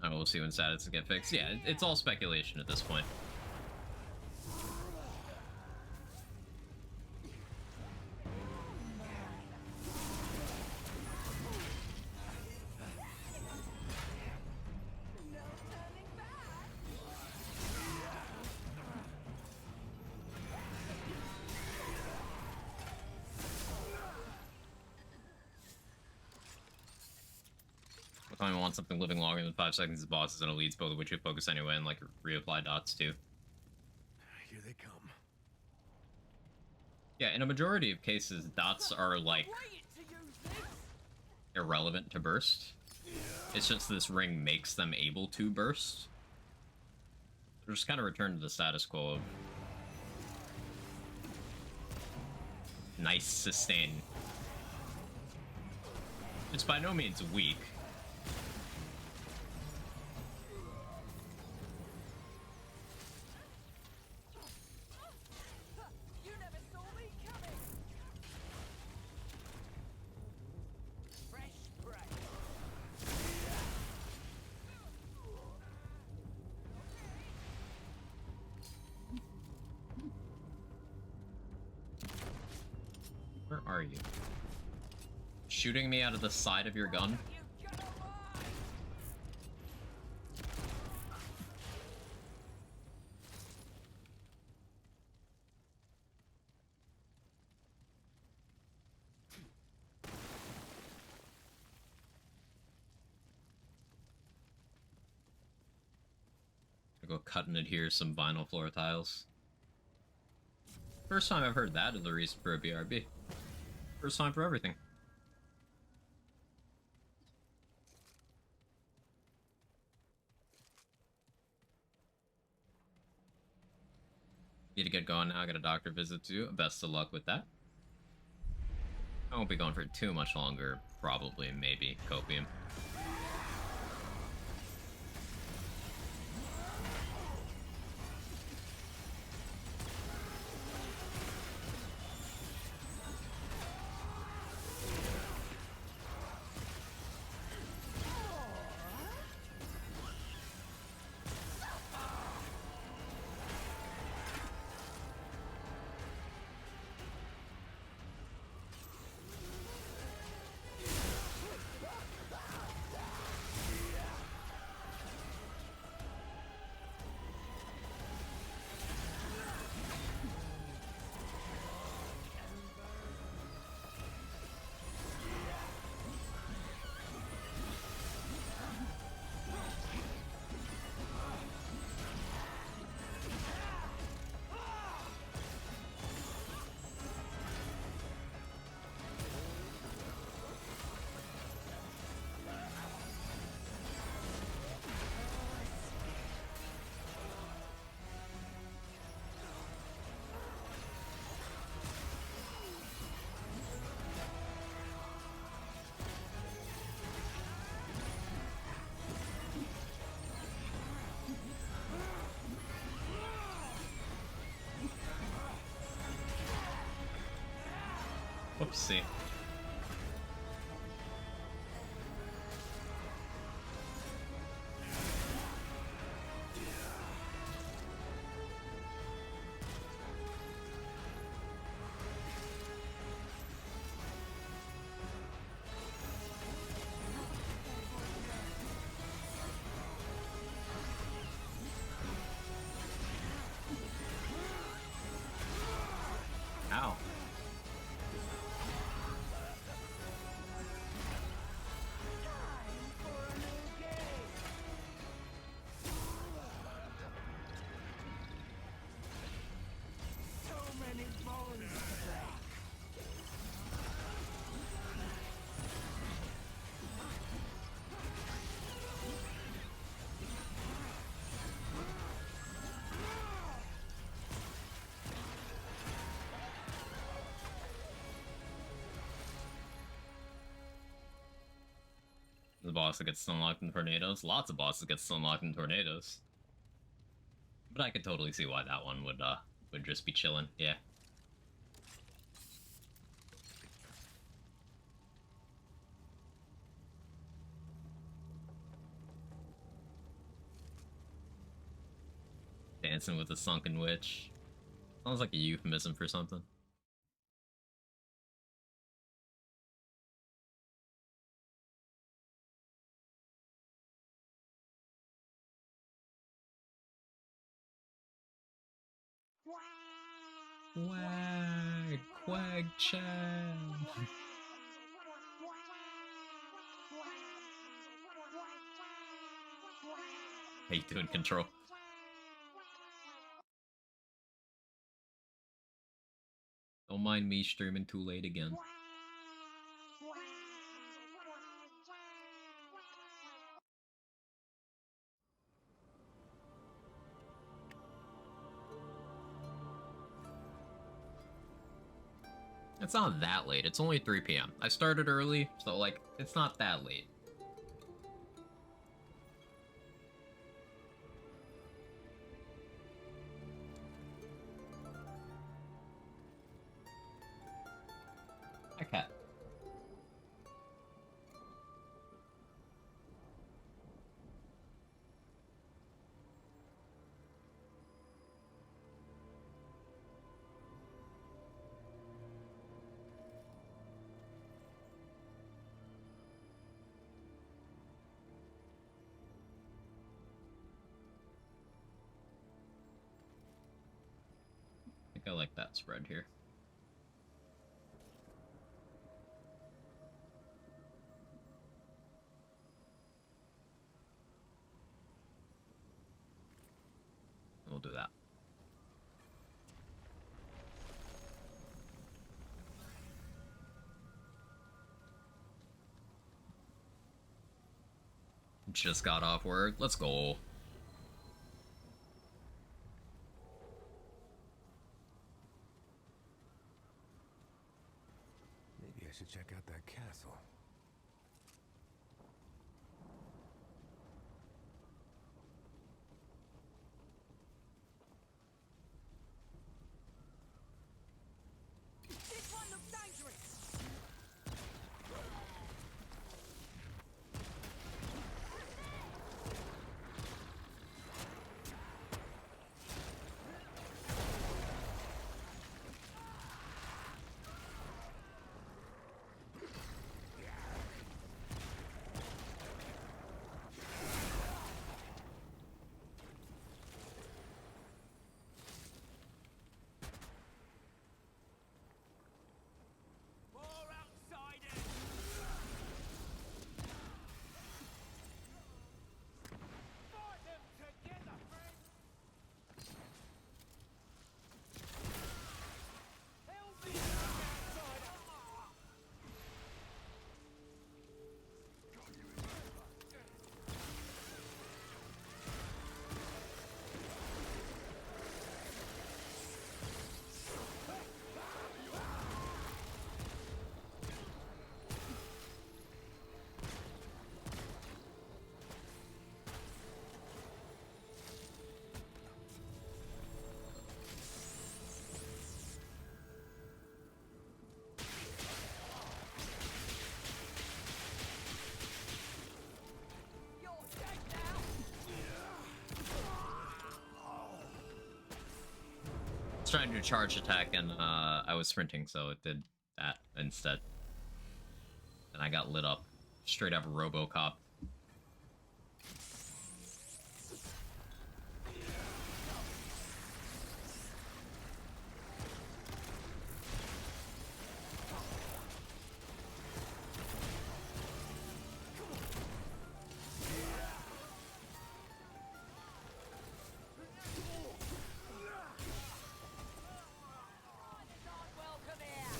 I will see when statuses get fixed. Yeah, it's all speculation at this point. I want something living longer than 5 seconds as bosses and elites, both of which you focus anyway, and like reapply dots too. Here they come. Yeah, in a majority of cases, dots are like Waiting to use this. irrelevant to burst. It's just this ring makes them able to burst. They're just kind of returned to the status quo of nice sustain. It's by no means weak. You never saw me coming. Fresh prey. Where are you? Shooting me out of the side of your gun? You gonna lie? I go cut and adhere some vinyl floor tiles. First time I've heard that is the reason for a BRB. First time for everything. Need to get going now. I got a doctor visit to do. Best of luck with that. I won't be going for too much longer. Probably, maybe, copium. Whoopsie. Ow. So many bones to break. The boss that gets unlocked in tornadoes. Lots of bosses get unlocked in tornadoes. But I could totally see why that one would just be chilling. Yeah. Dancing with a sunken witch. Sounds like a euphemism for something. Quag, quag, chan. How you doing, Control? Don't mind me streaming too late again. It's not that late. It's only 3 p.m. I started early, so, like, it's not that late. Okay. I think I like that spread here. We'll do that. Just got off work. Let's go. Maybe I should check out that castle. This one looks dangerous. More outsiders. Fight them together, friends. Help me, outsider. You're dead now. I was trying to do a charge attack, and I was sprinting, so it did that instead. And I got lit up. Straight up RoboCop. Outsiders aren't welcome here.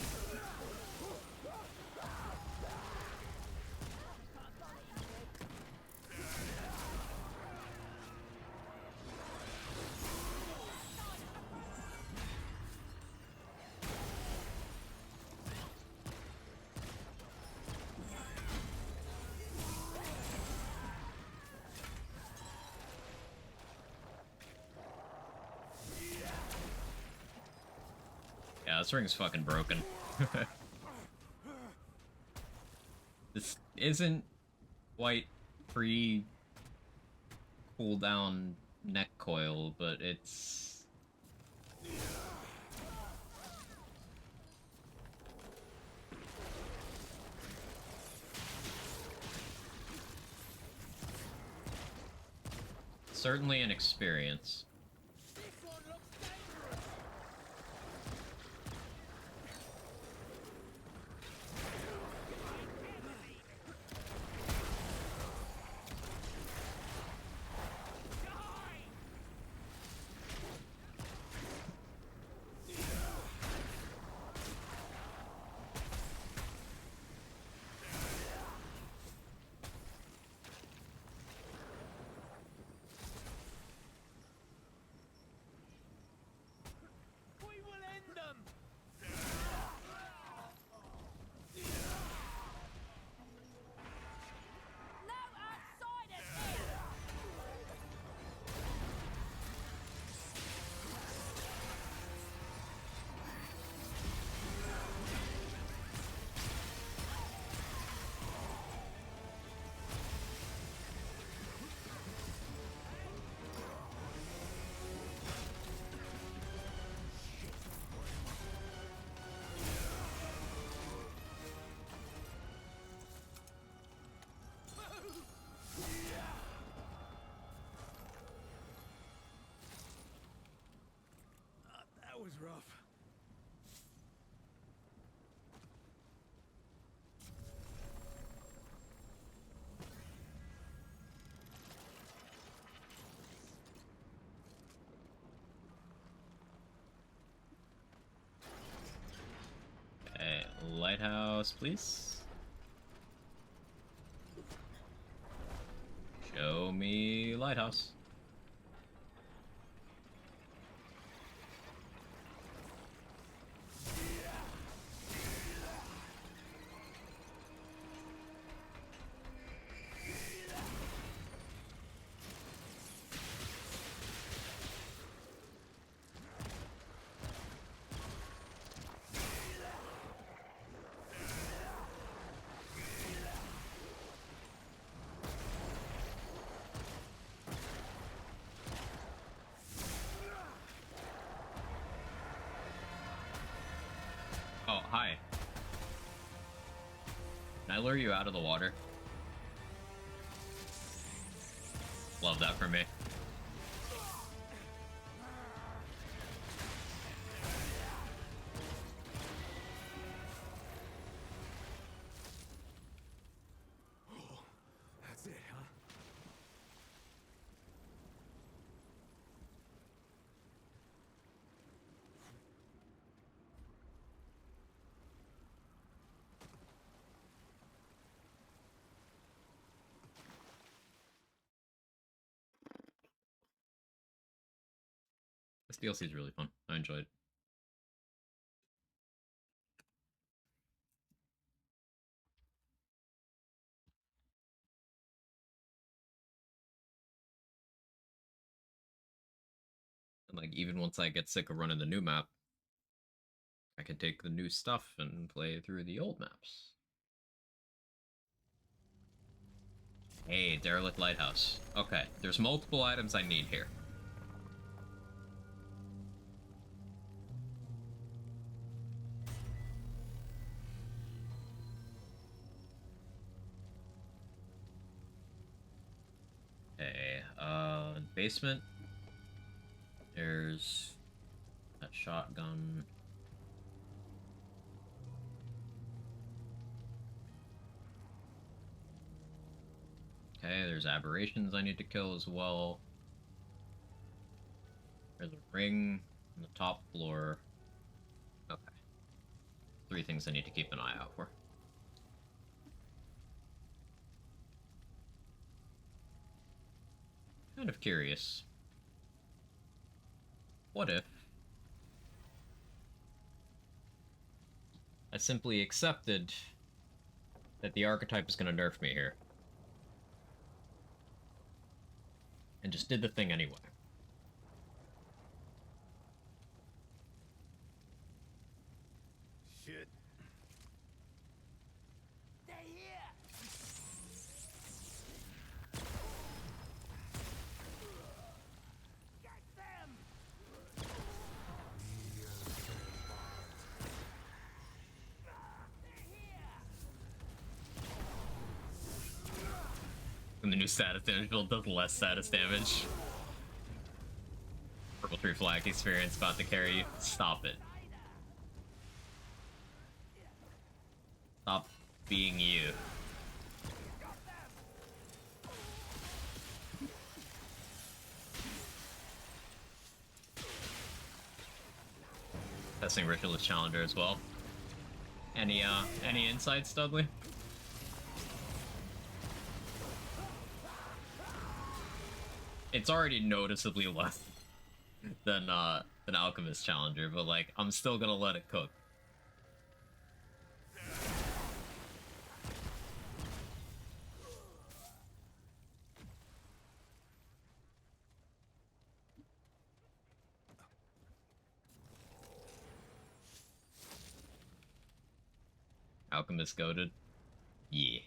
Yeah, this ring's fucking broken. This isn't quite free cooldown neck coil, but it's... certainly an experience. This one looks dangerous. rough. Okay, lighthouse, please. Show me lighthouse. Oh, hi. Can I lure you out of the water? Love that for me. That's it, huh? This DLC is really fun. I enjoyed it. And like, even once I get sick of running the new map, I can take the new stuff and play through the old maps. Hey, derelict lighthouse. Okay, there's multiple items I need here. Okay, basement. There's that shotgun. Okay, there's aberrations I need to kill as well. There's a ring on the top floor. Okay. 3 things I need to keep an eye out for. Kind of curious. What if I simply accepted that the archetype is going to nerf me here? And just did the thing anyway. Shit. They're here! Get them! They're here! And the new status damage build does less status damage. Purple Tree Flag experience about to carry you. Stop it. Stop being you. Testing Ritualist Challenger as well. Any insights, Dudley? It's already noticeably less than Alchemist Challenger, but like I'm still gonna let it cook. Alchemist goated. Yeah.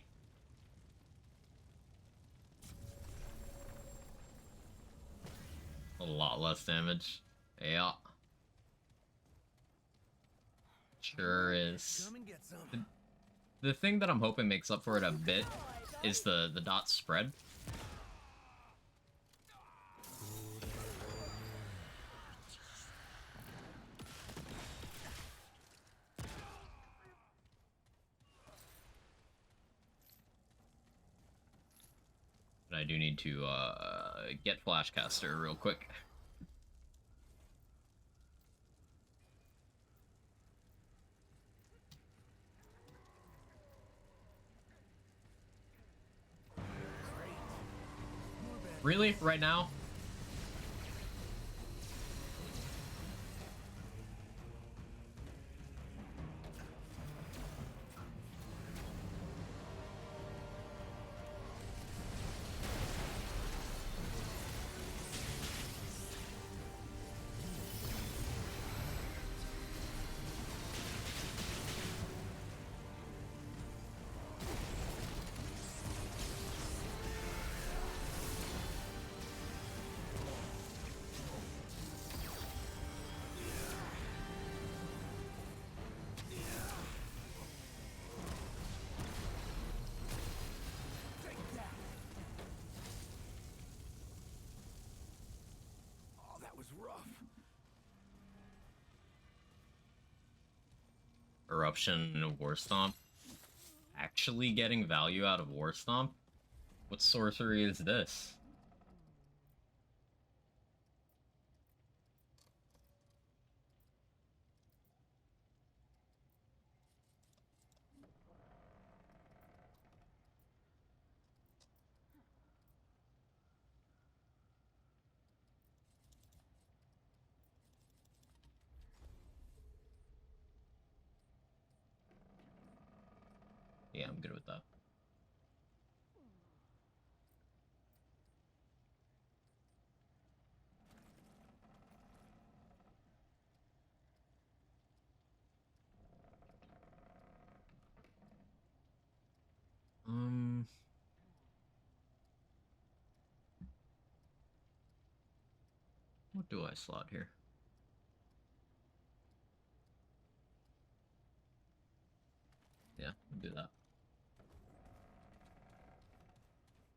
A lot less damage. Yeah. Sure is. Come and get some. The thing that I'm hoping makes up for it a bit is the dot spread. But I do need to get Flashcaster real quick. Really? Right now? Oh, that was rough. Eruption and War Stomp. Actually getting value out of War Stomp? What sorcery is this? Yeah, I'm good with that. What do I slot here? Yeah, I'll do that.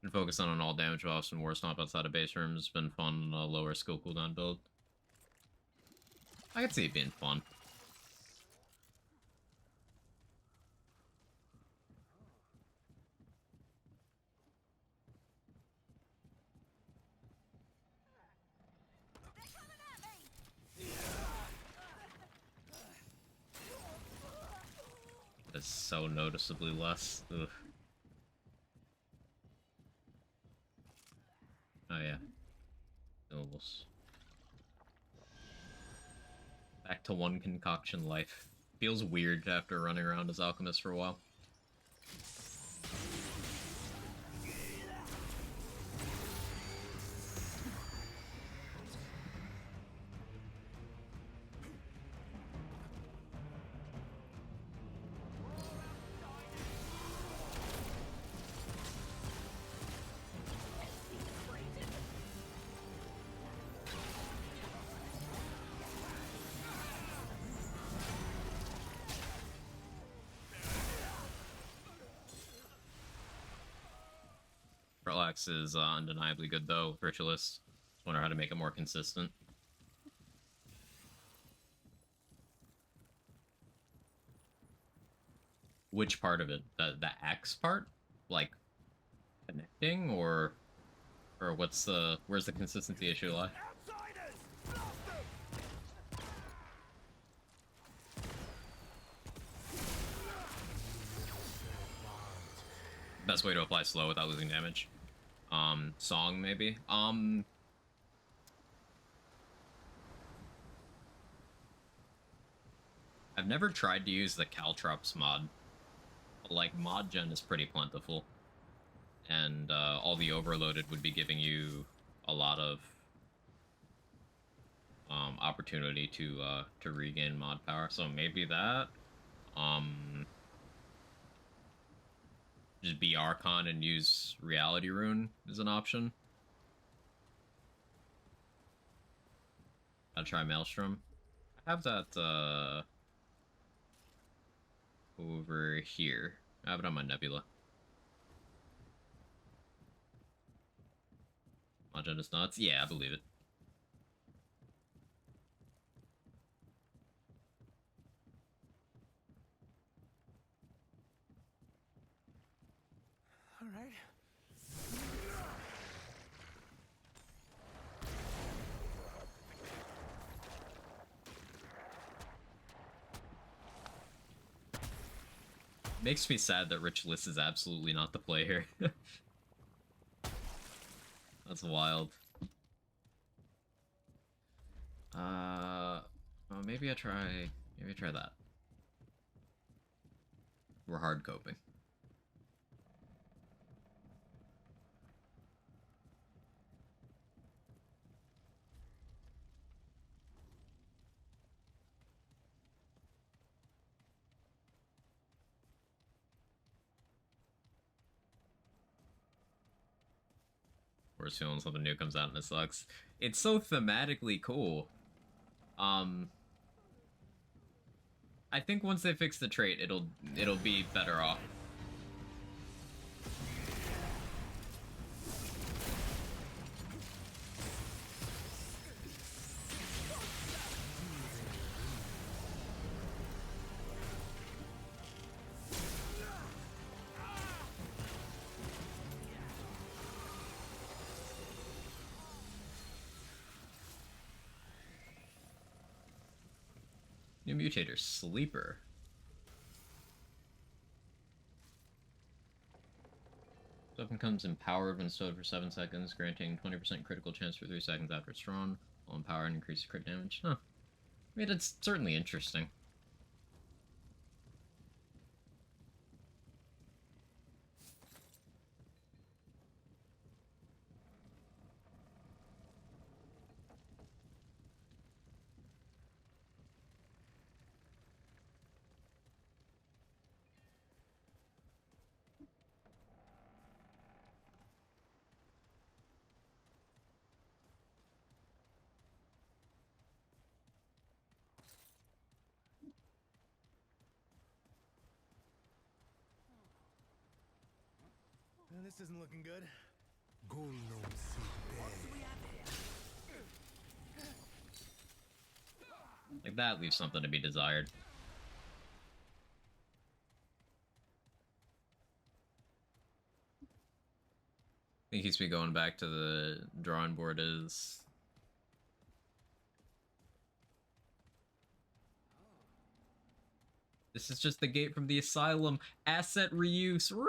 Been focusing on all damage buffs and War Stomp outside of base rooms. It's been fun on a lower skill cooldown build. I could see it being fun. They're coming at me! It's so noticeably less. Ugh. Oh yeah. Nobles. Back to one concoction life. Feels weird after running around as alchemist for a while. Relax is undeniably good though, Ritualist. Just wonder how to make it more consistent. Which part of it? The X part? Like connecting or what's the where's the consistency issue lie? Outsiders! Blast them! Best way to apply slow without losing damage. Song maybe. I've never tried to use the Caltrops mod. But, like, mod gen is pretty plentiful. And all the overloaded would be giving you a lot of opportunity to regain mod power. So maybe that. Just be Archon and use Reality Rune is an option. I'll try Maelstrom. I have that over here. I have it on my Nebula. Magenda's nuts? Yeah, I believe it. All right. Makes me sad that Ritualist is absolutely not the play here. That's wild. Well, maybe I try that. We're hard coping. Worst feeling something new comes out and it sucks. It's so thematically cool. I think once they fix the trait, it'll be better off. New mutator, Sleeper. Weapon comes empowered when stowed for 7 seconds, granting 20% critical chance for 3 seconds after it's drawn. While empowered, increases crit damage. Huh. I mean, it's certainly interesting. Well, this isn't looking good. Like, that leaves something to be desired. I think keeps me going back to the drawing board is... This is just the gate from the asylum. Asset reuse. Whee!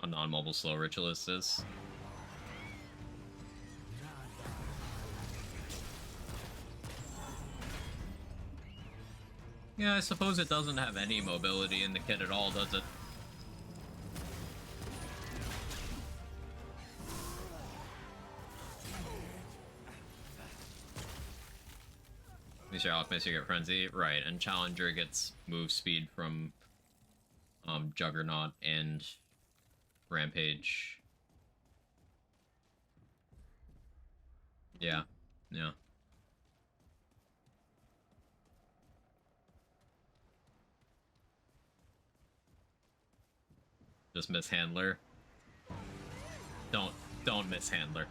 A non-mobile slow ritualist is. Yeah, I suppose it doesn't have any mobility in the kit at all, does it? Mr. Alchemist, you get Frenzy. Right, and Challenger gets move speed from Juggernaut and Rampage. Yeah, yeah. Just miss Handler. Don't miss Handler.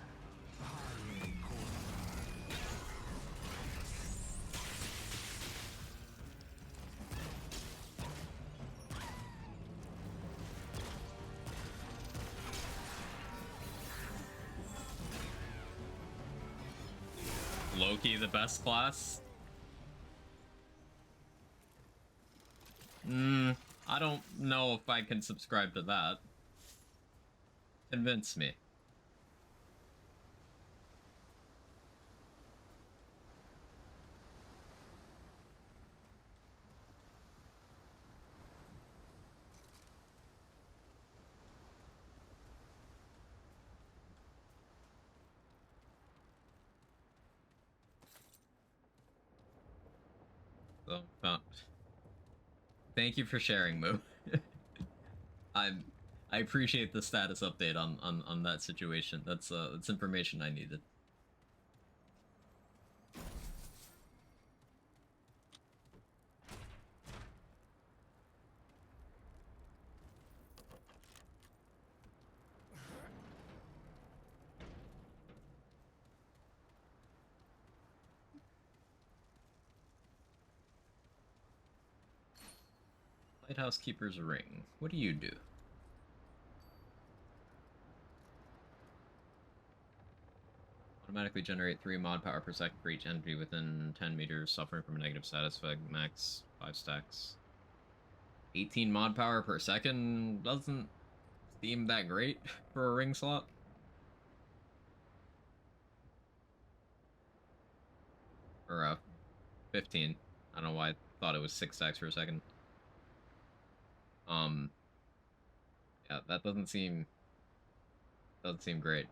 Loki the best class? I don't know if I can subscribe to that. Convince me. So, thank you for sharing, Moo. I appreciate the status update on that situation. That's information I needed. Lighthouse Keeper's Ring. What do you do? Automatically generate 3 mod power per second for each entity within 10 meters suffering from a negative status effect. Max 5 stacks. 18 mod power per second doesn't seem that great for a ring slot. Or 15. I don't know why I thought it was 6 stacks per second. Yeah, that doesn't seem great.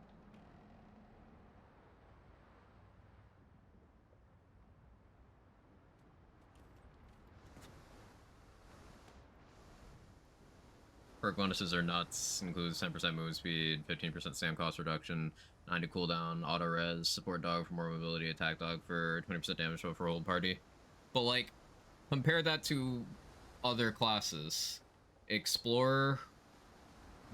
Perk bonuses are nuts. Includes 10% movement speed, 15% stam cost reduction, 90 cooldown, auto res, support dog for more mobility, attack dog for 20% damage for a whole party. But like, compare that to other classes. Explorer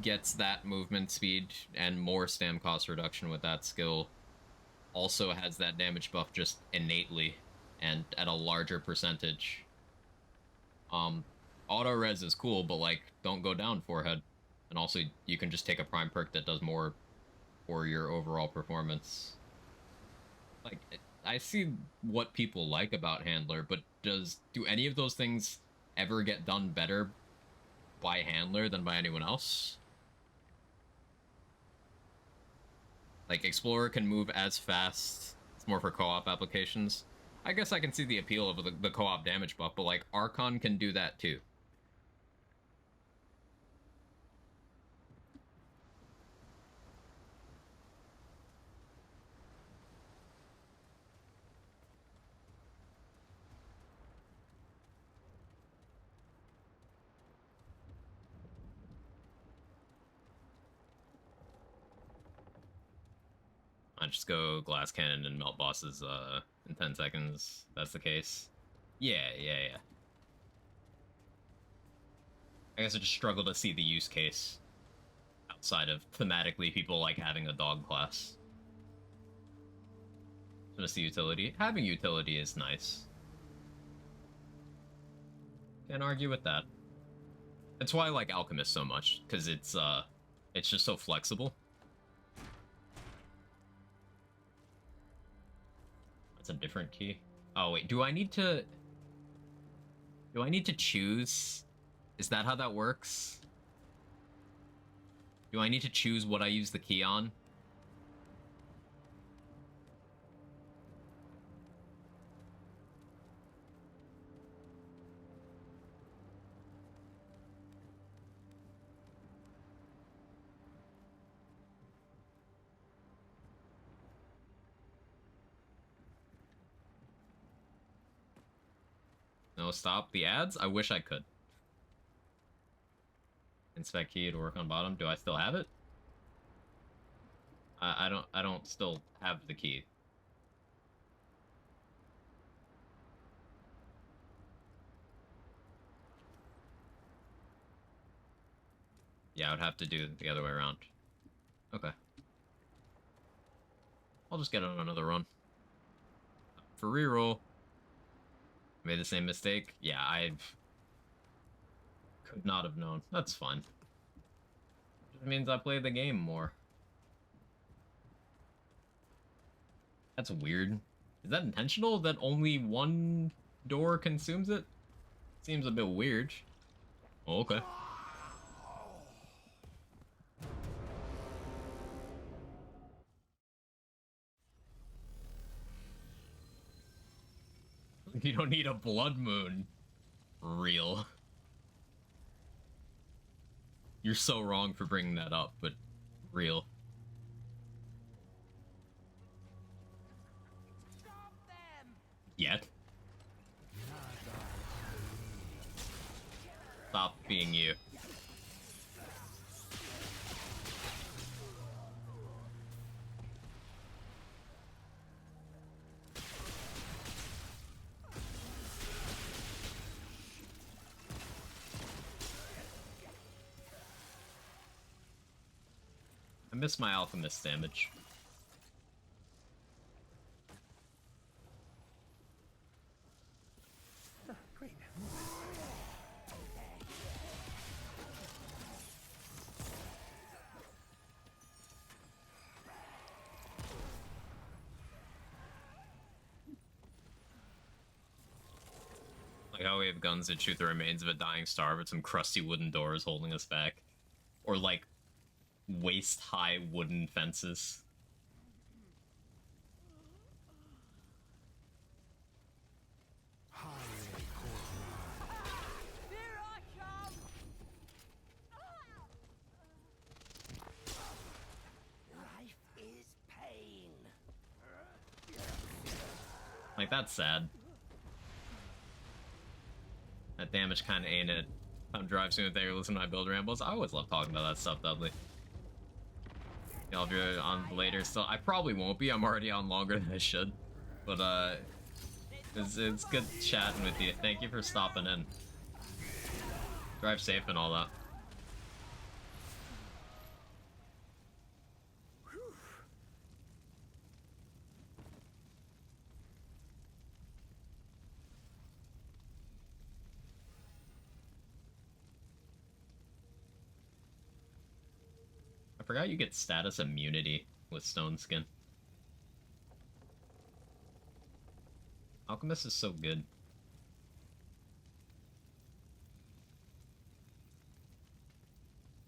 gets that movement speed and more stam cost reduction with that skill. Also has that damage buff just innately and at a larger percentage. Auto res is cool, but like, don't go down forehead. And also, you can just take a prime perk that does more for your overall performance. Like, I see what people like about Handler, but do any of those things ever get done better by Handler than by anyone else? Like, Explorer can move as fast. It's more for co-op applications. I guess I can see the appeal of the co-op damage buff, but like, Archon can do that too. I just go glass cannon and melt bosses in 10 seconds. That's the case. Yeah. I guess I just struggle to see the use case outside of thematically people like having a dog class. Just the utility. Having utility is nice. Can't argue with that. That's why I like Alchemist so much, because it's just so flexible. That's a different key. Oh wait, do I need to choose? Is that how that works? Do I need to choose what I use the key on? No, stop the ads? I wish I could. Inspect key to work on bottom. Do I still have it? I don't still have the key. Yeah, I would have to do it the other way around. Okay. I'll just get on another run. For reroll. Made the same mistake? Yeah, I could not have known. That's fine. It means I play the game more. That's weird. Is that intentional that only one door consumes it? Seems a bit weird. Oh, okay. You don't need a blood moon. Real. You're so wrong for bringing that up, but real. Stop them! Yet. Stop being you. I miss my alchemist damage. Great. how we have guns that shoot the remains of a dying star, but some crusty wooden doors holding us back. Or, like, waist-high wooden fences. Here I come! Life is pain. Like, that's sad. That damage kind of ain't it. Come drive soon if they listen to my build rambles. I always love talking about that stuff, Dudley. You know, if you're on later still, I probably won't be. I'm already on longer than I should. But, it's good chatting with you. Thank you for stopping in. Drive safe and all that. I forgot you get status immunity with Stone Skin. Alchemist is so good.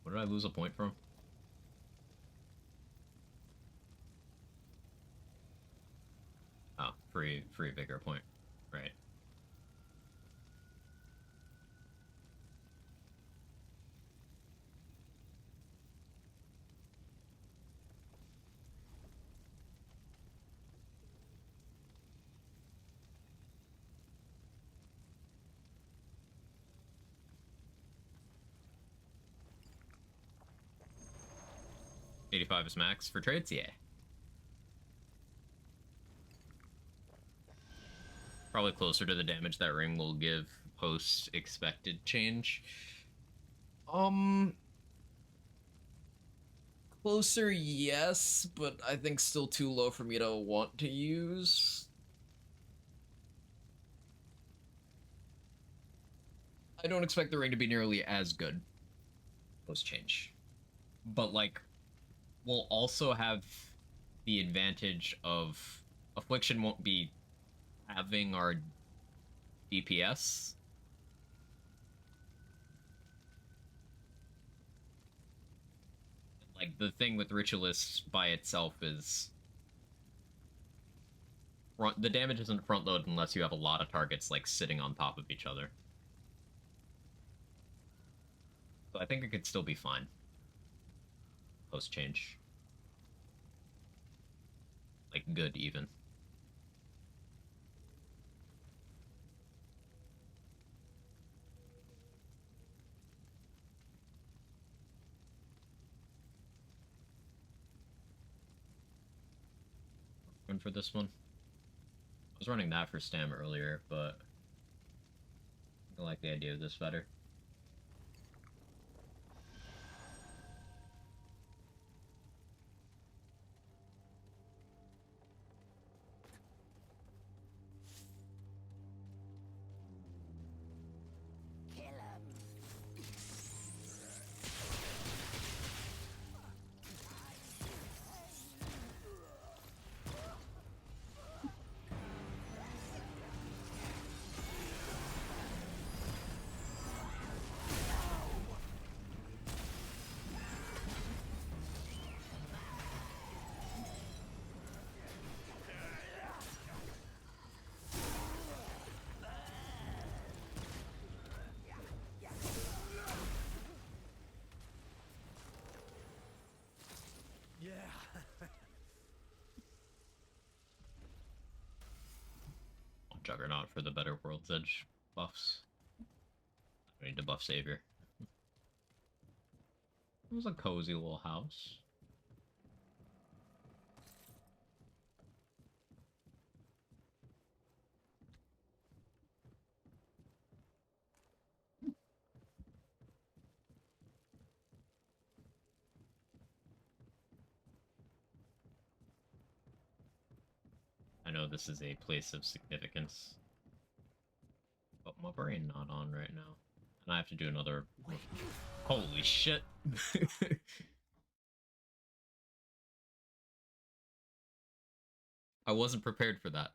What did I lose a point from? Oh, free vigor point. Right. $85 is max for trades, yeah. Probably closer to the damage that ring will give post expected change. Closer, yes, but I think still too low for me to want to use. I don't expect the ring to be nearly as good post change. But, like, we'll also have the advantage of Affliction won't be having our DPS. Like, the thing with Ritualist by itself is the damage isn't front load unless you have a lot of targets, like, sitting on top of each other. So I think it could still be fine. Post change. Like, good, even. Run for this one. I was running that for Stam earlier, but I like the idea of this better. Juggernaut for the better World's Edge buffs. I need to buff Savior. It was a cozy little house. I know this is a place of significance, but my brain not on right now. And I have to do another... Holy shit! I wasn't prepared for that.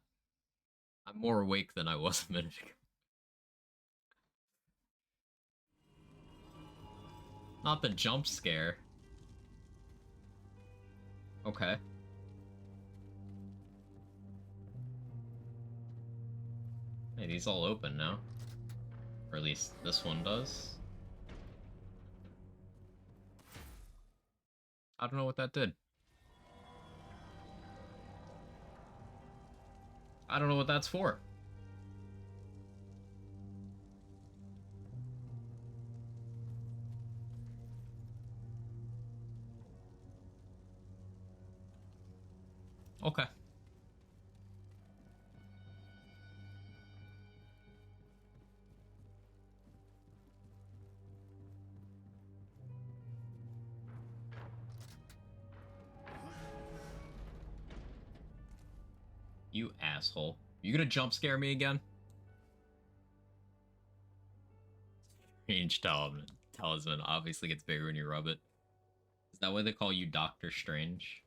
I'm more awake than I was a minute ago. Not the jump scare. Okay. Hey, these all open now. Or at least this one does. I don't know what that did. I don't know what that's for. Okay. You asshole. You gonna jump scare me again? Strange talisman obviously gets bigger when you rub it. Is that why they call you Doctor Strange?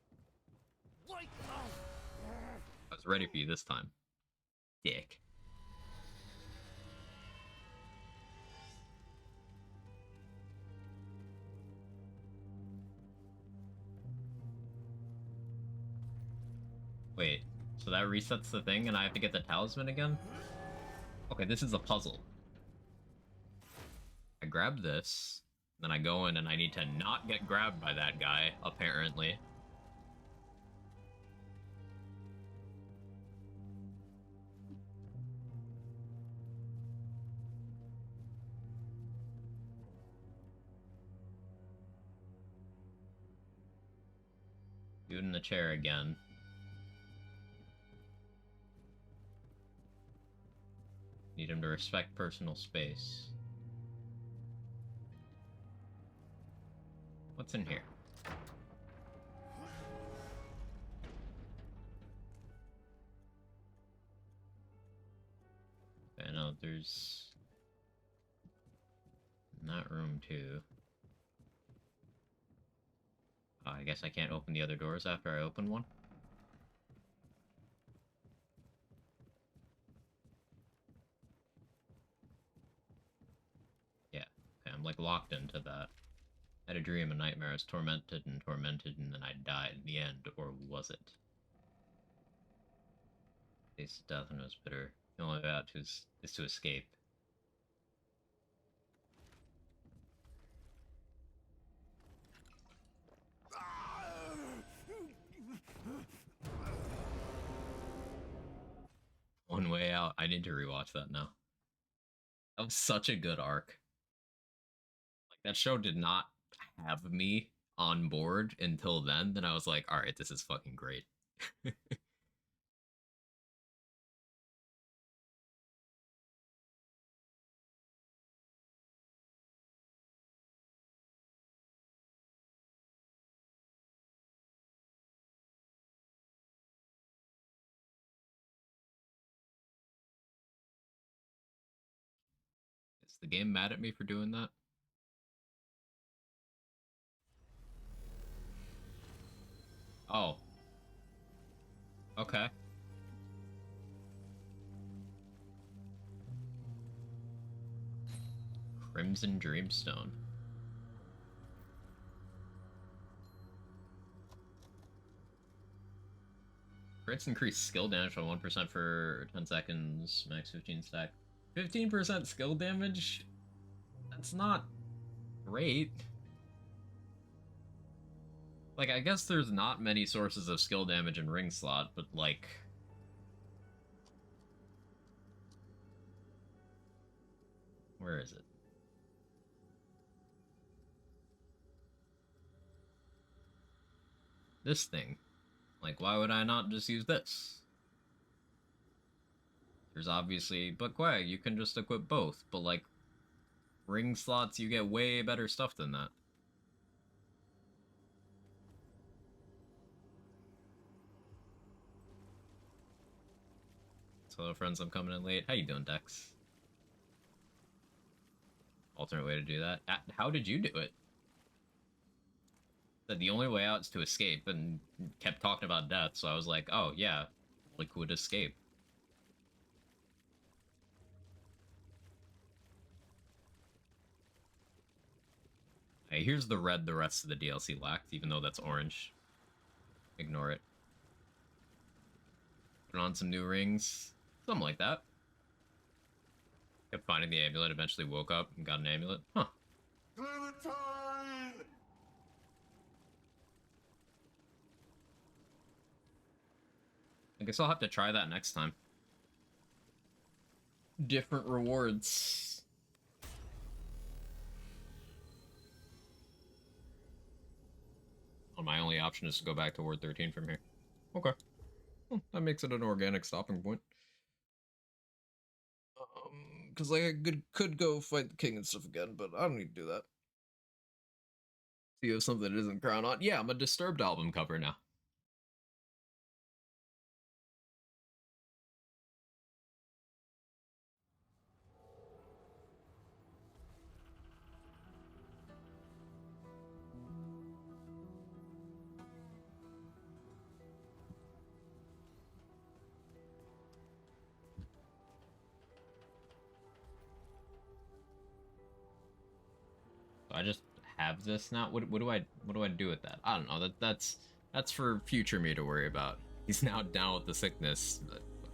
I was ready for you this time. Dick. Wait, so that resets the thing and I have to get the talisman again? Okay, this is a puzzle. I grab this, then I go in and I need to not get grabbed by that guy, apparently. Dude in the chair again. Need him to respect personal space. What's in here? I know there's in that room too. Oh, I guess I can't open the other doors after I open one. Yeah, okay, I'm like locked into that. I had a dream, a nightmare, I was tormented, and then I died in the end, or was it? Tasted death and it was bitter. The only way out is to escape. One way out. I need to rewatch that now. That was such a good arc. Like, that show did not have me on board until then I was like, alright, this is fucking great. Is the game mad at me for doing that? Oh. Okay. Crimson Dreamstone. Crits increase skill damage by 1% for 10 seconds, max 15 stack. 15% skill damage? That's not great. Like, I guess there's not many sources of skill damage in Ring Slot, but like... Where is it? This thing. Like, why would I not just use this? There's obviously... But Quag, you can just equip both, but like... Ring slots, you get way better stuff than that. So, hello friends, I'm coming in late. How you doing, Dex? Alternate way to do that. How did you do it? Said the only way out is to escape, and kept talking about death, so I was like, oh yeah, liquid escape. Hey, here's the red the rest of the DLC lacked, even though that's orange. Ignore it. Put on some new rings. Something like that. Kept finding the amulet, eventually woke up and got an amulet. Huh. Clementine! I guess I'll have to try that next time. Different rewards. Well, my only option is to go back to Ward 13 from here. Okay. Well, that makes it an organic stopping point. Because like I could go fight the king and stuff again, but I don't need to do that. So you have something that isn't Crown on. Yeah, I'm a Disturbed album cover now. So I just have this now. What do I do with that? I don't know. That's for future me to worry about. He's now down with the sickness.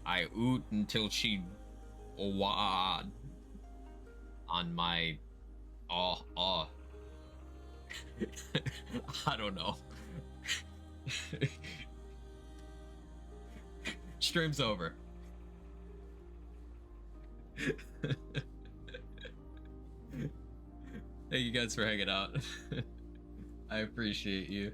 I oot until she on my I don't know. Stream's over. Thank you guys for hanging out. I appreciate you.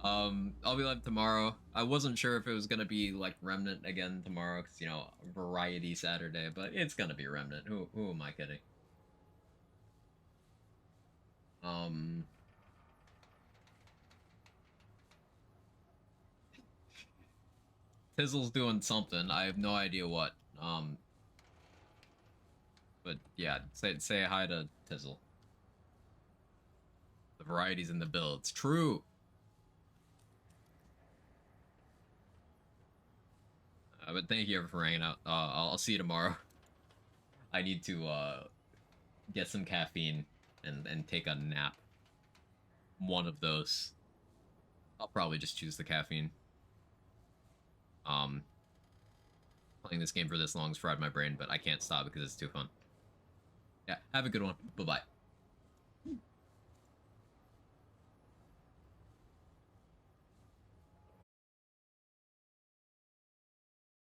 I'll be live tomorrow. I wasn't sure if it was gonna be like Remnant again tomorrow, because you know, variety Saturday, but it's gonna be Remnant. Who am I kidding? Tizzle's doing something. I have no idea what. But yeah, say hi to Tizzle. The variety's in the bill. It's true. But thank you for hanging out. I'll see you tomorrow. I need to get some caffeine and take a nap. One of those. I'll probably just choose the caffeine. Playing this game for this long has fried my brain, but I can't stop because it's too fun. Yeah, have a good one. Bye-bye.